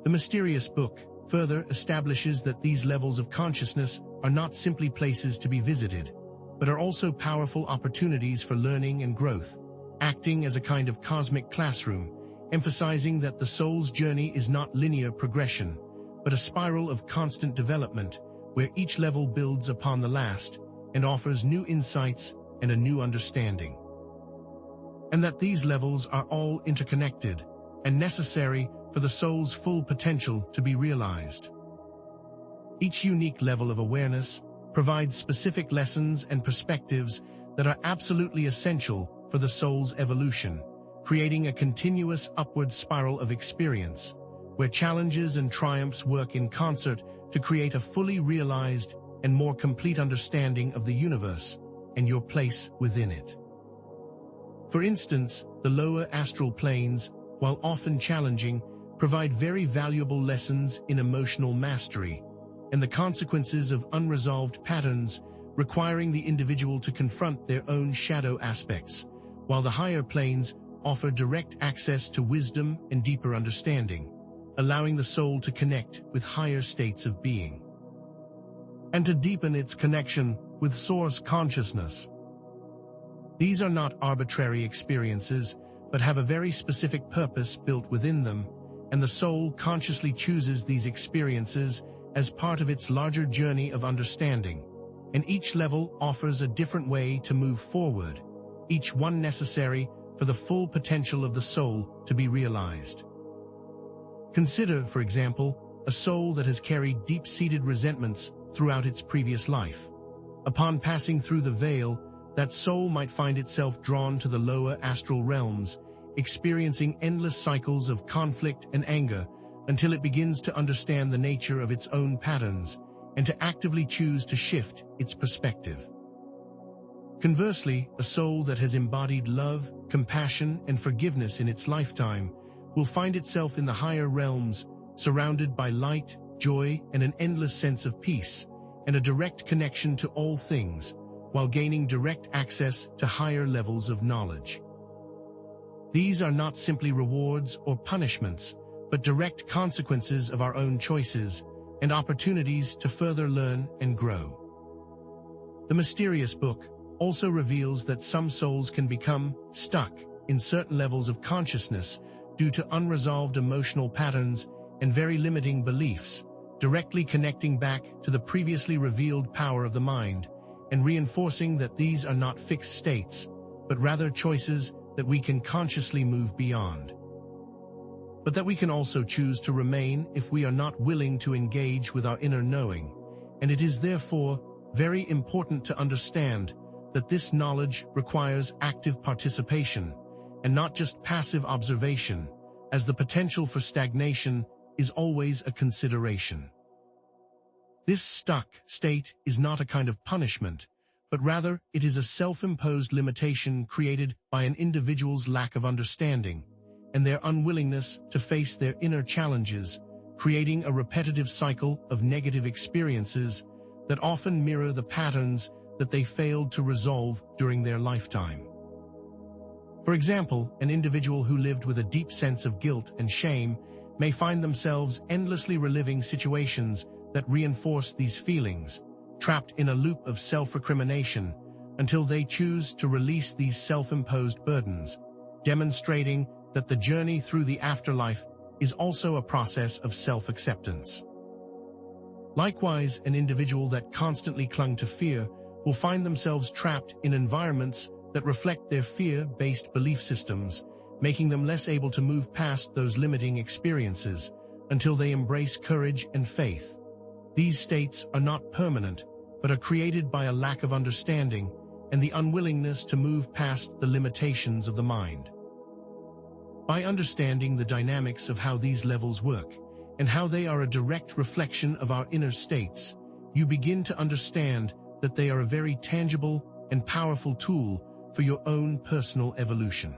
The Mysterious Book further establishes that these levels of consciousness are not simply places to be visited, but are also powerful opportunities for learning and growth, acting as a kind of cosmic classroom, emphasizing that the soul's journey is not linear progression, but a spiral of constant development, where each level builds upon the last and offers new insights and a new understanding. And that these levels are all interconnected and necessary for the soul's full potential to be realized. Each unique level of awareness provides specific lessons and perspectives that are absolutely essential for the soul's evolution, creating a continuous upward spiral of experience, where challenges and triumphs work in concert to create a fully realized and more complete understanding of the universe and your place within it. For instance, the lower astral planes, while often challenging, provide very valuable lessons in emotional mastery and the consequences of unresolved patterns, requiring the individual to confront their own shadow aspects, while the higher planes offer direct access to wisdom and deeper understanding, allowing the soul to connect with higher states of being and to deepen its connection with source consciousness. These are not arbitrary experiences, but have a very specific purpose built within them, and the soul consciously chooses these experiences as part of its larger journey of understanding, and each level offers a different way to move forward, each one necessary for the full potential of the soul to be realized. Consider, for example, a soul that has carried deep-seated resentments throughout its previous life. Upon passing through the veil, that soul might find itself drawn to the lower astral realms, experiencing endless cycles of conflict and anger until it begins to understand the nature of its own patterns and to actively choose to shift its perspective. Conversely, a soul that has embodied love, compassion, and forgiveness in its lifetime will find itself in the higher realms, surrounded by light, joy, and an endless sense of peace, and a direct connection to all things, while gaining direct access to higher levels of knowledge. These are not simply rewards or punishments, but direct consequences of our own choices and opportunities to further learn and grow. The mysterious book also reveals that some souls can become stuck in certain levels of consciousness due to unresolved emotional patterns and very limiting beliefs, directly connecting back to the previously revealed power of the mind and reinforcing that these are not fixed states, but rather choices that we can consciously move beyond. But that we can also choose to remain if we are not willing to engage with our inner knowing, and it is therefore very important to understand that this knowledge requires active participation and not just passive observation, as the potential for stagnation is always a consideration. This stuck state is not a kind of punishment, but rather it is a self-imposed limitation created by an individual's lack of understanding and their unwillingness to face their inner challenges, creating a repetitive cycle of negative experiences that often mirror the patterns that they failed to resolve during their lifetime. For example, an individual who lived with a deep sense of guilt and shame may find themselves endlessly reliving situations that reinforce these feelings, trapped in a loop of self-recrimination until they choose to release these self-imposed burdens, demonstrating that the journey through the afterlife is also a process of self-acceptance. Likewise, an individual that constantly clung to fear will find themselves trapped in environments that reflect their fear-based belief systems, making them less able to move past those limiting experiences until they embrace courage and faith. These states are not permanent, but are created by a lack of understanding and the unwillingness to move past the limitations of the mind. By understanding the dynamics of how these levels work and how they are a direct reflection of our inner states, you begin to understand that they are a very tangible and powerful tool for your own personal evolution.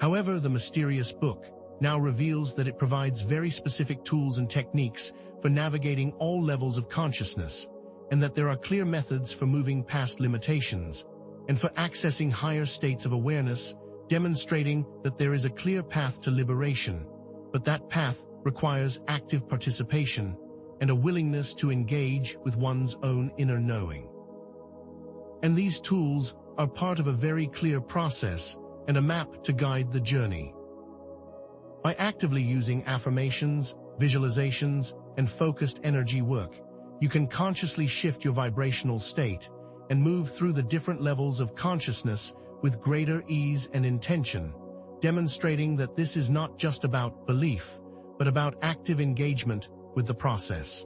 However, the mysterious book now reveals that it provides very specific tools and techniques for navigating all levels of consciousness, and that there are clear methods for moving past limitations and for accessing higher states of awareness, demonstrating that there is a clear path to liberation, but that path requires active participation and a willingness to engage with one's own inner knowing. And these tools are part of a very clear process and a map to guide the journey. By actively using affirmations, visualizations, and focused energy work, you can consciously shift your vibrational state and move through the different levels of consciousness with greater ease and intention, demonstrating that this is not just about belief, but about active engagement with the process.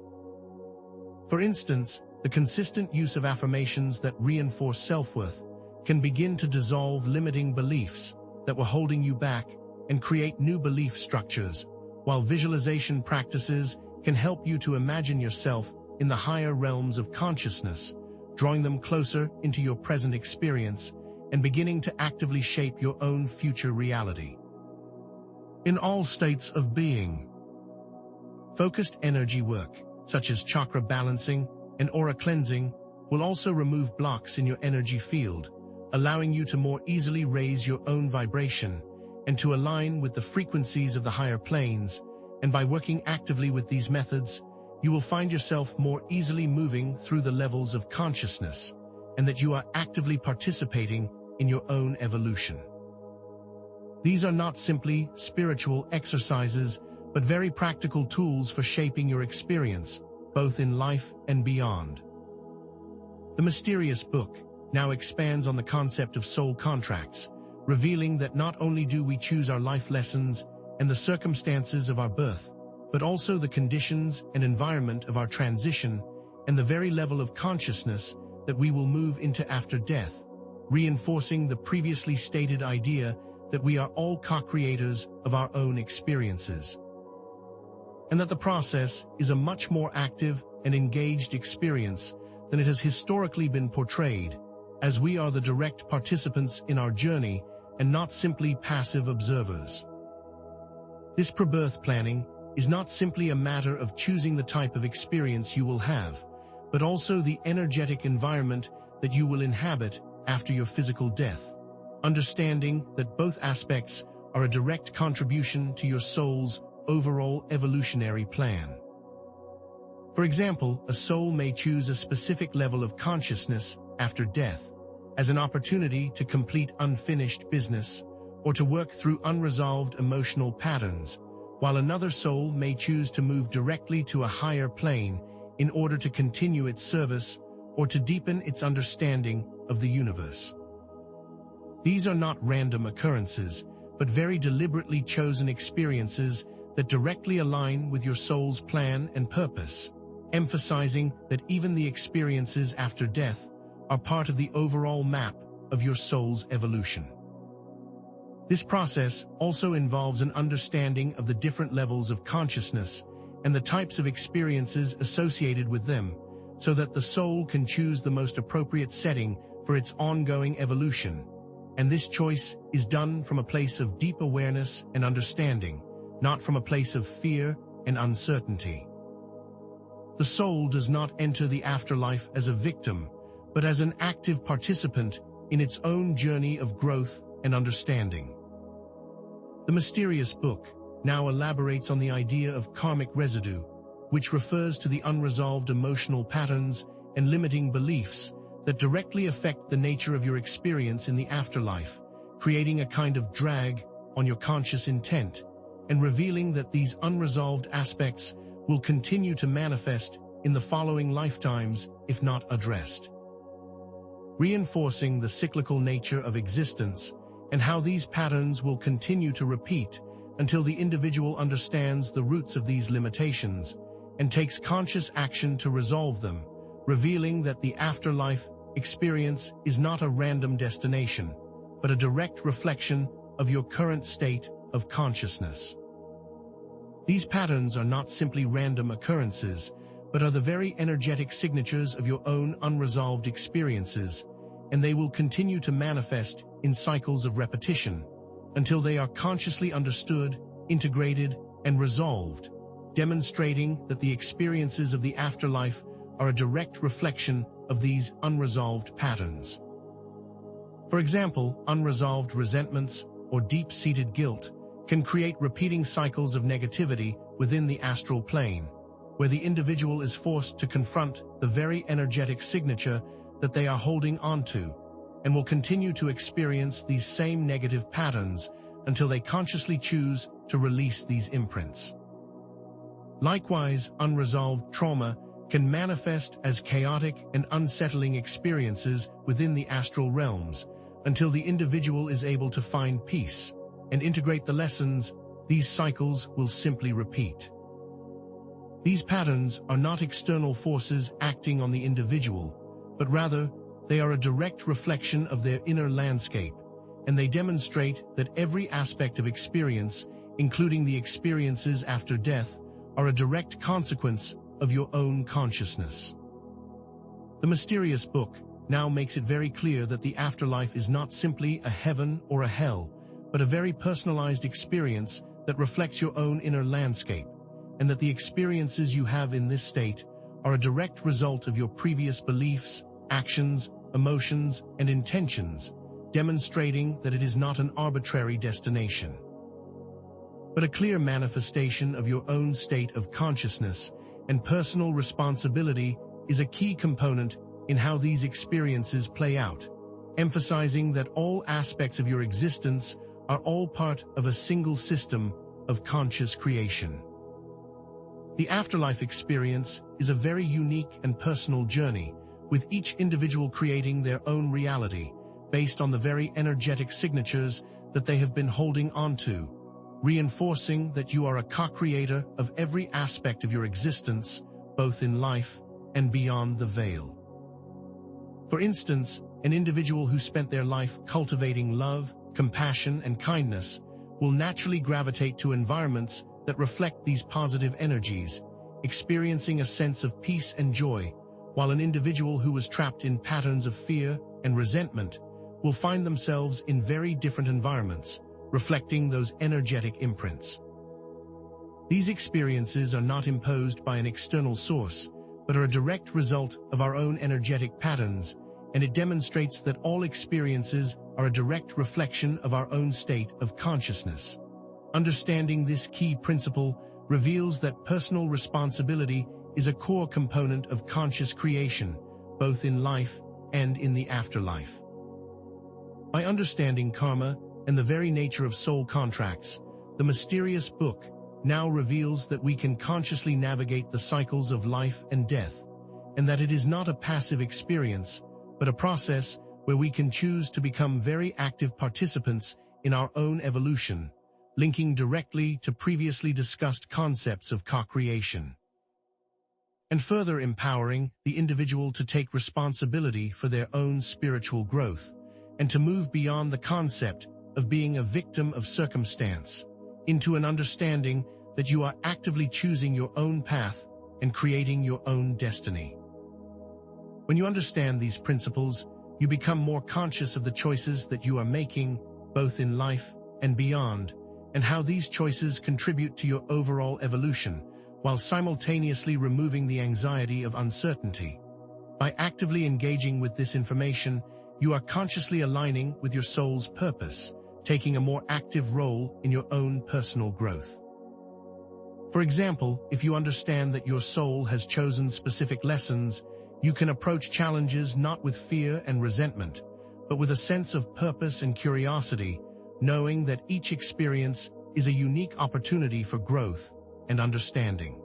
For instance, the consistent use of affirmations that reinforce self-worth can begin to dissolve limiting beliefs that were holding you back and create new belief structures, while visualization practices can help you to imagine yourself in the higher realms of consciousness, drawing them closer into your present experience and beginning to actively shape your own future reality. In all states of being, focused energy work, such as chakra balancing and aura cleansing, will also remove blocks in your energy field, allowing you to more easily raise your own vibration and to align with the frequencies of the higher planes. And by working actively with these methods, you will find yourself more easily moving through the levels of consciousness, and that you are actively participating in your own evolution. These are not simply spiritual exercises, but very practical tools for shaping your experience, both in life and beyond. The mysterious book now expands on the concept of soul contracts, revealing that not only do we choose our life lessons and the circumstances of our birth, but also the conditions and environment of our transition and the very level of consciousness that we will move into after death, reinforcing the previously stated idea that we are all co-creators of our own experiences, and that the process is a much more active and engaged experience than it has historically been portrayed, as we are the direct participants in our journey and not simply passive observers. This pre-birth planning is not simply a matter of choosing the type of experience you will have, but also the energetic environment that you will inhabit after your physical death, understanding that both aspects are a direct contribution to your soul's overall evolutionary plan. For example, a soul may choose a specific level of consciousness after death as an opportunity to complete unfinished business or to work through unresolved emotional patterns, while another soul may choose to move directly to a higher plane in order to continue its service or to deepen its understanding of the universe. These are not random occurrences, but very deliberately chosen experiences that directly align with your soul's plan and purpose, emphasizing that even the experiences after death are part of the overall map of your soul's evolution. This process also involves an understanding of the different levels of consciousness and the types of experiences associated with them, so that the soul can choose the most appropriate setting for its ongoing evolution. And this choice is done from a place of deep awareness and understanding, not from a place of fear and uncertainty. The soul does not enter the afterlife as a victim, but as an active participant in its own journey of growth and understanding. The mysterious book now elaborates on the idea of karmic residue, which refers to the unresolved emotional patterns and limiting beliefs that directly affect the nature of your experience in the afterlife, creating a kind of drag on your conscious intent, and revealing that these unresolved aspects will continue to manifest in the following lifetimes if not addressed. Reinforcing the cyclical nature of existence and how these patterns will continue to repeat until the individual understands the roots of these limitations and takes conscious action to resolve them, revealing that the afterlife experience is not a random destination, but a direct reflection of your current state of consciousness. These patterns are not simply random occurrences, but are the very energetic signatures of your own unresolved experiences, and they will continue to manifest in cycles of repetition until they are consciously understood, integrated, and resolved, demonstrating that the experiences of the afterlife are a direct reflection of these unresolved patterns. For example, unresolved resentments or deep-seated guilt can create repeating cycles of negativity within the astral plane, where the individual is forced to confront the very energetic signature that they are holding onto, and will continue to experience these same negative patterns until they consciously choose to release these imprints. Likewise, unresolved trauma can manifest as chaotic and unsettling experiences within the astral realms until the individual is able to find peace and integrate the lessons. These cycles will simply repeat. These patterns are not external forces acting on the individual, but rather they are a direct reflection of their inner landscape, and they demonstrate that every aspect of experience, including the experiences after death, are a direct consequence of your own consciousness. The mysterious book now makes it very clear that the afterlife is not simply a heaven or a hell, but a very personalized experience that reflects your own inner landscape, and that the experiences you have in this state are a direct result of your previous beliefs, actions, emotions, and intentions, demonstrating that it is not an arbitrary destination, but a clear manifestation of your own state of consciousness, and personal responsibility is a key component in how these experiences play out, emphasizing that all aspects of your existence are all part of a single system of conscious creation. The afterlife experience is a very unique and personal journey, with each individual creating their own reality based on the very energetic signatures that they have been holding onto, reinforcing that you are a co-creator of every aspect of your existence, both in life and beyond the veil. For instance, an individual who spent their life cultivating love, compassion, and kindness will naturally gravitate to environments that reflect these positive energies, experiencing a sense of peace and joy, while an individual who was trapped in patterns of fear and resentment will find themselves in very different environments, reflecting those energetic imprints. These experiences are not imposed by an external source, but are a direct result of our own energetic patterns, and it demonstrates that all experiences are a direct reflection of our own state of consciousness. Understanding this key principle reveals that personal responsibility is a core component of conscious creation, both in life and in the afterlife. By understanding karma and the very nature of soul contracts, the mysterious book now reveals that we can consciously navigate the cycles of life and death, and that it is not a passive experience, but a process where we can choose to become very active participants in our own evolution, linking directly to previously discussed concepts of co-creation, and further empowering the individual to take responsibility for their own spiritual growth, and to move beyond the concept of being a victim of circumstance into an understanding that you are actively choosing your own path and creating your own destiny. When you understand these principles, you become more conscious of the choices that you are making, both in life and beyond, and how these choices contribute to your overall evolution, while simultaneously removing the anxiety of uncertainty. By actively engaging with this information, you are consciously aligning with your soul's purpose, taking a more active role in your own personal growth. For example, if you understand that your soul has chosen specific lessons, you can approach challenges not with fear and resentment, but with a sense of purpose and curiosity, knowing that each experience is a unique opportunity for growth and understanding.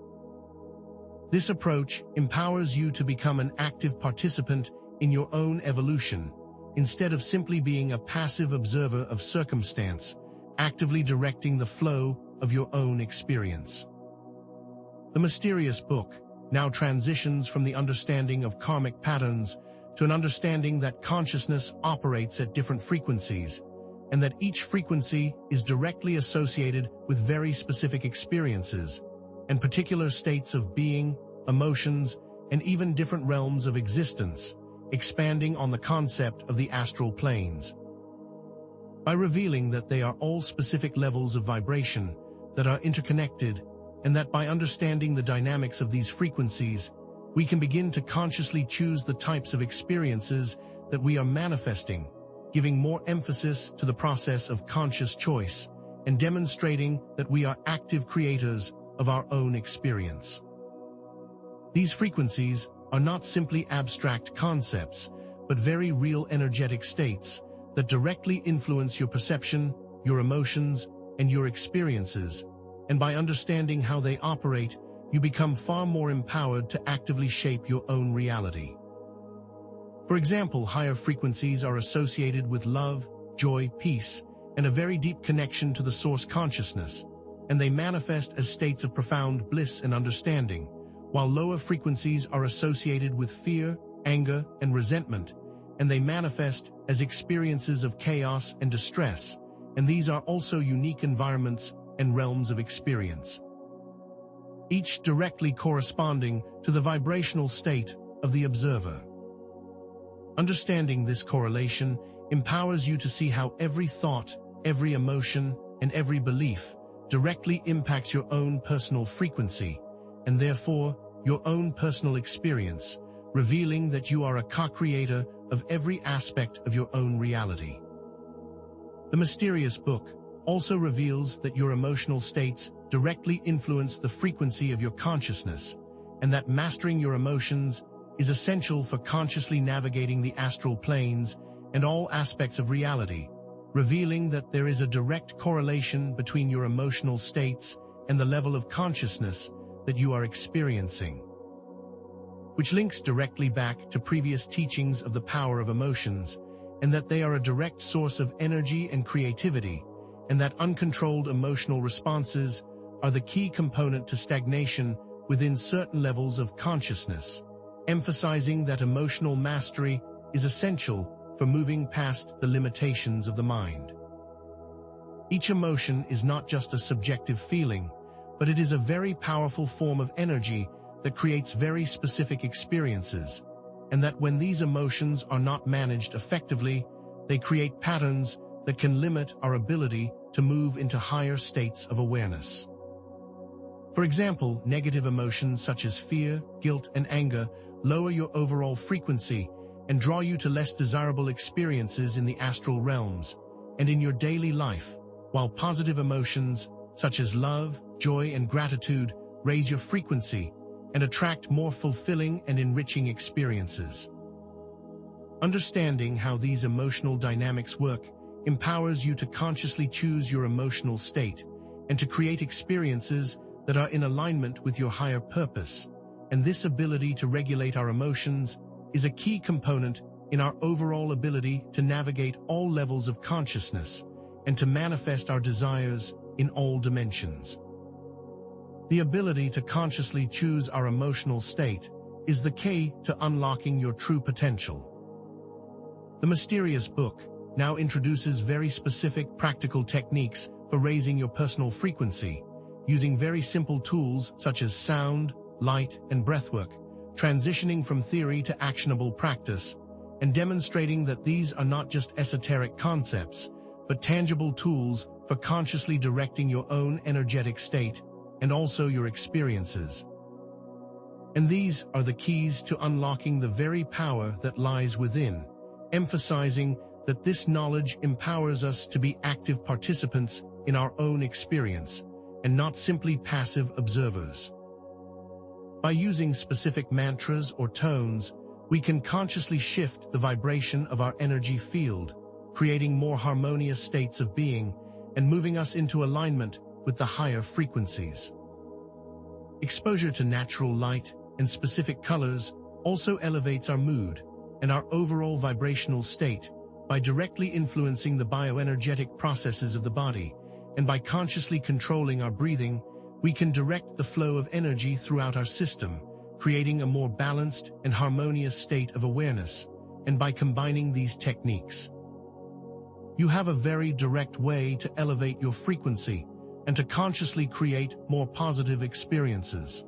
This approach empowers you to become an active participant in your own evolution, instead of simply being a passive observer of circumstance, actively directing the flow of your own experience. The mysterious book now transitions from the understanding of karmic patterns to an understanding that consciousness operates at different frequencies, and that each frequency is directly associated with very specific experiences and particular states of being, emotions, and even different realms of existence, expanding on the concept of the astral planes. By revealing that they are all specific levels of vibration that are interconnected, and that by understanding the dynamics of these frequencies, we can begin to consciously choose the types of experiences that we are manifesting, giving more emphasis to the process of conscious choice and demonstrating that we are active creators of our own experience. These frequencies are not simply abstract concepts, but very real energetic states that directly influence your perception, your emotions, and your experiences, and by understanding how they operate, you become far more empowered to actively shape your own reality. For example, higher frequencies are associated with love, joy, peace, and a very deep connection to the source consciousness, and they manifest as states of profound bliss and understanding, while lower frequencies are associated with fear, anger, and resentment, and they manifest as experiences of chaos and distress, and these are also unique environments and realms of experience, each directly corresponding to the vibrational state of the observer. Understanding this correlation empowers you to see how every thought, every emotion, and every belief directly impacts your own personal frequency, and therefore your own personal experience, revealing that you are a co-creator of every aspect of your own reality. The mysterious book also reveals that your emotional states directly influence the frequency of your consciousness, and that mastering your emotions is essential for consciously navigating the astral planes and all aspects of reality, revealing that there is a direct correlation between your emotional states and the level of consciousness that you are experiencing, which links directly back to previous teachings of the power of emotions, and that they are a direct source of energy and creativity, and that uncontrolled emotional responses are the key component to stagnation within certain levels of consciousness, emphasizing that emotional mastery is essential for moving past the limitations of the mind. Each emotion is not just a subjective feeling, but it is a very powerful form of energy that creates very specific experiences, and that when these emotions are not managed effectively, they create patterns that can limit our ability to move into higher states of awareness. For example, negative emotions such as fear, guilt, and anger lower your overall frequency and draw you to less desirable experiences in the astral realms and in your daily life, while positive emotions such as love, joy, and gratitude raise your frequency and attract more fulfilling and enriching experiences. Understanding how these emotional dynamics work empowers you to consciously choose your emotional state and to create experiences that are in alignment with your higher purpose. And this ability to regulate our emotions is a key component in our overall ability to navigate all levels of consciousness and to manifest our desires in all dimensions. The ability to consciously choose our emotional state is the key to unlocking your true potential. The Mysterious Book now introduces very specific practical techniques for raising your personal frequency, using very simple tools such as sound, light, and breathwork, transitioning from theory to actionable practice, and demonstrating that these are not just esoteric concepts, but tangible tools for consciously directing your own energetic state and also your experiences. And these are the keys to unlocking the very power that lies within, emphasizing that this knowledge empowers us to be active participants in our own experience and not simply passive observers. By using specific mantras or tones, we can consciously shift the vibration of our energy field, creating more harmonious states of being and moving us into alignment with the higher frequencies. Exposure to natural light and specific colors also elevates our mood and our overall vibrational state by directly influencing the bioenergetic processes of the body, and by consciously controlling our breathing, we can direct the flow of energy throughout our system, creating a more balanced and harmonious state of awareness. And by combining these techniques, you have a very direct way to elevate your frequency and to consciously create more positive experiences.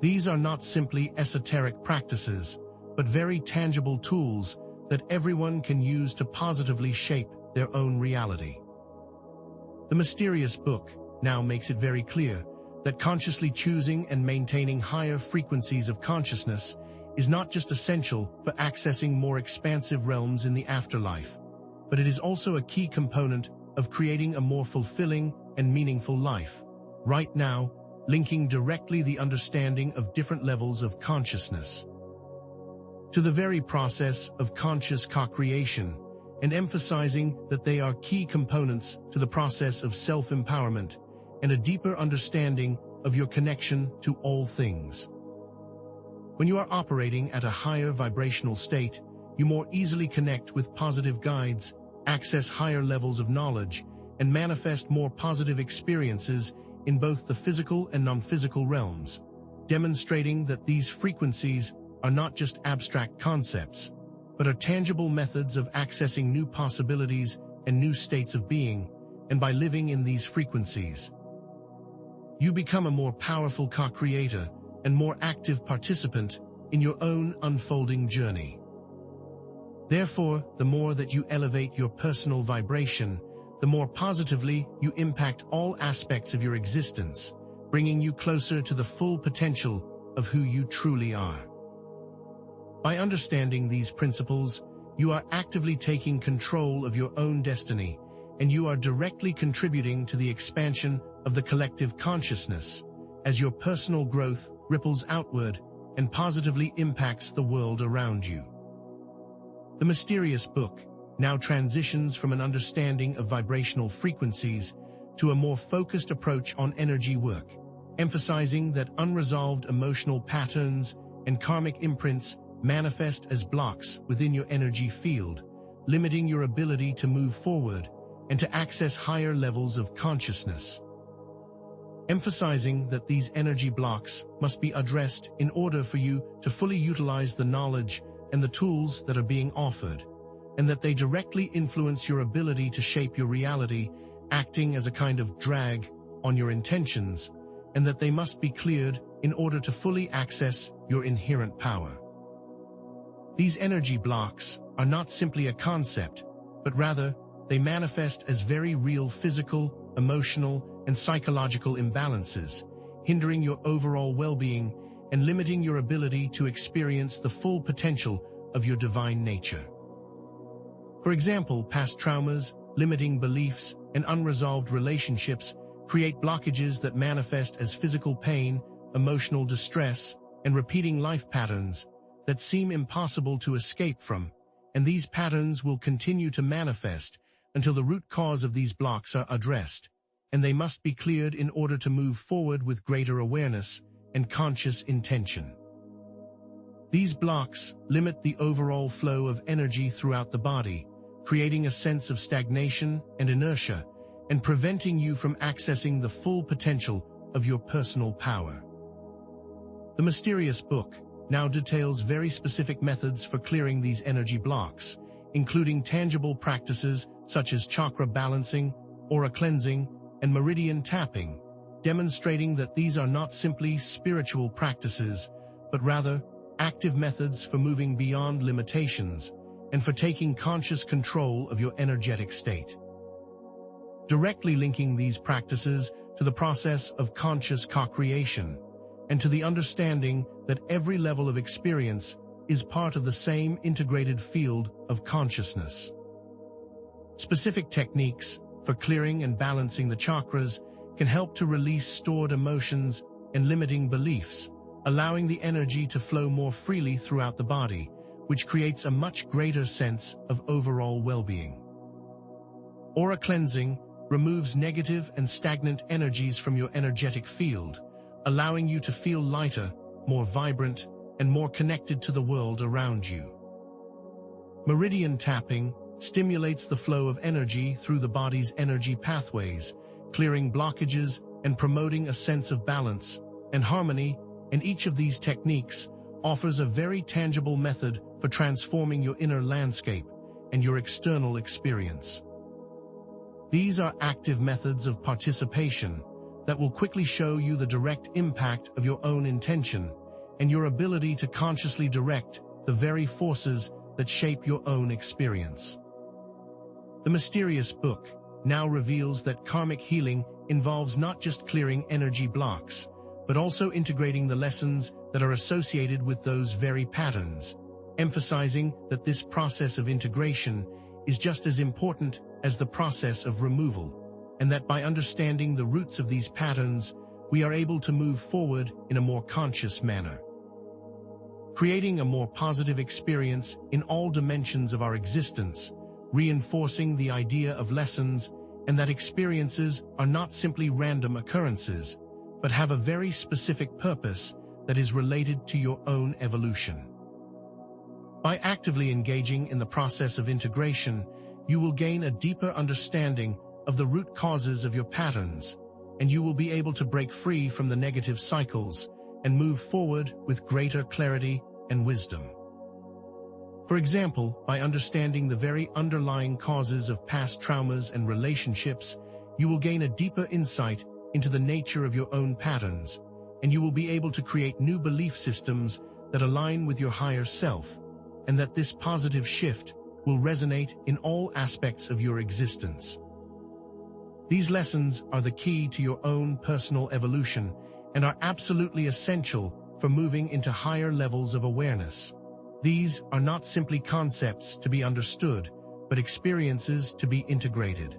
These are not simply esoteric practices, but very tangible tools that everyone can use to positively shape their own reality. The Mysterious Book now makes it very clear that consciously choosing and maintaining higher frequencies of consciousness is not just essential for accessing more expansive realms in the afterlife, but it is also a key component of creating a more fulfilling and meaningful life, right now, linking directly the understanding of different levels of consciousness to the very process of conscious co-creation, and emphasizing that they are key components to the process of self-empowerment and a deeper understanding of your connection to all things. When you are operating at a higher vibrational state, you more easily connect with positive guides, access higher levels of knowledge, and manifest more positive experiences in both the physical and non-physical realms, demonstrating that these frequencies are not just abstract concepts, but are tangible methods of accessing new possibilities and new states of being. And by living in these frequencies, you become a more powerful co-creator and more active participant in your own unfolding journey. Therefore, the more that you elevate your personal vibration, the more positively you impact all aspects of your existence, bringing you closer to the full potential of who you truly are. By understanding these principles, you are actively taking control of your own destiny, and you are directly contributing to the expansion of the collective consciousness as your personal growth ripples outward and positively impacts the world around you. The Mysterious Book now transitions from an understanding of vibrational frequencies to a more focused approach on energy work, emphasizing that unresolved emotional patterns and karmic imprints manifest as blocks within your energy field, limiting your ability to move forward and to access higher levels of consciousness. Emphasizing that these energy blocks must be addressed in order for you to fully utilize the knowledge and the tools that are being offered, and that they directly influence your ability to shape your reality, acting as a kind of drag on your intentions, and that they must be cleared in order to fully access your inherent power. These energy blocks are not simply a concept, but rather they manifest as very real physical, emotional, and psychological imbalances, hindering your overall well-being and limiting your ability to experience the full potential of your divine nature. For example, past traumas, limiting beliefs, and unresolved relationships create blockages that manifest as physical pain, emotional distress, and repeating life patterns that seem impossible to escape from, and these patterns will continue to manifest until the root cause of these blocks are addressed, and they must be cleared in order to move forward with greater awareness and conscious intention. These blocks limit the overall flow of energy throughout the body, creating a sense of stagnation and inertia, and preventing you from accessing the full potential of your personal power. The Mysterious Book now details very specific methods for clearing these energy blocks, including tangible practices such as chakra balancing, aura cleansing, and meridian tapping, demonstrating that these are not simply spiritual practices, but rather active methods for moving beyond limitations and for taking conscious control of your energetic state. Directly linking these practices to the process of conscious co-creation and to the understanding that every level of experience is part of the same integrated field of consciousness. Specific techniques for clearing and balancing the chakras can help to release stored emotions and limiting beliefs, allowing the energy to flow more freely throughout the body, which creates a much greater sense of overall well-being. Aura cleansing removes negative and stagnant energies from your energetic field, allowing you to feel lighter, more vibrant, and more connected to the world around you. Meridian tapping stimulates the flow of energy through the body's energy pathways, clearing blockages and promoting a sense of balance and harmony, and each of these techniques offers a very tangible method for transforming your inner landscape and your external experience. These are active methods of participation that will quickly show you the direct impact of your own intention and your ability to consciously direct the very forces that shape your own experience. The Mysterious Book now reveals that karmic healing involves not just clearing energy blocks, but also integrating the lessons that are associated with those very patterns, emphasizing that this process of integration is just as important as the process of removal, and that by understanding the roots of these patterns, we are able to move forward in a more conscious manner. Creating a more positive experience in all dimensions of our existence, reinforcing the idea of lessons and that experiences are not simply random occurrences, but have a very specific purpose that is related to your own evolution. By actively engaging in the process of integration, you will gain a deeper understanding of the root causes of your patterns, and you will be able to break free from the negative cycles and move forward with greater clarity and wisdom. For example, by understanding the very underlying causes of past traumas and relationships, you will gain a deeper insight into the nature of your own patterns, and you will be able to create new belief systems that align with your higher self, and that this positive shift will resonate in all aspects of your existence. These lessons are the key to your own personal evolution and are absolutely essential for moving into higher levels of awareness. These are not simply concepts to be understood, but experiences to be integrated.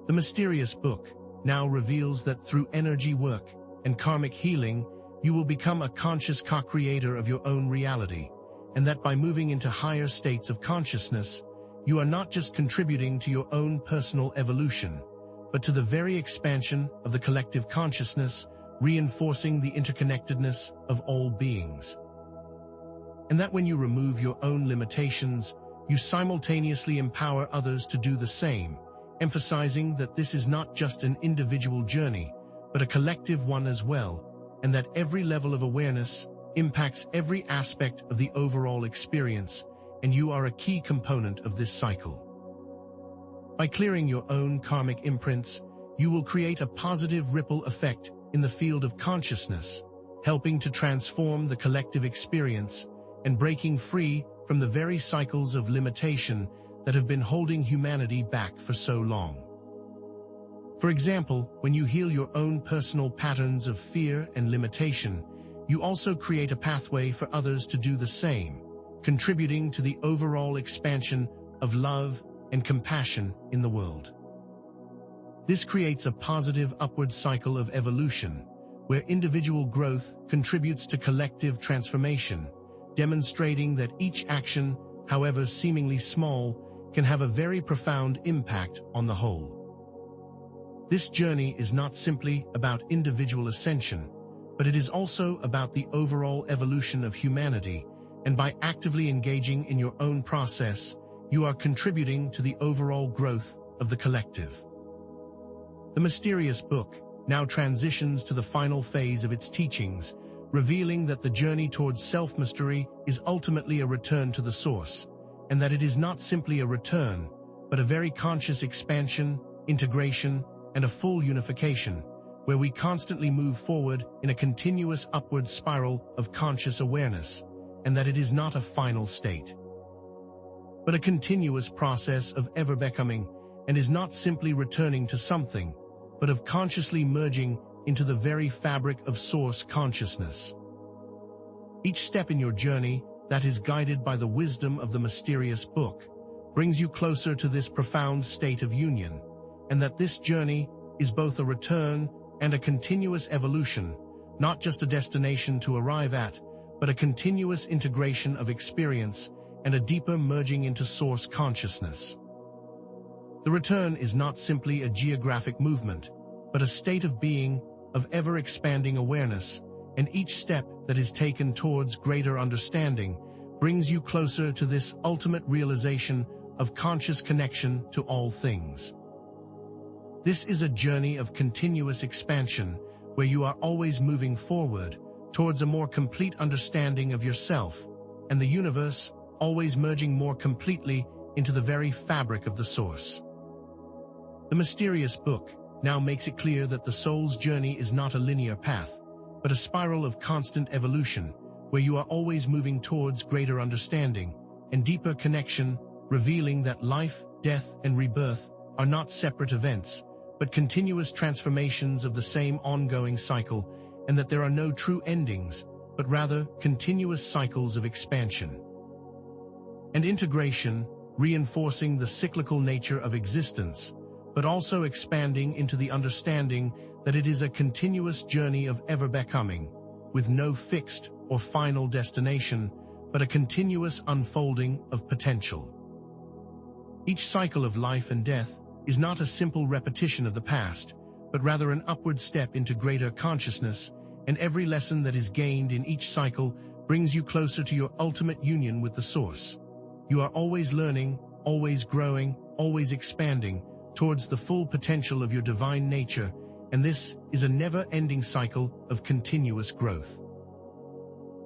The Mysterious Book now reveals that through energy work and karmic healing, you will become a conscious co-creator of your own reality, and that by moving into higher states of consciousness, you are not just contributing to your own personal evolution, but to the very expansion of the collective consciousness, reinforcing the interconnectedness of all beings. And that when you remove your own limitations, you simultaneously empower others to do the same, emphasizing that this is not just an individual journey, but a collective one as well, and that every level of awareness impacts every aspect of the overall experience, and you are a key component of this cycle. By clearing your own karmic imprints, you will create a positive ripple effect in the field of consciousness, helping to transform the collective experience and breaking free from the very cycles of limitation that have been holding humanity back for so long. For example, when you heal your own personal patterns of fear and limitation, you also create a pathway for others to do the same, contributing to the overall expansion of love and compassion in the world. This creates a positive upward cycle of evolution, where individual growth contributes to collective transformation, demonstrating that each action, however seemingly small, can have a very profound impact on the whole. This journey is not simply about individual ascension, but it is also about the overall evolution of humanity, and by actively engaging in your own process, you are contributing to the overall growth of the collective. The mysterious book now transitions to the final phase of its teachings, revealing that the journey towards self-mastery is ultimately a return to the source, and that it is not simply a return, but a very conscious expansion, integration, and a full unification, where we constantly move forward in a continuous upward spiral of conscious awareness, and that it is not a final state, but a continuous process of ever-becoming, and is not simply returning to something, but of consciously merging into the very fabric of source consciousness. Each step in your journey that is guided by the wisdom of the mysterious book brings you closer to this profound state of union, and that this journey is both a return and a continuous evolution, not just a destination to arrive at, but a continuous integration of experience and a deeper merging into source consciousness. The return is not simply a geographic movement, but a state of being, of ever-expanding awareness, and each step that is taken towards greater understanding brings you closer to this ultimate realization of conscious connection to all things. This is a journey of continuous expansion, where you are always moving forward towards a more complete understanding of yourself and the universe, always merging more completely into the very fabric of the source. The mysterious book now makes it clear that the soul's journey is not a linear path, but a spiral of constant evolution, where you are always moving towards greater understanding and deeper connection, revealing that life, death, and rebirth are not separate events, but continuous transformations of the same ongoing cycle, and that there are no true endings, but rather continuous cycles of expansion and integration, reinforcing the cyclical nature of existence, but also expanding into the understanding that it is a continuous journey of ever-becoming, with no fixed or final destination, but a continuous unfolding of potential. Each cycle of life and death is not a simple repetition of the past, but rather an upward step into greater consciousness, and every lesson that is gained in each cycle brings you closer to your ultimate union with the source. You are always learning, always growing, always expanding towards the full potential of your divine nature, and this is a never-ending cycle of continuous growth.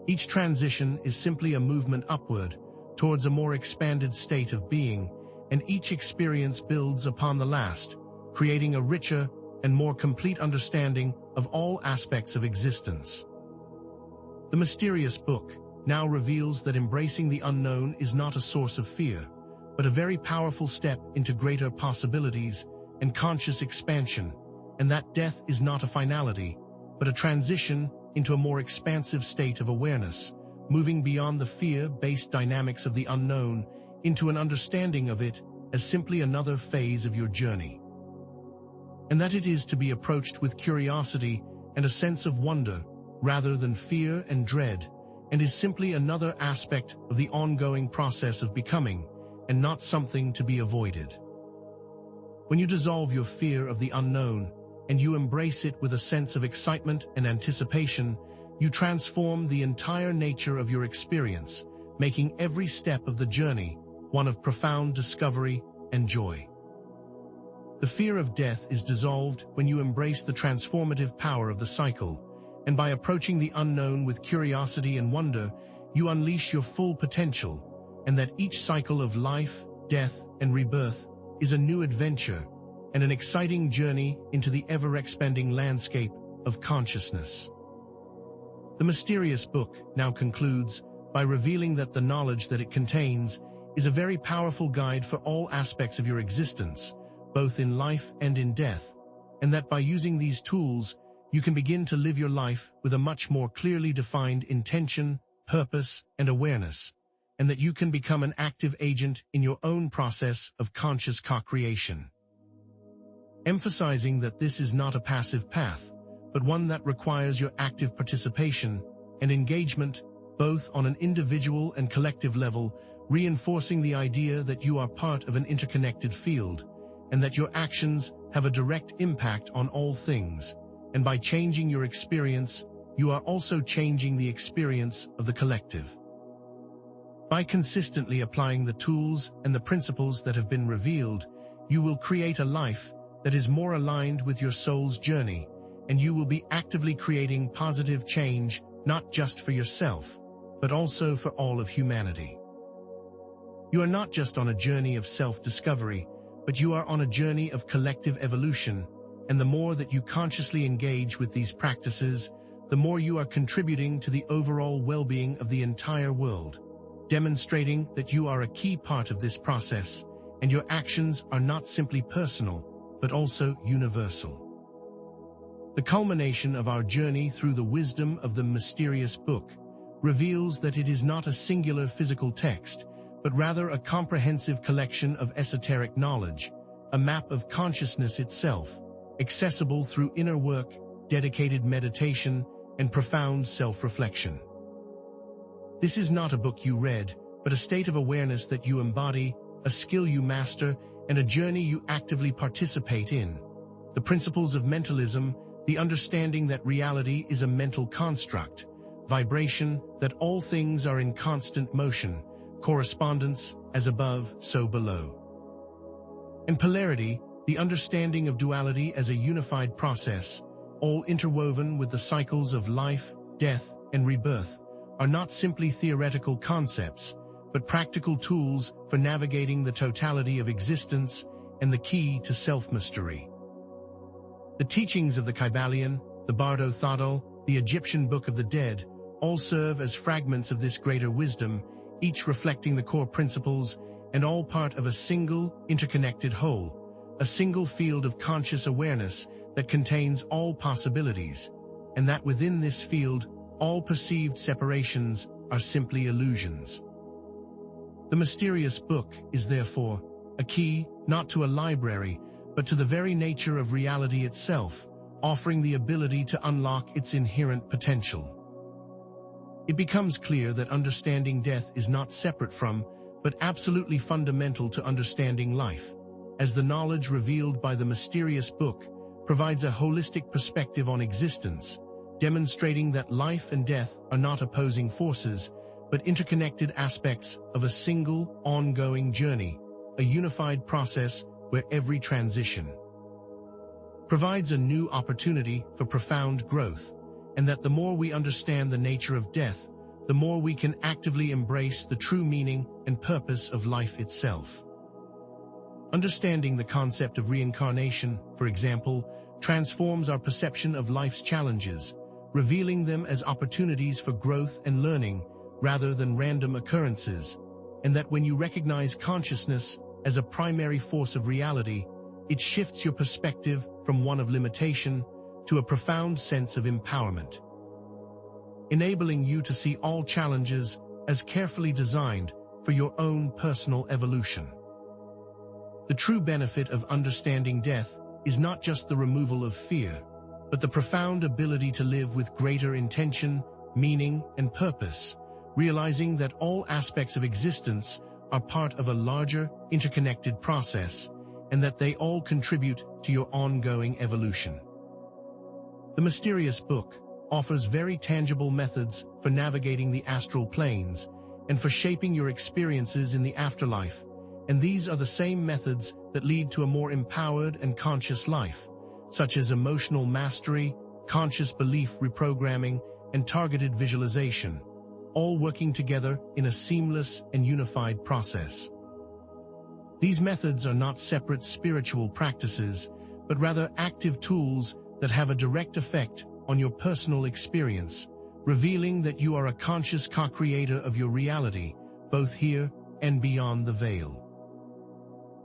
Each transition is simply a movement upward towards a more expanded state of being, and each experience builds upon the last, creating a richer and more complete understanding of all aspects of existence. The mysterious book now reveals that embracing the unknown is not a source of fear, but a very powerful step into greater possibilities and conscious expansion, and that death is not a finality, but a transition into a more expansive state of awareness, moving beyond the fear-based dynamics of the unknown into an understanding of it as simply another phase of your journey. And that it is to be approached with curiosity and a sense of wonder, rather than fear and dread, and is simply another aspect of the ongoing process of becoming, and not something to be avoided. When you dissolve your fear of the unknown, and you embrace it with a sense of excitement and anticipation, you transform the entire nature of your experience, making every step of the journey one of profound discovery and joy. The fear of death is dissolved when you embrace the transformative power of the cycle, and by approaching the unknown with curiosity and wonder, you unleash your full potential, and that each cycle of life, death, and rebirth is a new adventure and an exciting journey into the ever-expanding landscape of consciousness. The mysterious book now concludes by revealing that the knowledge that it contains is a very powerful guide for all aspects of your existence, both in life and in death, and that by using these tools, you can begin to live your life with a much more clearly defined intention, purpose, and awareness, and that you can become an active agent in your own process of conscious co-creation. Emphasizing that this is not a passive path, but one that requires your active participation and engagement, both on an individual and collective level, reinforcing the idea that you are part of an interconnected field, and that your actions have a direct impact on all things, and by changing your experience, you are also changing the experience of the collective. By consistently applying the tools and the principles that have been revealed, you will create a life that is more aligned with your soul's journey, and you will be actively creating positive change, not just for yourself, but also for all of humanity. You are not just on a journey of self-discovery, but you are on a journey of collective evolution, and the more that you consciously engage with these practices, the more you are contributing to the overall well-being of the entire world, demonstrating that you are a key part of this process, and your actions are not simply personal, but also universal. The culmination of our journey through the wisdom of the mysterious book reveals that it is not a singular physical text, but rather a comprehensive collection of esoteric knowledge, a map of consciousness itself, accessible through inner work, dedicated meditation, and profound self-reflection. This is not a book you read, but a state of awareness that you embody, a skill you master, and a journey you actively participate in. The principles of mentalism, the understanding that reality is a mental construct, vibration, that all things are in constant motion, correspondence, as above, so below. And polarity, the understanding of duality as a unified process, all interwoven with the cycles of life, death, and rebirth, are not simply theoretical concepts, but practical tools for navigating the totality of existence and the key to self-mastery. The teachings of the Kybalion, the Bardo Thodol, the Egyptian Book of the Dead, all serve as fragments of this greater wisdom, each reflecting the core principles and all part of a single, interconnected whole, a single field of conscious awareness that contains all possibilities, and that within this field, all perceived separations are simply illusions. The mysterious book is therefore a key not to a library, but to the very nature of reality itself, offering the ability to unlock its inherent potential. It becomes clear that understanding death is not separate from, but absolutely fundamental to understanding life, as the knowledge revealed by the mysterious book provides a holistic perspective on existence, demonstrating that life and death are not opposing forces, but interconnected aspects of a single, ongoing journey, a unified process where every transition provides a new opportunity for profound growth, and that the more we understand the nature of death, the more we can actively embrace the true meaning and purpose of life itself. Understanding the concept of reincarnation, for example, transforms our perception of life's challenges, revealing them as opportunities for growth and learning rather than random occurrences, and that when you recognize consciousness as a primary force of reality, it shifts your perspective from one of limitation to a profound sense of empowerment, enabling you to see all challenges as carefully designed for your own personal evolution. The true benefit of understanding death is not just the removal of fear, but the profound ability to live with greater intention, meaning, and purpose, realizing that all aspects of existence are part of a larger, interconnected process, and that they all contribute to your ongoing evolution. The mysterious book offers very tangible methods for navigating the astral planes and for shaping your experiences in the afterlife, and these are the same methods that lead to a more empowered and conscious life, such as emotional mastery, conscious belief reprogramming, and targeted visualization, all working together in a seamless and unified process. These methods are not separate spiritual practices, but rather active tools that have a direct effect on your personal experience, revealing that you are a conscious co-creator of your reality, both here and beyond the veil.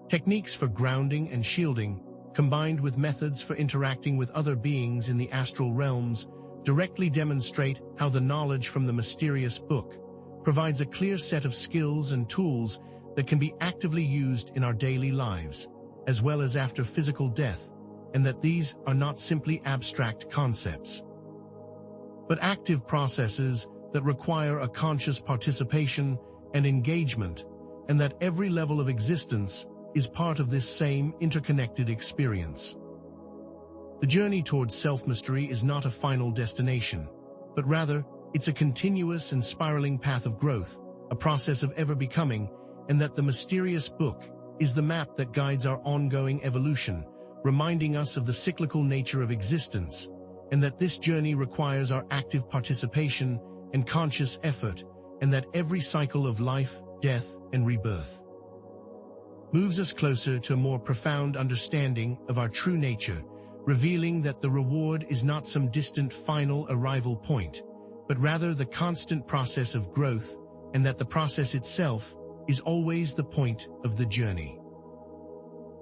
Techniques for grounding and shielding, combined with methods for interacting with other beings in the astral realms, directly demonstrate how the knowledge from the mysterious book provides a clear set of skills and tools that can be actively used in our daily lives, as well as after physical death, and that these are not simply abstract concepts, but active processes that require a conscious participation and engagement, and that every level of existence is part of this same interconnected experience. The journey towards self-mastery is not a final destination, but rather, it's a continuous and spiraling path of growth, a process of ever-becoming, and that the mysterious book is the map that guides our ongoing evolution, reminding us of the cyclical nature of existence, and that this journey requires our active participation and conscious effort, and that every cycle of life, death, and rebirth moves us closer to a more profound understanding of our true nature, revealing that the reward is not some distant final arrival point, but rather the constant process of growth, and that the process itself is always the point of the journey.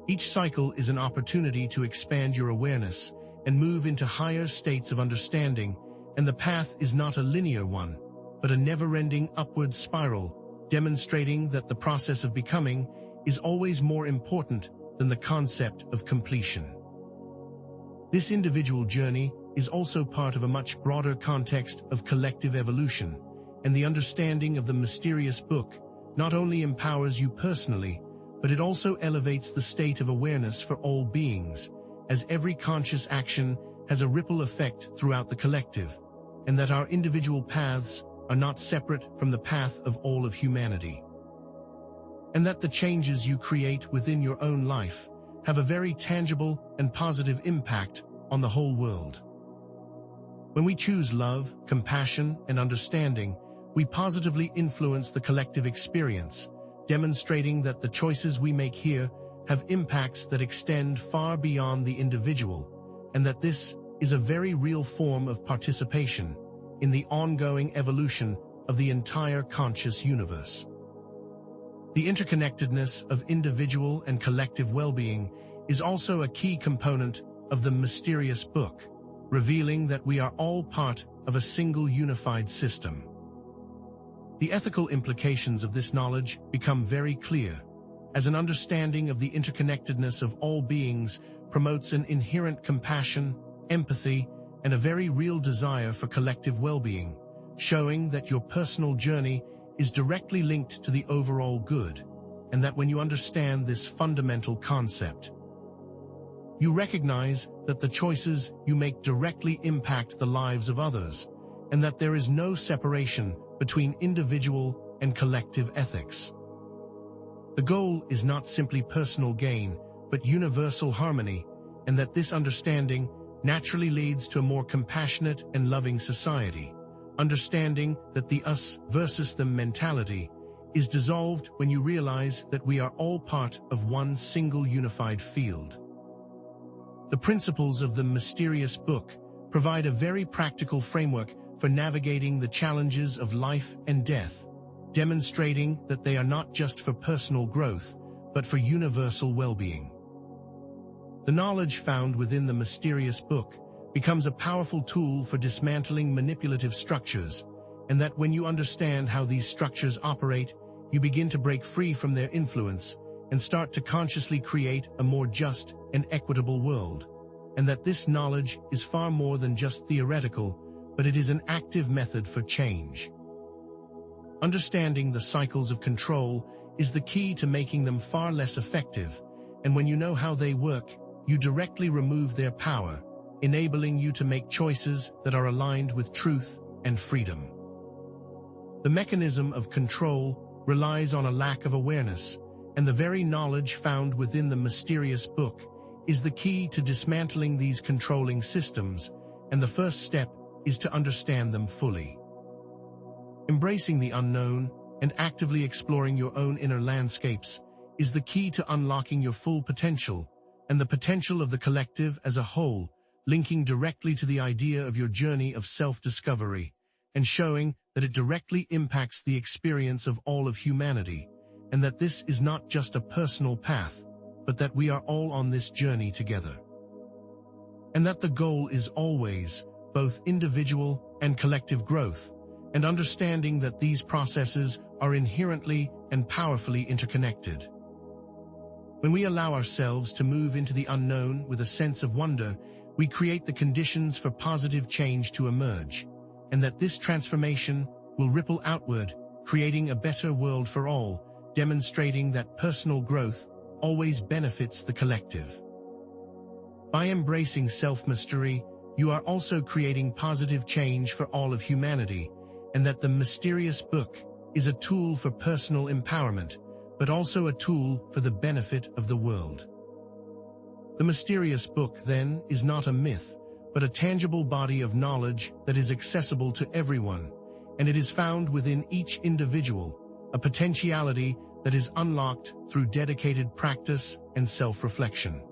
Each cycle is an opportunity to expand your awareness and move into higher states of understanding, and the path is not a linear one, but a never-ending upward spiral, demonstrating that the process of becoming is always more important than the concept of completion. This individual journey is also part of a much broader context of collective evolution, and the understanding of the mysterious book not only empowers you personally, but it also elevates the state of awareness for all beings, as every conscious action has a ripple effect throughout the collective, and that our individual paths are not separate from the path of all of humanity, and that the changes you create within your own life have a very tangible and positive impact on the whole world. When we choose love, compassion, and understanding, we positively influence the collective experience, demonstrating that the choices we make here have impacts that extend far beyond the individual, and that this is a very real form of participation in the ongoing evolution of the entire conscious universe. The interconnectedness of individual and collective well-being is also a key component of the mysterious book, revealing that we are all part of a single unified system. The ethical implications of this knowledge become very clear, as an understanding of the interconnectedness of all beings promotes an inherent compassion, empathy, and a very real desire for collective well-being, showing that your personal journey is directly linked to the overall good, and that when you understand this fundamental concept, you recognize that the choices you make directly impact the lives of others, and that there is no separation between individual and collective ethics. The goal is not simply personal gain, but universal harmony, and that this understanding naturally leads to a more compassionate and loving society, understanding that the us versus them mentality is dissolved when you realize that we are all part of one single unified field. The principles of the mysterious book provide a very practical framework for navigating the challenges of life and death, demonstrating that they are not just for personal growth, but for universal well-being. The knowledge found within the mysterious book becomes a powerful tool for dismantling manipulative structures, and that when you understand how these structures operate, you begin to break free from their influence and start to consciously create a more just and equitable world, and that this knowledge is far more than just theoretical, but it is an active method for change. Understanding the cycles of control is the key to making them far less effective, and when you know how they work, you directly remove their power, enabling you to make choices that are aligned with truth and freedom. The mechanism of control relies on a lack of awareness, and the very knowledge found within the mysterious book is the key to dismantling these controlling systems, and the first step is to understand them fully. Embracing the unknown and actively exploring your own inner landscapes is the key to unlocking your full potential and the potential of the collective as a whole, linking directly to the idea of your journey of self-discovery and showing that it directly impacts the experience of all of humanity, and that this is not just a personal path, but that we are all on this journey together. And that the goal is always both individual and collective growth, and understanding that these processes are inherently and powerfully interconnected. When we allow ourselves to move into the unknown with a sense of wonder, we create the conditions for positive change to emerge, and that this transformation will ripple outward, creating a better world for all, demonstrating that personal growth always benefits the collective. By embracing self-mastery, you are also creating positive change for all of humanity, and that the mysterious book is a tool for personal empowerment, but also a tool for the benefit of the world. The mysterious book, then, is not a myth, but a tangible body of knowledge that is accessible to everyone, and it is found within each individual, a potentiality that is unlocked through dedicated practice and self-reflection.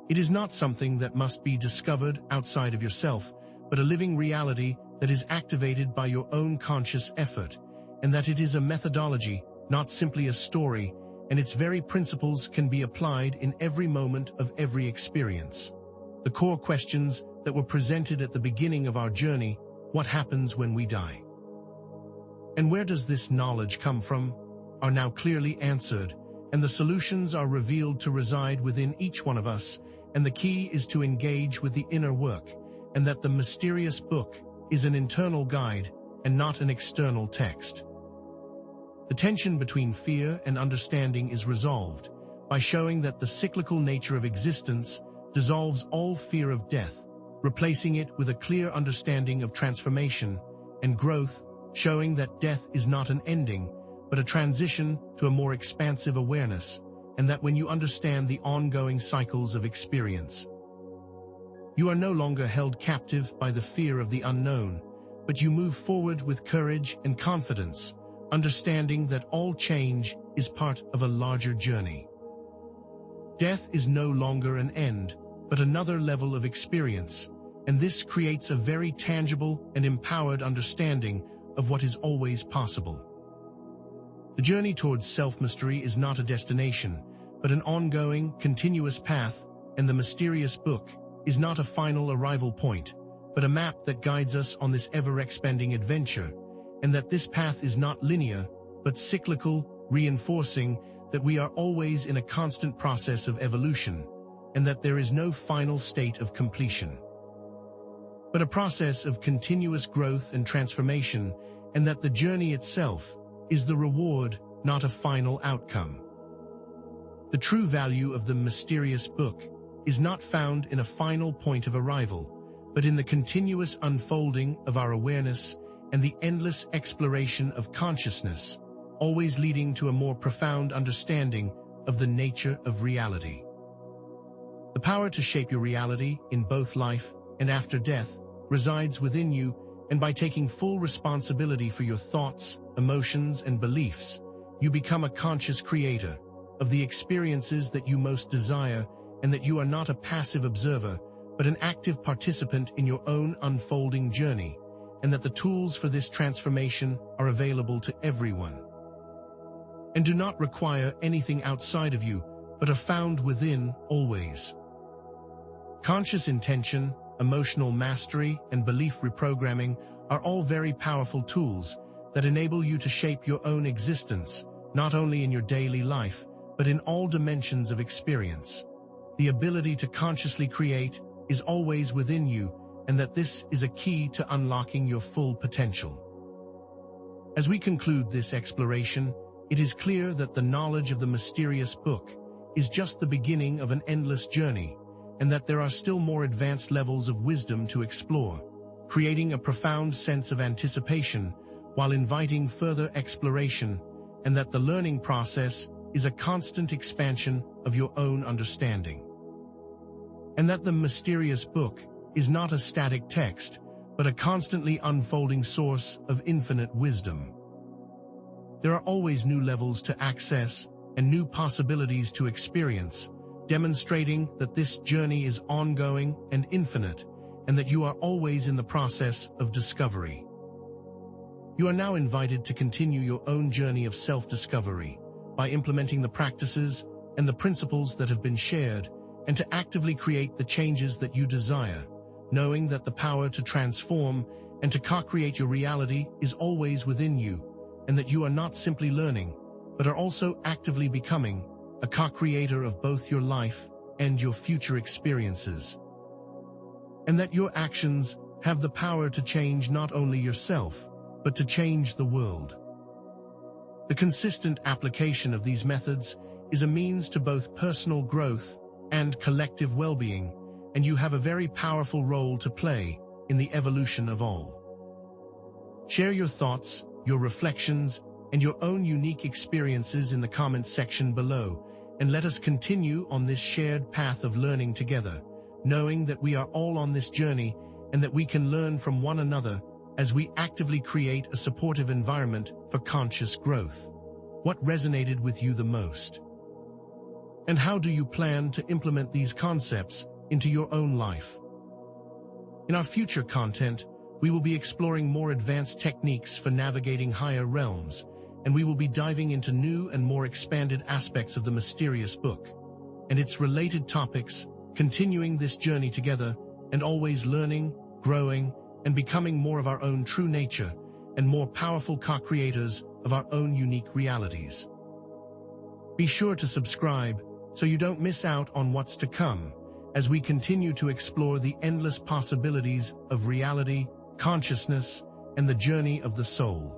It is not something that must be discovered outside of yourself, but a living reality that is activated by your own conscious effort, and that it is a methodology, not simply a story, and its very principles can be applied in every moment of every experience. The core questions that were presented at the beginning of our journey: what happens when we die? And where does this knowledge come from? Are now clearly answered, and the solutions are revealed to reside within each one of us, and the key is to engage with the inner work, and that the mysterious book is an internal guide and not an external text. The tension between fear and understanding is resolved by showing that the cyclical nature of existence dissolves all fear of death, replacing it with a clear understanding of transformation and growth, showing that death is not an ending, but a transition to a more expansive awareness, and that when you understand the ongoing cycles of experience, you are no longer held captive by the fear of the unknown, but you move forward with courage and confidence, understanding that all change is part of a larger journey. Death is no longer an end, but another level of experience, and this creates a very tangible and empowered understanding of what is always possible. The journey towards self-mastery is not a destination, but an ongoing, continuous path, and the mysterious book is not a final arrival point, but a map that guides us on this ever-expanding adventure, and that this path is not linear, but cyclical, reinforcing that we are always in a constant process of evolution, and that there is no final state of completion, but a process of continuous growth and transformation, and that the journey itself is the reward, not a final outcome. The true value of the mysterious book is not found in a final point of arrival, but in the continuous unfolding of our awareness and the endless exploration of consciousness, always leading to a more profound understanding of the nature of reality. The power to shape your reality in both life and after death resides within you, and by taking full responsibility for your thoughts, emotions, and beliefs, you become a conscious creator of the experiences that you most desire, and that you are not a passive observer, but an active participant in your own unfolding journey, and that the tools for this transformation are available to everyone, and do not require anything outside of you, but are found within always. Conscious intention, emotional mastery, and belief reprogramming are all very powerful tools that enable you to shape your own existence, not only in your daily life, but in all dimensions of experience. The ability to consciously create is always within you, and that this is a key to unlocking your full potential. As we conclude this exploration, it is clear that the knowledge of the mysterious book is just the beginning of an endless journey, and that there are still more advanced levels of wisdom to explore, creating a profound sense of anticipation while inviting further exploration, and that the learning process is a constant expansion of your own understanding. And that the mysterious book is not a static text, but a constantly unfolding source of infinite wisdom. There are always new levels to access and new possibilities to experience, demonstrating that this journey is ongoing and infinite, and that you are always in the process of discovery. You are now invited to continue your own journey of self-discovery by implementing the practices and the principles that have been shared, and to actively create the changes that you desire, knowing that the power to transform and to co-create your reality is always within you, and that you are not simply learning, but are also actively becoming a co-creator of both your life and your future experiences. And that your actions have the power to change not only yourself, but to change the world. The consistent application of these methods is a means to both personal growth and collective well-being, and you have a very powerful role to play in the evolution of all. Share your thoughts, your reflections, and your own unique experiences in the comments section below, and let us continue on this shared path of learning together, knowing that we are all on this journey and that we can learn from one another as we actively create a supportive environment for conscious growth. What resonated with you the most? And how do you plan to implement these concepts into your own life? In our future content, we will be exploring more advanced techniques for navigating higher realms, and we will be diving into new and more expanded aspects of the mysterious book and its related topics, continuing this journey together and always learning, growing, and becoming more of our own true nature and more powerful co-creators of our own unique realities. Be sure to subscribe so you don't miss out on what's to come as we continue to explore the endless possibilities of reality, consciousness, and the journey of the soul.